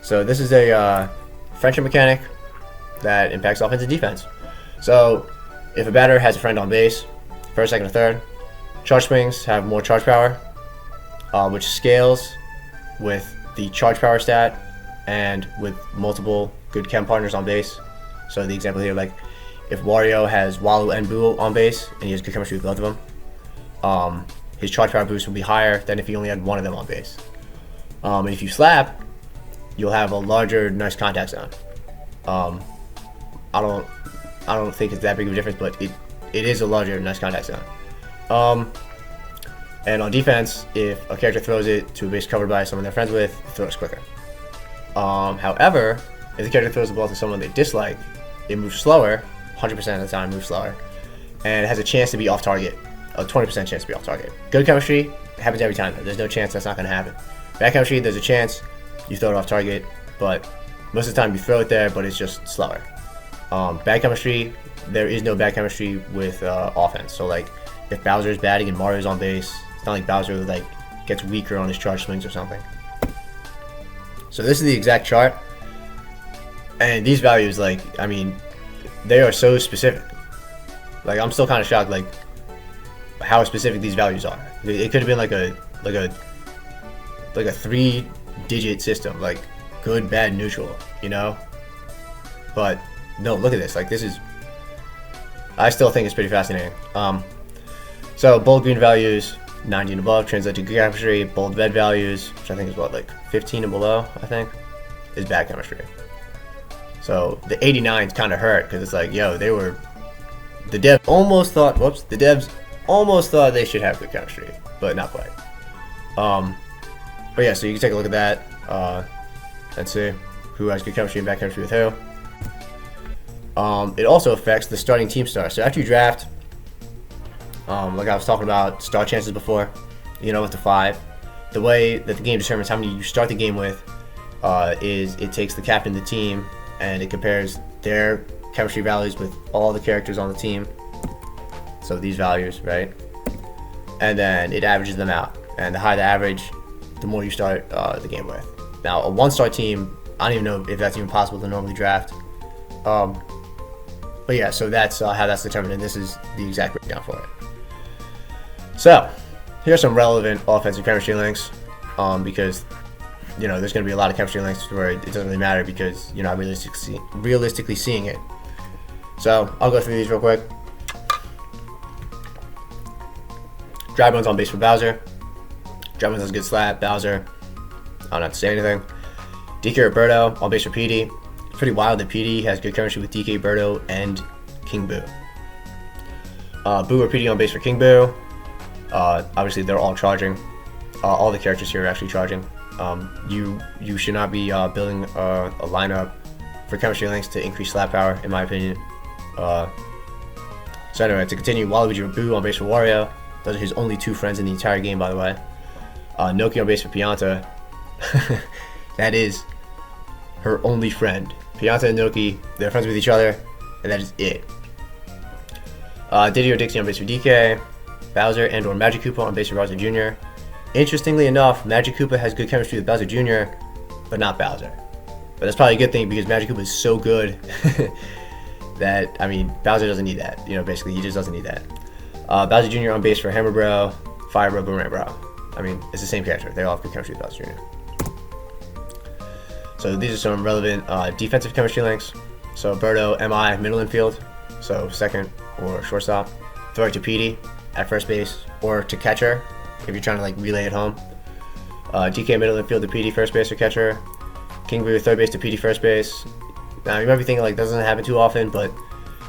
So this is a friendship mechanic that impacts offense and defense. So if a batter has a friend on base, first, second, or third, charge swings have more charge power, which scales with the charge power stat and with multiple good chem partners on base. So the example here, like if Wario has Walu and Boo on base and he has good chemistry with both of them, his charge power boost will be higher than if he only had one of them on base. And if you slap, you'll have a larger nice contact zone. I don't think it's that big of a difference, but it is a larger nice contact zone. And on defense, if a character throws it to a base covered by someone they're friends with, it throws quicker. However, if the character throws the ball to someone they dislike, it moves slower, 100% of the time moves slower, and it has a chance to be off target, a 20% chance to be off target. Good chemistry, it happens every time. There's no chance that's not going to happen. Bad chemistry, there's a chance you throw it off target, but most of the time you throw it there, but it's just slower. Bad chemistry, there is no bad chemistry with offense. So like, if Bowser's batting and Mario's on base, it's not like Bowser like gets weaker on his charge swings or something. So this is the exact chart, and these values, like, I mean, they are so specific. Like, I'm still kind of shocked, like, how specific these values are. It could have been like a 3-digit system, like good, bad, neutral, you know. But no, look at this. Like, this is, I still think it's pretty fascinating. So bold green values, 90 and above, translate to good chemistry. Bold red values, which I think is what, like 15 and below, I think, is bad chemistry. So the 89s kind of hurt, because it's like, yo, the devs almost thought they should have good chemistry, but not quite. But yeah, so you can take a look at that and see who has good chemistry and bad chemistry with who. It also affects the starting team star. So after you draft, like I was talking about star chances before, you know, with the 5, the way that the game determines how many you start the game with is it takes the captain of the team and it compares their chemistry values with all the characters on the team. So these values, right? And then it averages them out. And the higher the average, the more you start the game with. Now, a 1-star team, I don't even know if that's even possible to normally draft. But yeah, so that's how that's determined, and this is the exact breakdown for it. So, here's some relevant offensive chemistry links, because there's going to be a lot of chemistry links where it doesn't really matter because you're not realistically seeing it. So I'll go through these real quick. Dry Bones on base for Bowser. Dry Bones has a good slap. Bowser, I don't have to say anything. DK Roberto on base for PD. It's pretty wild that PD has good chemistry with DK Roberto and King Boo. Boo or PD on base for King Boo. Obviously, they're all charging. All the characters here are actually charging. You should not be building a lineup for chemistry links to increase slap power, in my opinion. So anyway, to continue, Waluigi or Boo on base for Wario. Those are his only 2 friends in the entire game, by the way. Noki on base for Pianta. That is her only friend. Pianta and Noki, they're friends with each other, and that is it. Diddy or Dixie on base for DK. Bowser and or Magic Koopa on base for Bowser Jr. Interestingly enough, Magic Koopa has good chemistry with Bowser Jr., but not Bowser. But that's probably a good thing because Magic Koopa is so good that, I mean, Bowser doesn't need that. Basically, he just doesn't need that. Bowser Jr. on base for Hammer Bro, Fire Bro, Boomerang Bro. I mean, it's the same character. They all have good chemistry with Bowser Jr. So these are some relevant defensive chemistry links. So Birdo, MI, middle infield, so second or shortstop. Throw it to PD at first base or to catcher if you're trying to like relay it home. DK middle infield to PD first base or catcher. King Boo third base to PD first base. Now you might be thinking like that doesn't happen too often, but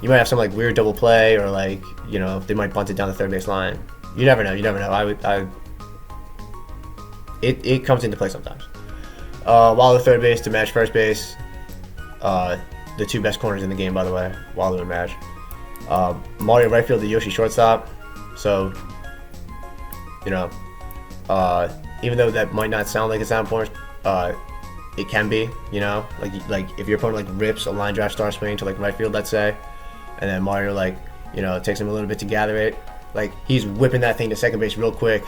you might have some like weird double play or like they might bunt it down the third base line. You never know. It comes into play sometimes. Walu third base to Madge first base. The 2 best corners in the game, by the way, Walu and Madge. Mario right field to Yoshi shortstop. So, even though that might not sound like it's that important, it can be. Like if your opponent like rips a line drive star swing to like right field, let's say, and then Mario takes him a little bit to gather it. Like he's whipping that thing to second base real quick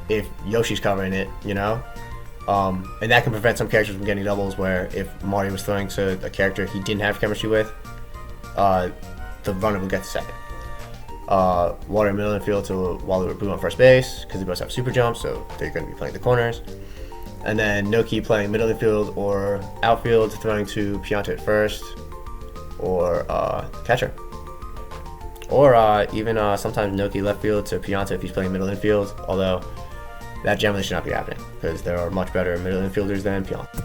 if Yoshi's covering it, and that can prevent some characters from getting doubles where if Mario was throwing to a character he didn't have chemistry with, the runner will get to second. Water middle infield to Walu or Boo on first base because they both have super jumps, so they're going to be playing the corners. And then Noki playing middle infield or outfield, throwing to Pianta at first or catcher. Or even sometimes Noki left field to Pianta if he's playing middle infield, although that generally should not be happening because there are much better middle infielders than Pianta.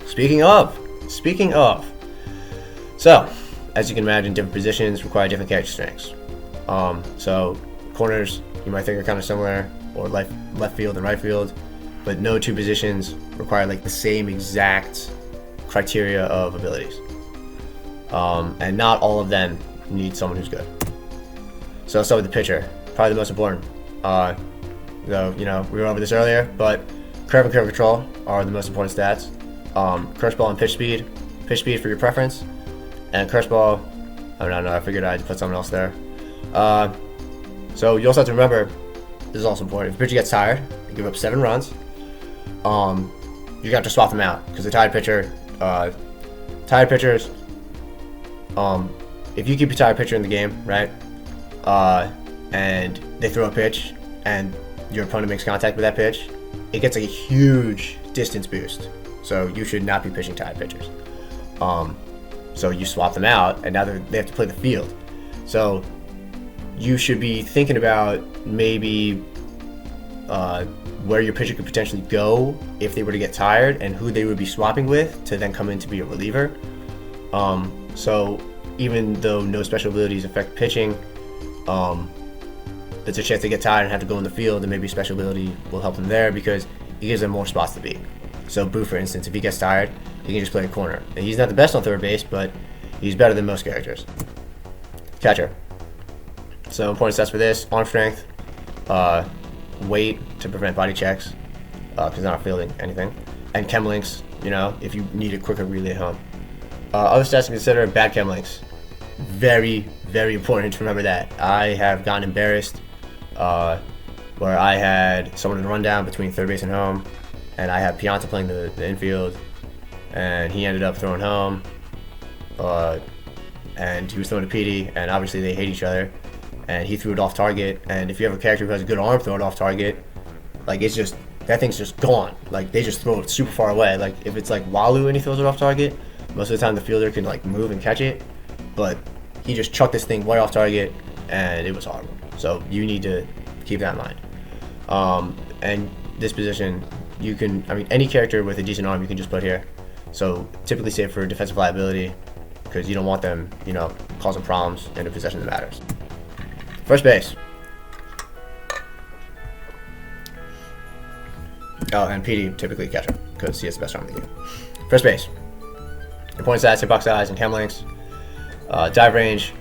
Speaking of, so as you can imagine, different positions require different character strengths. So corners you might think are kind of similar, or left field and right field, but no 2 positions require like the same exact criteria of abilities. And not all of them need someone who's good. So let's start with the pitcher, probably the most important. Though we were over this earlier, but curve and curve control are the most important stats. Curse ball and pitch speed for your preference, and curse ball. Oh no, I figured I'd put something else there. So you also have to remember, this is also important. If the pitcher gets tired, you give up 7 runs. You got to swap them out because the tired pitchers. If you keep your tired pitcher in the game, right, and they throw a pitch and your opponent makes contact with that pitch, it gets a huge distance boost. So you should not be pitching tired pitchers. So you swap them out, and now they have to play the field. So you should be thinking about maybe where your pitcher could potentially go if they were to get tired, and who they would be swapping with to then come in to be a reliever. So even though no special abilities affect pitching, there's a chance they get tired and have to go in the field, and maybe special ability will help them there because it gives them more spots to be. So Boo, for instance, if he gets tired, he can just play a corner. And he's not the best on third base, but he's better than most characters. Catcher. So important stats for this: arm strength, weight to prevent body checks, because they're not fielding anything, and chem links, if you need a quicker relay at home. Other stats to consider: bad chem links. Very, very important to remember that. I have gotten embarrassed where I had someone in the rundown between third base and home, and I had Pianta playing the infield, and he ended up throwing home, and he was throwing to PD, and obviously they hate each other, and he threw it off target. And if you have a character who has a good arm throwing off target, like it's just that thing's just gone. Like, they just throw it super far away. Like, if it's like Walu and he throws it off target, most of the time the fielder can like move and catch it, but he just chucked this thing way off target, and it was horrible. So you need to keep that in mind. And this position, you can, I mean, any character with a decent arm you can just put here. So typically safe for defensive liability, because you don't want them, you know, causing problems in a possession that matters. First base. Oh, and PD typically catcher, because he has the best arm in the game. First base. Important stats, hitbox size, and chem lengths. Dive range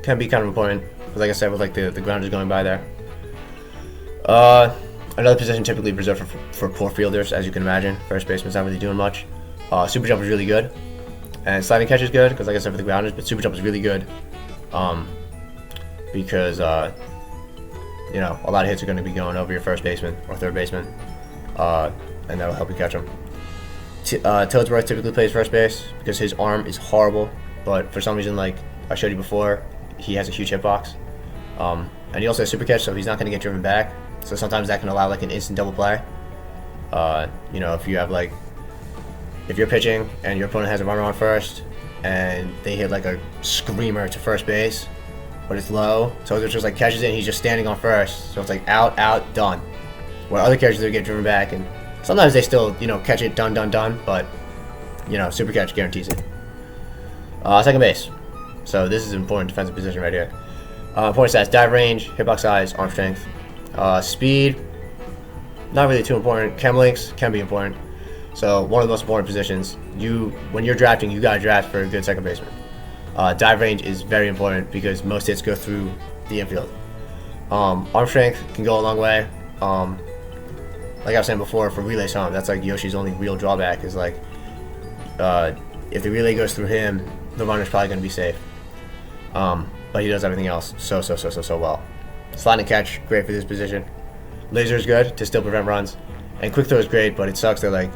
can be kind of important, because like I said, with like the grounders going by there. Another position typically reserved for poor fielders, as you can imagine. First baseman's not really doing much. Super jump is really good, and sliding catch is good, because like I said, for the grounders, but super jump is really good, because you know, a lot of hits are going to be going over your first baseman or third baseman, and that'll help you catch them. Toadsworth typically plays first base because his arm is horrible, but for some reason, like I showed you before, he has a huge hitbox, and he also has super catch, so he's not going to get driven back. So sometimes that can allow like an instant double play. You know, if you have like, if you're pitching and your opponent has a runner on first, and they hit like a screamer to first base, but it's low, so it just like catches it, and he's just standing on first, so it's like out, done. Where other characters will get driven back, and sometimes they still, you know, catch it, done, but you know, super catch guarantees it. Second base. So this is an important defensive position right here. Important stats: dive range, hitbox size, arm strength, speed. Not really too important. Chem links can be important. So one of the most important positions. When you're drafting, you gotta draft for a good second baseman. Dive range is very important because most hits go through the infield. Arm strength can go a long way. Like I was saying before, for relay home, that's like Yoshi's only real drawback is like, if the relay goes through him, the runner's probably going to be safe. But he does everything else so well. Slide and catch, great for this position. Laser is good to still prevent runs, and quick throw is great, but it sucks that like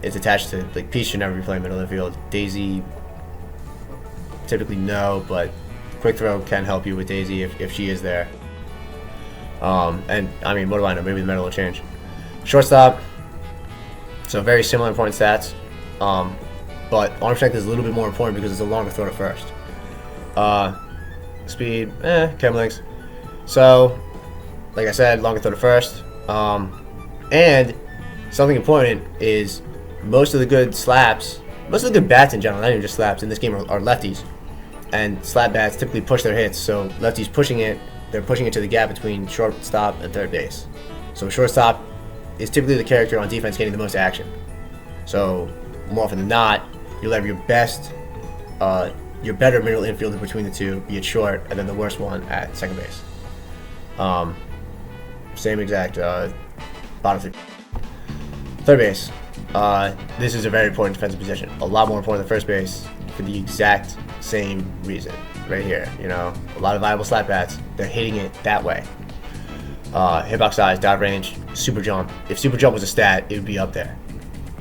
it's attached to like Peach should never be playing middle infield. Daisy typically no, but quick throw can help you with Daisy if she is there. And I mean, what do I know? Maybe the meta will change. Shortstop. So very similar important stats, but arm strength is a little bit more important because it's a longer throw to first. Speed, chem links. So, like I said, longer throw to first. And something important is most of the good slaps, most of the good bats in general, not even just slaps in this game are lefties, and slap bats typically push their hits. So lefties pushing it, they're pushing it to the gap between shortstop and third base. So shortstop is typically the character on defense getting the most action. So more often than not, you'll have your better middle infielder between the two, be it short, and then the worst one at second base. Same exact bottom three. Third base. This is a very important defensive position. A lot more important than first base for the exact same reason. Right here, you know, a lot of viable slap bats, they're hitting it that way. Hitbox size, dive range, super jump. If super jump was a stat, it would be up there.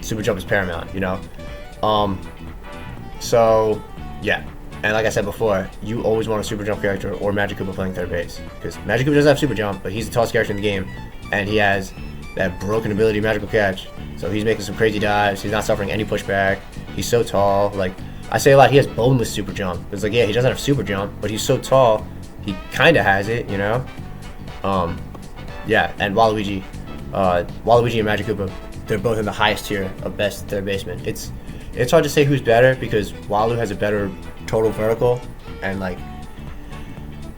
Super jump is paramount, you know. So yeah, and like I said before, you always want a super jump character or Magic Koopa playing third base, because Magic Koopa doesn't have super jump, but he's the tallest character in the game, and he has that broken ability, magical catch. So he's making some crazy dives. He's not suffering any pushback. He's so tall. Like I say a lot, he has boneless super jump. It's like, yeah, he doesn't have super jump, but he's so tall, he kind of has it, you know. Yeah, and Waluigi and Magic Koopa, they're both in the highest tier of best third baseman. It's hard to say who's better because Walu has a better total vertical, and like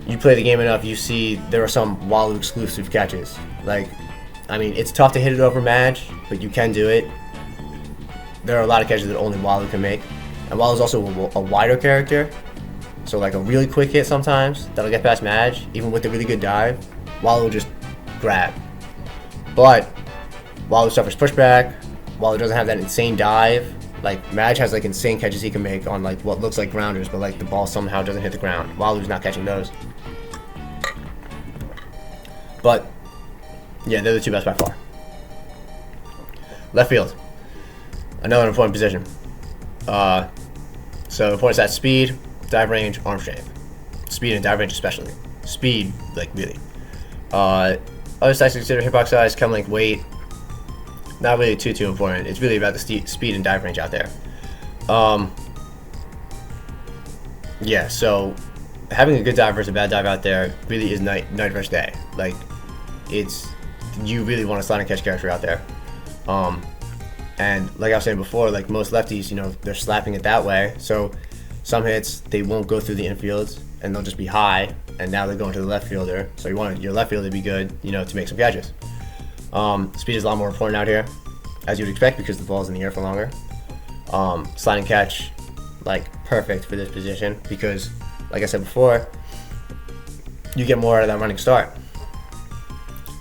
you play the game enough, you see there are some Walu exclusive catches. Like, I mean, it's tough to hit it over Madge, but you can do it. There are a lot of catches that only Walu can make, and Walu's also a wider character, so like a really quick hit sometimes that'll get past Madge, even with a really good dive, Walu will just grab. But Walu suffers pushback. Walu doesn't have that insane dive. Like Madge has like insane catches he can make on like what looks like grounders, but like the ball somehow doesn't hit the ground. Walu's not catching those. But yeah, they're the two best by far. Left field, another important position. So important stats: speed, dive range, arm strength. Speed and dive range especially. Speed, like really. Other stats to consider: hitbox size, chem length, weight. not really too important. It's really about the speed and dive range out there. Yeah, so having a good dive versus a bad dive out there really is night versus day. Like, you really want a slide and catch character out there. And like I was saying before, like most lefties, you know, they're slapping it that way. So some hits, they won't go through the infields and they'll just be high, and now they're going to the left fielder. So you want your left fielder to be good, you know, to make some catches. Speed is a lot more important out here, as you would expect, because the ball's in the air for longer. Slide and catch, like perfect for this position, because like I said before, you get more out of that running start.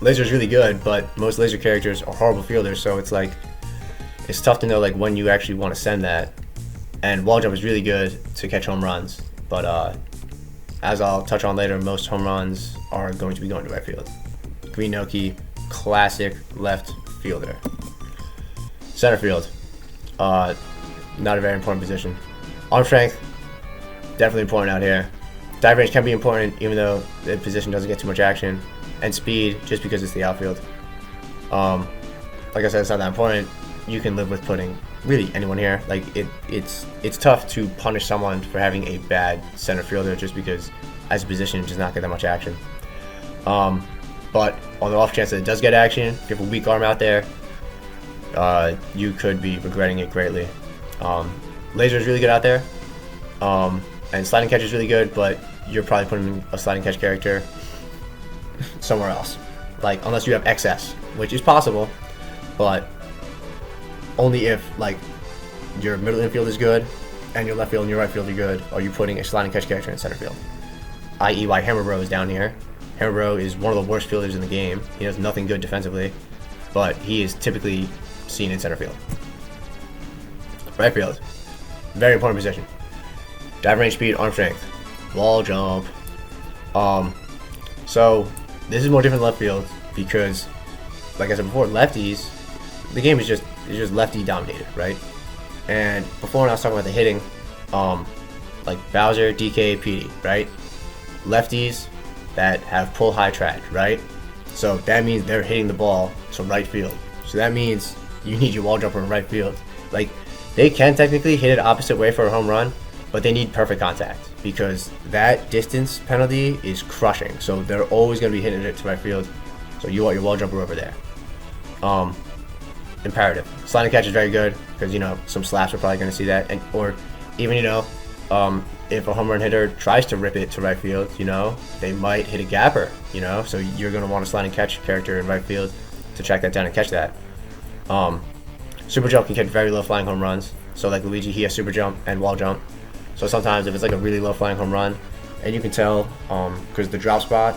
Laser is really good, but most laser characters are horrible fielders, so it's like, it's tough to know like when you actually want to send that. And wall jump is really good to catch home runs, but as I'll touch on later, most home runs are going to be going to right field. Green Noki, classic left fielder. Center field, not a very important position. Arm strength, definitely important out here. Dive range can be important, even though the position doesn't get too much action. And speed, just because it's the outfield. Like I said, it's not that important. You can live with putting really anyone here. Like it's tough to punish someone for having a bad center fielder just because as a position it does not get that much action. But on the off chance that it does get action, if you have a weak arm out there, you could be regretting it greatly. Laser is really good out there, and sliding catch is really good, but you're probably putting a sliding catch character somewhere else. Like, unless you have excess, which is possible, but only if like your middle infield is good and your left field and your right field are good, are you putting a sliding catch character in center field. I.e. why Hammer Bro is down here. Hammer Bro is one of the worst fielders in the game. He does nothing good defensively, but he is typically seen in center field. Right field, very important position. Dive range, speed, arm strength, wall jump. So this is more different than left field because, like I said before, lefties, the game is just lefty dominated, right? And before, when I was talking about the hitting, like Bowser, DK, PD, right? Lefties that have pull high track, right? So that means they're hitting the ball to right field. So that means you need your wall jumper in right field. Like, they can technically hit it opposite way for a home run, but they need perfect contact because that distance penalty is crushing. So they're always going to be hitting it to right field. So you want your wall jumper over there. Imperative. Sliding catch is very good because, you know, some slaps are probably going to see that, and or even, you know, if a home run hitter tries to rip it to right field, you know, they might hit a gapper, you know, so you're going to want a sliding catch character in right field to track that down and catch that. Super jump can catch very low flying home runs. So like Luigi, he has super jump and wall jump. So sometimes if it's like a really low flying home run, and you can tell because the drop spot,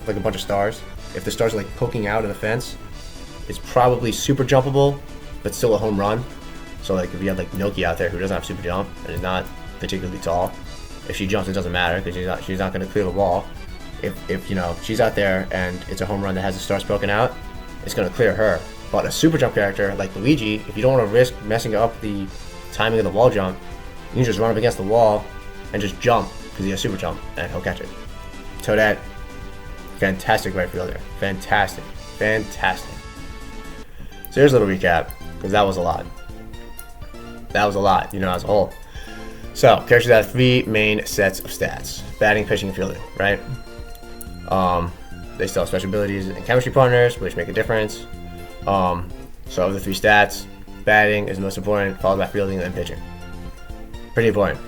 like a bunch of stars, if the stars are like poking out of the fence, it's probably super jumpable, but still a home run. So like if you have like Noki out there who doesn't have super jump and is not particularly tall, if she jumps it doesn't matter because she's not going to clear the wall. If you know she's out there and it's a home run that has the stars poking out, it's going to clear her. But a super jump character like Luigi, if you don't want to risk messing up the timing of the wall jump, you can just run up against the wall and just jump because he has super jump and he'll catch it. Toadette, fantastic right fielder. Fantastic. So here's a little recap because that was a lot. You know, as a whole. So characters have 3 main sets of stats: batting, pitching, and fielding, right? They still have special abilities and chemistry partners, which make a difference. So of the 3 stats, batting is the most important, followed by fielding and then pitching. Pretty important.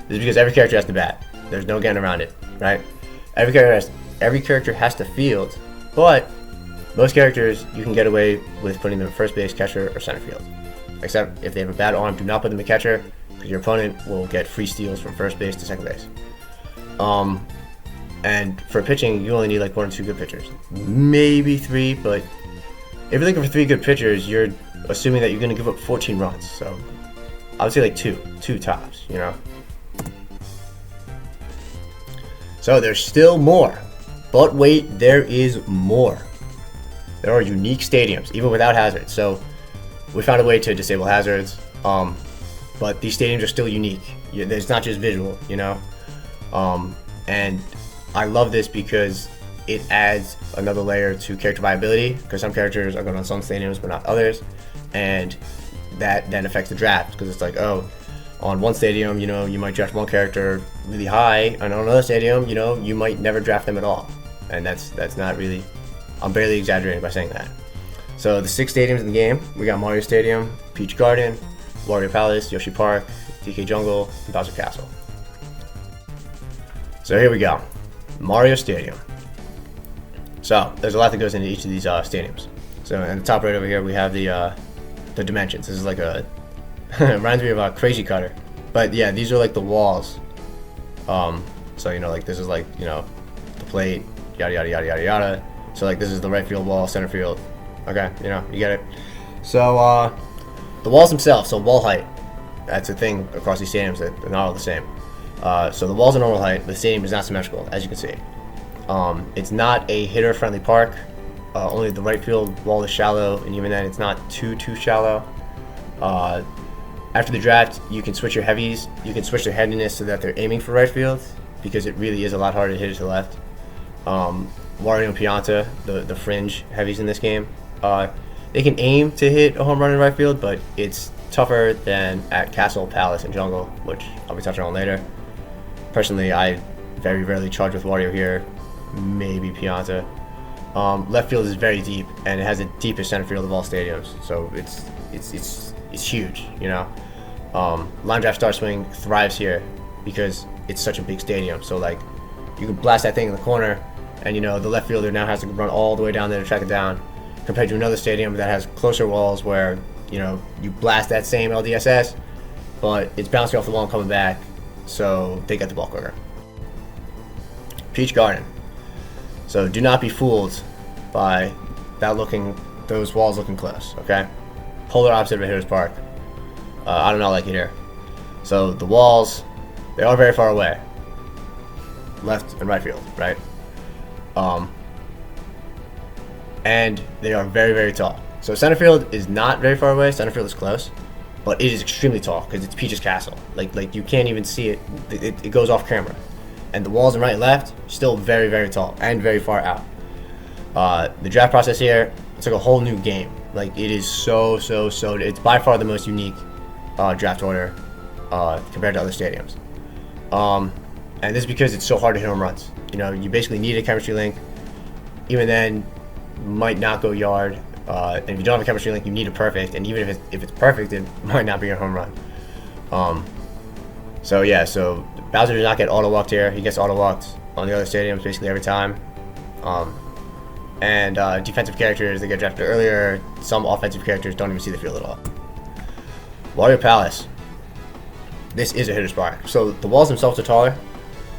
This is because every character has to bat. There's no getting around it, right? Every character has to field, but most characters you can get away with putting them in first base, catcher, or center field. Except if they have a bad arm, do not put them in catcher because your opponent will get free steals from first base to second base. And for pitching, you only need like 1 or 2 good pitchers, maybe 3. But if you're looking for 3 good pitchers, you're assuming that you're going to give up 14 runs. So I would say like 2 tops, you know. So there's still more, but wait, there is more. There are unique stadiums, even without hazards. So we found a way to disable hazards, but these stadiums are still unique. It's not just visual, you know. And I love this because it adds another layer to character viability, because some characters are good on some stadiums but not others. and that then affects the draft, because it's like, oh, on one stadium, you might draft one character really high, and on another stadium, you might never draft them at all. And that's not really, I'm barely exaggerating by saying that. So the 6 stadiums in the game, we got Mario Stadium, Peach Garden, Wario Palace, Yoshi Park, DK Jungle, and Bowser Castle. So here we go, Mario Stadium. So there's a lot that goes into each of these stadiums. So in the top right over here, we have the dimensions. This is like a reminds me of a Crazy Cutter, but yeah, these are like the walls. So like this is like the plate, yada yada yada yada yada. So like this is the right field wall, center field. Okay, you get it. So the walls themselves, so wall height, that's a thing across these stadiums that they're not all the same. So the walls are normal height, the stadium is not symmetrical, as you can see. It's not a hitter-friendly park. Only the right field wall is shallow, and even then, it's not too shallow. After the draft, you can switch your heavies. You can switch their headiness so that they're aiming for right field, because it really is a lot harder to hit it to the left. Wario and Pianta, the fringe heavies in this game, they can aim to hit a home run in right field, but it's tougher than at Castle, Palace, and Jungle, which I'll be touching on later. Personally, I very rarely charge with Wario here, maybe Pianta. Left field is very deep, and it has the deepest center field of all stadiums, so it's huge, Line draft star swing thrives here because it's such a big stadium. So like, you can blast that thing in the corner, and the left fielder now has to run all the way down there to track it down, compared to another stadium that has closer walls where you blast that same LDSS, but it's bouncing off the wall and coming back, so they get the ball quicker. Peach Garden. So do not be fooled by those walls looking close, okay? Polar opposite of a hitter's park. I do not like it here. So the walls, they are very far away. Left and right field, right? And they are very, very tall. So center field is not very far away, center field is close, but it is extremely tall because it's Peach's castle. Like you can't even see it. It goes off camera. And the walls on right and left, still very, very tall and very far out. The draft process here, it's like a whole new game. Like, it is so, it's by far the most unique draft order compared to other stadiums. And this is because it's so hard to hit home runs. You basically need a chemistry link. Even then, you might not go yard. And if you don't have a chemistry link, you need a perfect. And even if it's perfect, it might not be a home run. So yeah, so Bowser does not get auto-walked here. He gets auto-walked on the other stadiums basically every time. And defensive characters, they get drafted earlier. Some offensive characters don't even see the field at all. Wario Palace. This is a hitter's park. So the walls themselves are taller.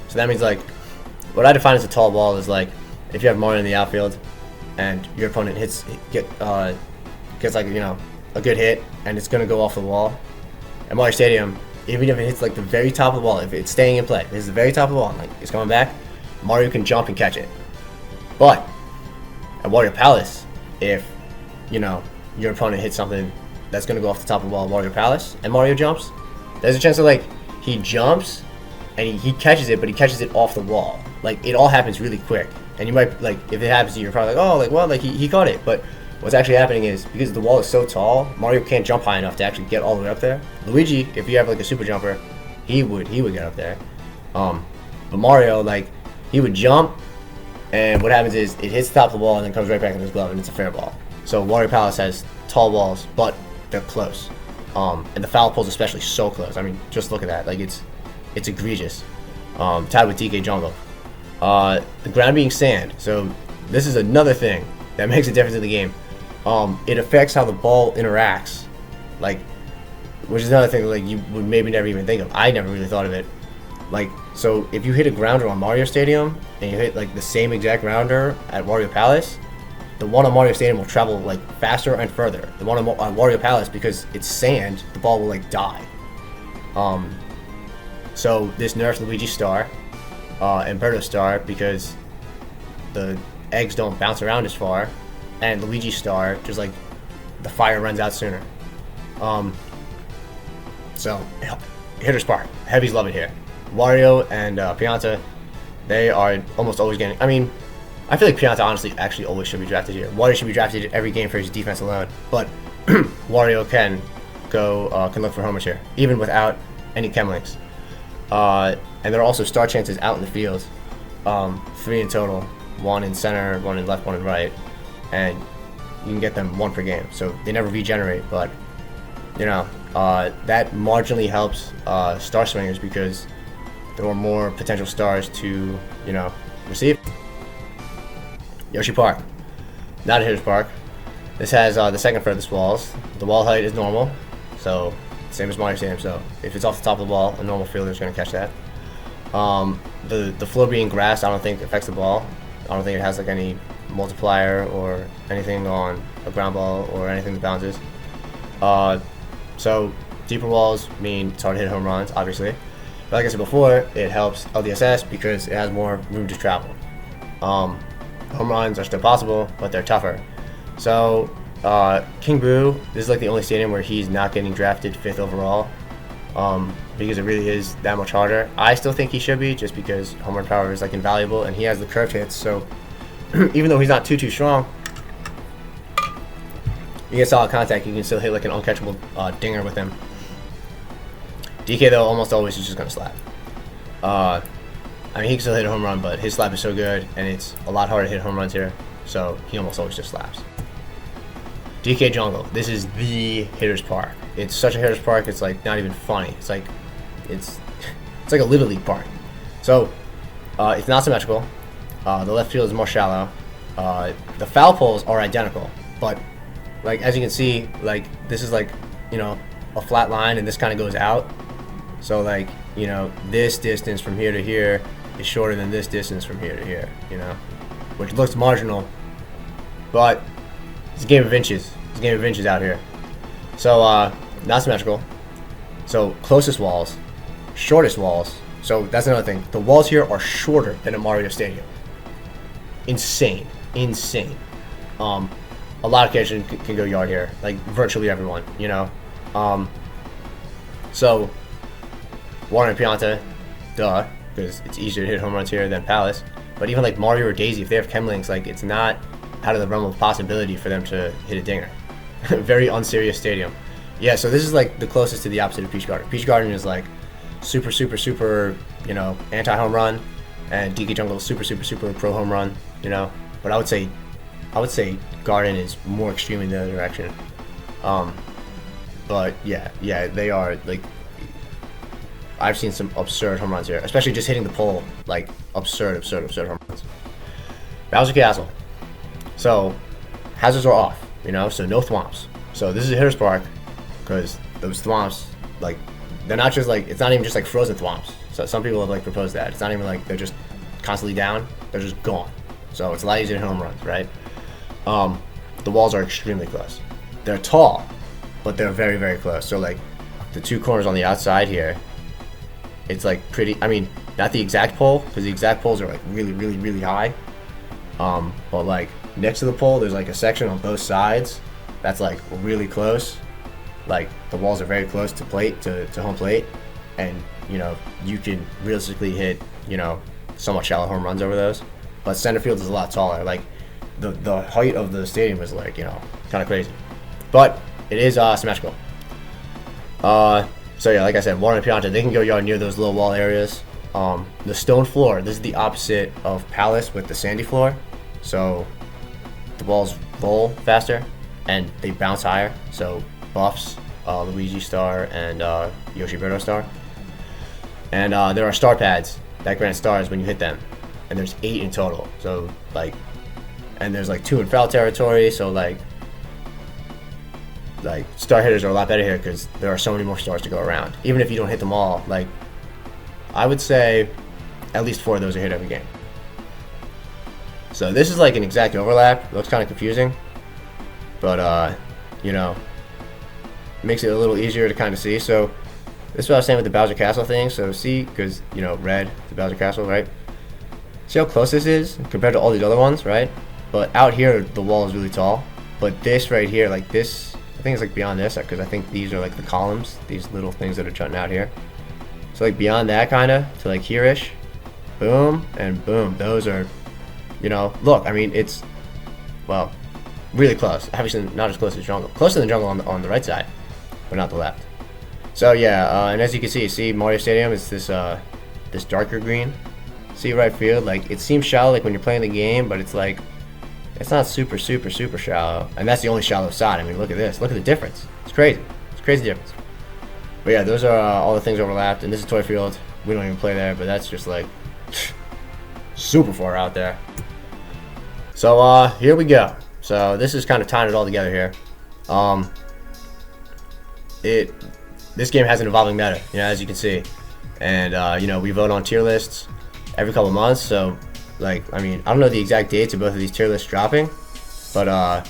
So that means, like, what I define as a tall wall is like, if you have Mario in the outfield and your opponent gets like, a good hit and it's gonna go off the wall. At Mario Stadium, even if it hits like the very top of the wall, if it's staying in play, this is the very top of the wall, like it's coming back, Mario can jump and catch it. But at Wario Palace, if your opponent hits something that's gonna go off the top of the wall at Wario Palace and Mario jumps, there's a chance that like he jumps and he catches it, but he catches it off the wall. Like, it all happens really quick, and you might, like, if it happens to you, you're probably like, oh, like, well, like he caught it. But what's actually happening is, because the wall is so tall, Mario can't jump high enough to actually get all the way up there. Luigi, if you have like a super jumper, he would get up there. But Mario, like, he would jump, and what happens is it hits the top of the wall and then comes right back in his glove, and it's a fair ball. So Wario Palace has tall walls, but they're close. And the foul pole's especially so close. I mean, just look at that. Like, it's egregious. Tied with DK Jungle. The ground being sand. So this is another thing that makes a difference in the game. It affects how the ball interacts. Like, which is another thing like you would maybe never even think of. I never really thought of it. Like, so if you hit a grounder on Mario Stadium and you hit like the same exact grounder at Wario Palace, the one on Mario Stadium will travel like faster and further. The one on Wario Palace, because it's sand, the ball will like die. So this nerfs Luigi Star and Birdo Star because the eggs don't bounce around as far, and Luigi Star just like the fire runs out sooner. So hitter's park, heavies love it here. Wario and Pianta, they are almost always getting. I mean, I feel like Pianta honestly actually always should be drafted here. Wario should be drafted every game for his defense alone, but Wario can look for homers here, even without any chem links. And there are also star chances out in the field, 3 in total, 1 in center, 1 in left, 1 in right, and you can get them 1 per game. So they never regenerate, but you know, that marginally helps star swingers because there are more potential stars to, you know, receive. Yoshi Park, not a hitter's park. This has the second furthest walls. The wall height is normal, so same as Mario Stadium. So if it's off the top of the wall, a normal fielder is going to catch that. The floor being grass, I don't think affects the ball. I don't think it has like any multiplier or anything on a ground ball or anything that bounces. So deeper walls mean it's hard to hit home runs, obviously. But like I said before, it helps LDSS because it has more room to travel. Home runs are still possible, but they're tougher. So King Boo, this is like the only stadium where he's not getting drafted 5th overall, because it really is that much harder. I still think he should be, just because home run power is like invaluable, and he has the curved hits. So even though he's not too strong, you get solid contact, you can still hit like an uncatchable dinger with him. DK though, almost always is just gonna slap. I mean, he can still hit a home run, but his slap is so good, and it's a lot harder to hit home runs here, so he almost always just slaps. DK Jungle, this is the hitter's park. It's such a hitter's park, it's like not even funny. It's like a Little League park. So it's not symmetrical. The left field is more shallow. The foul poles are identical, but like as you can see, like this is like, you know, a flat line, and this kind of goes out. So like, you know, this distance from here to here is shorter than this distance from here to here, you know, which looks marginal, but it's a game of inches. It's a game of inches out here. So not symmetrical. So closest walls, shortest walls. So that's another thing. The walls here are shorter than at Mario Stadium. Insane. A lot of kids can go yard here, like virtually everyone, you know. So Warren and Pianta, duh, because it's easier to hit home runs here than Palace. But even like Mario or Daisy, if they have chem links, like it's not out of the realm of possibility for them to hit a dinger. Very unserious stadium. Yeah, so this is like the closest to the opposite of Peach Garden. Peach Garden is like super, you know, anti-home run, and DK Jungle is super pro home run, you know. But I would say Garden is more extreme in the other direction. But yeah, they are like, I've seen some absurd home runs here, especially just hitting the pole, like absurd home runs. Bowser Castle. So hazards are off, you know, so no thwomps. So this is a hitter's park because those thwomps, like, they're not just like, it's not even just like frozen thwomps. So some people have like proposed that. It's not even like they're just constantly down, they're just gone. So it's a lot easier to hit home runs, right? The walls are extremely close. They're tall, but they're very close. So like the two corners on the outside here, it's like pretty, I mean, not the exact pole, because the exact poles are like really high. But like next to the pole, there's like a section on both sides that's like really close. Like the walls are very close to plate, to home plate, and you know, you can realistically hit, you know, somewhat shallow home runs over those. But center field is a lot taller. Like the height of the stadium is like, you know, kind of crazy. But it is symmetrical. So yeah, like I said, Warren and Pianta, they can go yard near those low wall areas. The stone floor, this is the opposite of Palace with the sandy floor. So the balls roll faster and they bounce higher. So buffs, Luigi star and Yoshi Birdo star. And there are star pads that grant stars when you hit them. And there's 8 in total. So like, and there's like 2 in foul territory. So like star hitters are a lot better here because there are so many more stars to go around. Even if you don't hit them all, like I would say at least 4 of those are hit every game. So this is like an exact overlap. It looks kind of confusing, but you know, makes it a little easier to kind of see. So this is what I was saying with the Bowser Castle thing. So see, because you know, red, the Bowser Castle, right? See how close this is compared to all these other ones, right? But out here, the wall is really tall. But this right here, like this, I think it's like beyond this, because I think these are like the columns, these little things that are jutting out here. So like beyond that kind of to like here-ish, boom and boom. Those are, you know, look, I mean, it's, well, really close. Obviously, not as close as jungle. Closer than jungle on the right side, but not the left. So yeah, and as you can see Mario Stadium is this this darker green. See right field, like it seems shallow like when you're playing the game, but it's like it's not super shallow, and that's the only shallow side. I mean, look at this, look at the difference. It's crazy. It's crazy difference. But yeah, those are all the things overlapped, and this is Toy Field. We don't even play there, but that's just like super far out there. So here we go. So this is kind of tying it all together here. This game has an evolving meta, you know, as you can see, and you know, we vote on tier lists every couple months. So like, I mean, I don't know the exact dates of both of these tier lists dropping, but I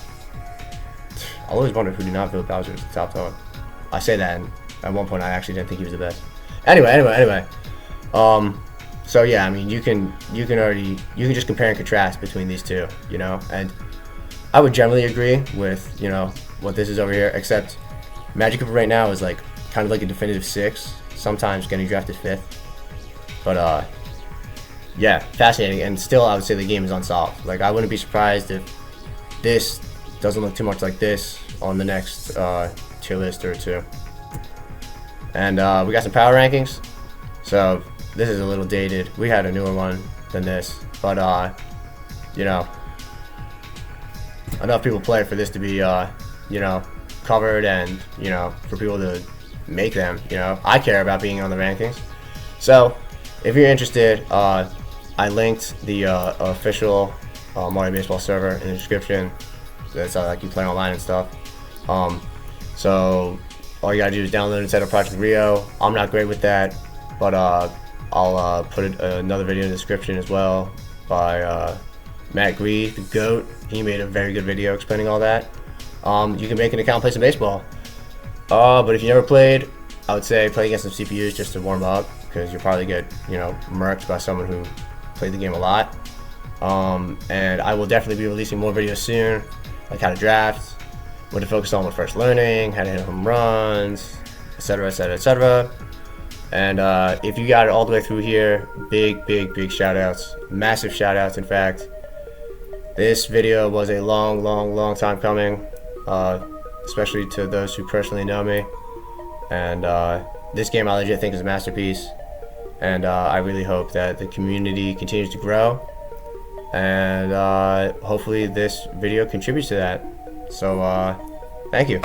always wondered who did not vote Bowser as the top dog. I say that, and at one point I actually didn't think he was the best. Anyway. So yeah, I mean, you can just compare and contrast between these two, you know, and I would generally agree with, you know, what this is over here, except Magic Cooper right now is like kind of like a definitive 6, sometimes getting drafted 5th. But yeah, fascinating, and still I would say the game is unsolved. Like, I wouldn't be surprised if this doesn't look too much like this on the next tier list or two. And we got some power rankings. So this is a little dated. We had a newer one than this, but you know, enough people play for this to be you know, covered, and you know, for people to make them. You know, I care about being on the rankings. So if you're interested, I linked the official Mario Baseball server in the description. That's how like you play online and stuff. So all you gotta do is download and set up Project Rio. I'm not great with that, but I'll put another video in the description as well by Mattgree, the GOAT. He made a very good video explaining all that. You can make an account and play some baseball. But if you never played, I would say play against some CPUs just to warm up, because you'll probably get, you know, murked by someone who played the game a lot. And I will definitely be releasing more videos soon, like how to draft, what to focus on when first learning, how to hit home runs, etc, etc. And if you got it all the way through here, big shout outs, massive shout outs. In fact, this video was a long time coming, especially to those who personally know me. And this game I legit think is a masterpiece, and I really hope that the community continues to grow, and hopefully this video contributes to that. So thank you.